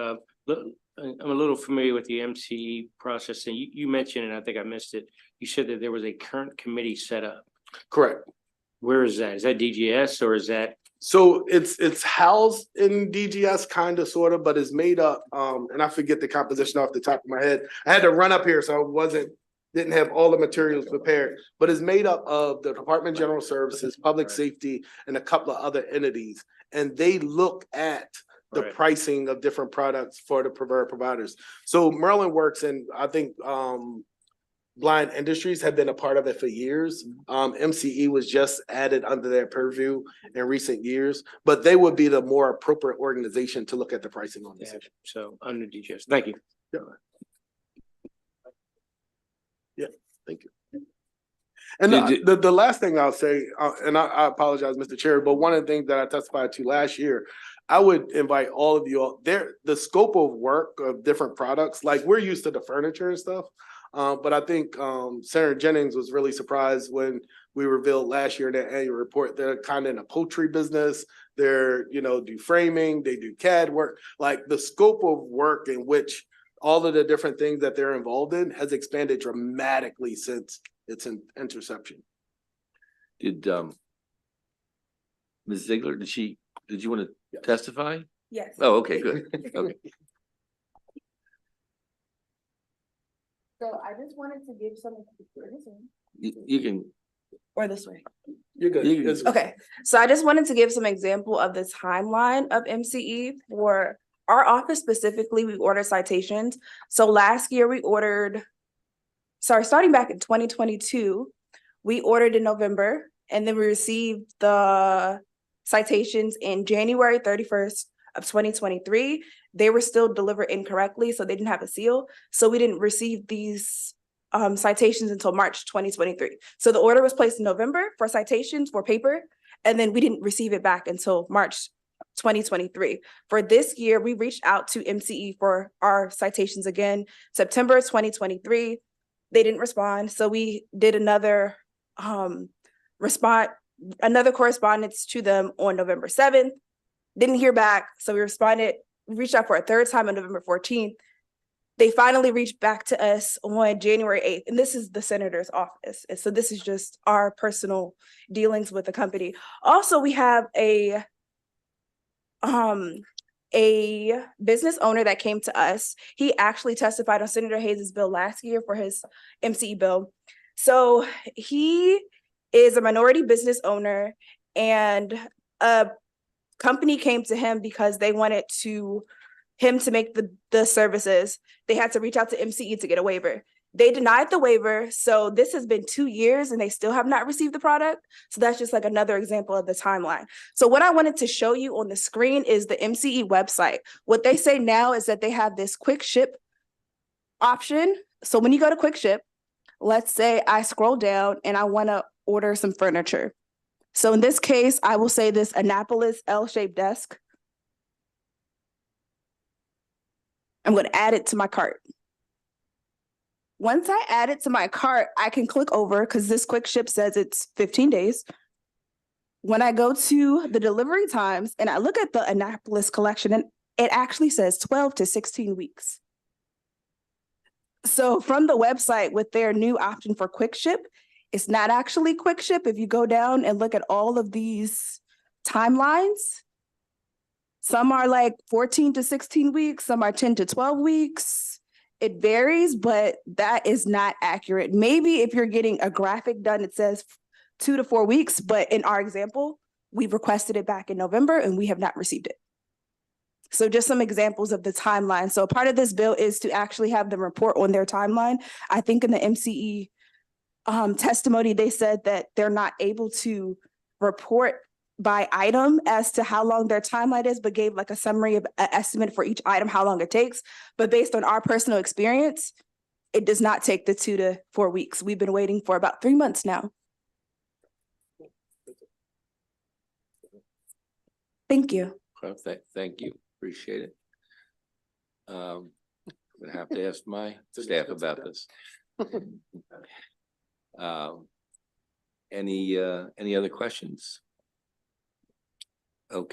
I'm a little familiar with the MCE process, and you mentioned, and I think I missed it, you said that there was a current committee set up. Correct. Where is that? Is that DGS or is that? So it's housed in DGS, kind of, sort of, but it's made up, and I forget the composition off the top of my head. I had to run up here, so I didn't have all the materials prepared, but it's made up of the Department of General Services, Public Safety, and a couple of other entities. And they look at the pricing of different products for the providers. So Maryland works, and I think blind industries have been a part of it for years. MCE was just added under their purview in recent years, but they would be the more appropriate organization to look at the pricing on this issue. So under DGS, thank you. Yeah, thank you. And the last thing I'll say, and I apologize, Mr. Chair, but one of the things that I testified to last year, I would invite all of you all there, the scope of work of different products, like we're used to the furniture and stuff. But I think Senator Jennings was really surprised when we revealed last year in that annual report, they're kind of in a poultry business. They're, do framing, they do CAD work, like the scope of work in which all of the different things that they're involved in has expanded dramatically since its interception. Did Ms. Ziegler, did you want to testify? Yes. Oh, okay, good. Okay. So I just wanted to give some. You can. Or this way. You're good. Okay, so I just wanted to give some example of the timeline of MCE for our office specifically. We order citations. So last year we ordered, starting back in 2022, we ordered in November, and then we received the citations in January 31st of 2023. They were still delivered incorrectly, so they didn't have a seal. So we didn't receive these citations until March 2023. So the order was placed in November for citations for paper, and then we didn't receive it back until March 2023. For this year, we reached out to MCE for our citations again, September 2023. They didn't respond. So we did another correspondence to them on November 7th. Didn't hear back. So we reached out for a third time on November 14th. They finally reached back to us on January 8th. And this is the senator's office. And so this is just our personal dealings with the company. Also, we have a business owner that came to us. He actually testified on Senator Hayes's bill last year for his MCE bill. So he is a minority business owner, and a company came to him because they wanted him to make the services. They had to reach out to MCE to get a waiver. They denied the waiver. So this has been 2 years and they still have not received the product. So that's just like another example of the timeline. So what I wanted to show you on the screen is the MCE website. What they say now is that they have this quick ship option. So when you go to quick ship, let's say I scroll down and I want to order some furniture. So in this case, I will say this Annapolis L-shaped desk. I'm going to add it to my cart. Once I add it to my cart, I can click over because this quick ship says it's 15 days. When I go to the delivery times and I look at the Annapolis collection, and it actually says 12 to 16 weeks. So from the website with their new option for quick ship, it's not actually quick ship. If you go down and look at all of these timelines, some are like 14 to 16 weeks, some are 10 to 12 weeks. It varies, but that is not accurate. Maybe if you're getting a graphic done, it says 2 to 4 weeks, but in our example, we requested it back in November and we have not received it. So just some examples of the timeline. So part of this bill is to actually have them report on their timeline. I think in the MCE testimony, they said that they're not able to report by item as to how long their timeline is, but gave like a summary of an estimate for each item, how long it takes. But based on our personal experience, it does not take the 2 to 4 weeks. We've been waiting for about 3 months now. Thank you. Well, thank you. Appreciate it. I'm gonna have to ask my staff about this. Any other questions? Okay.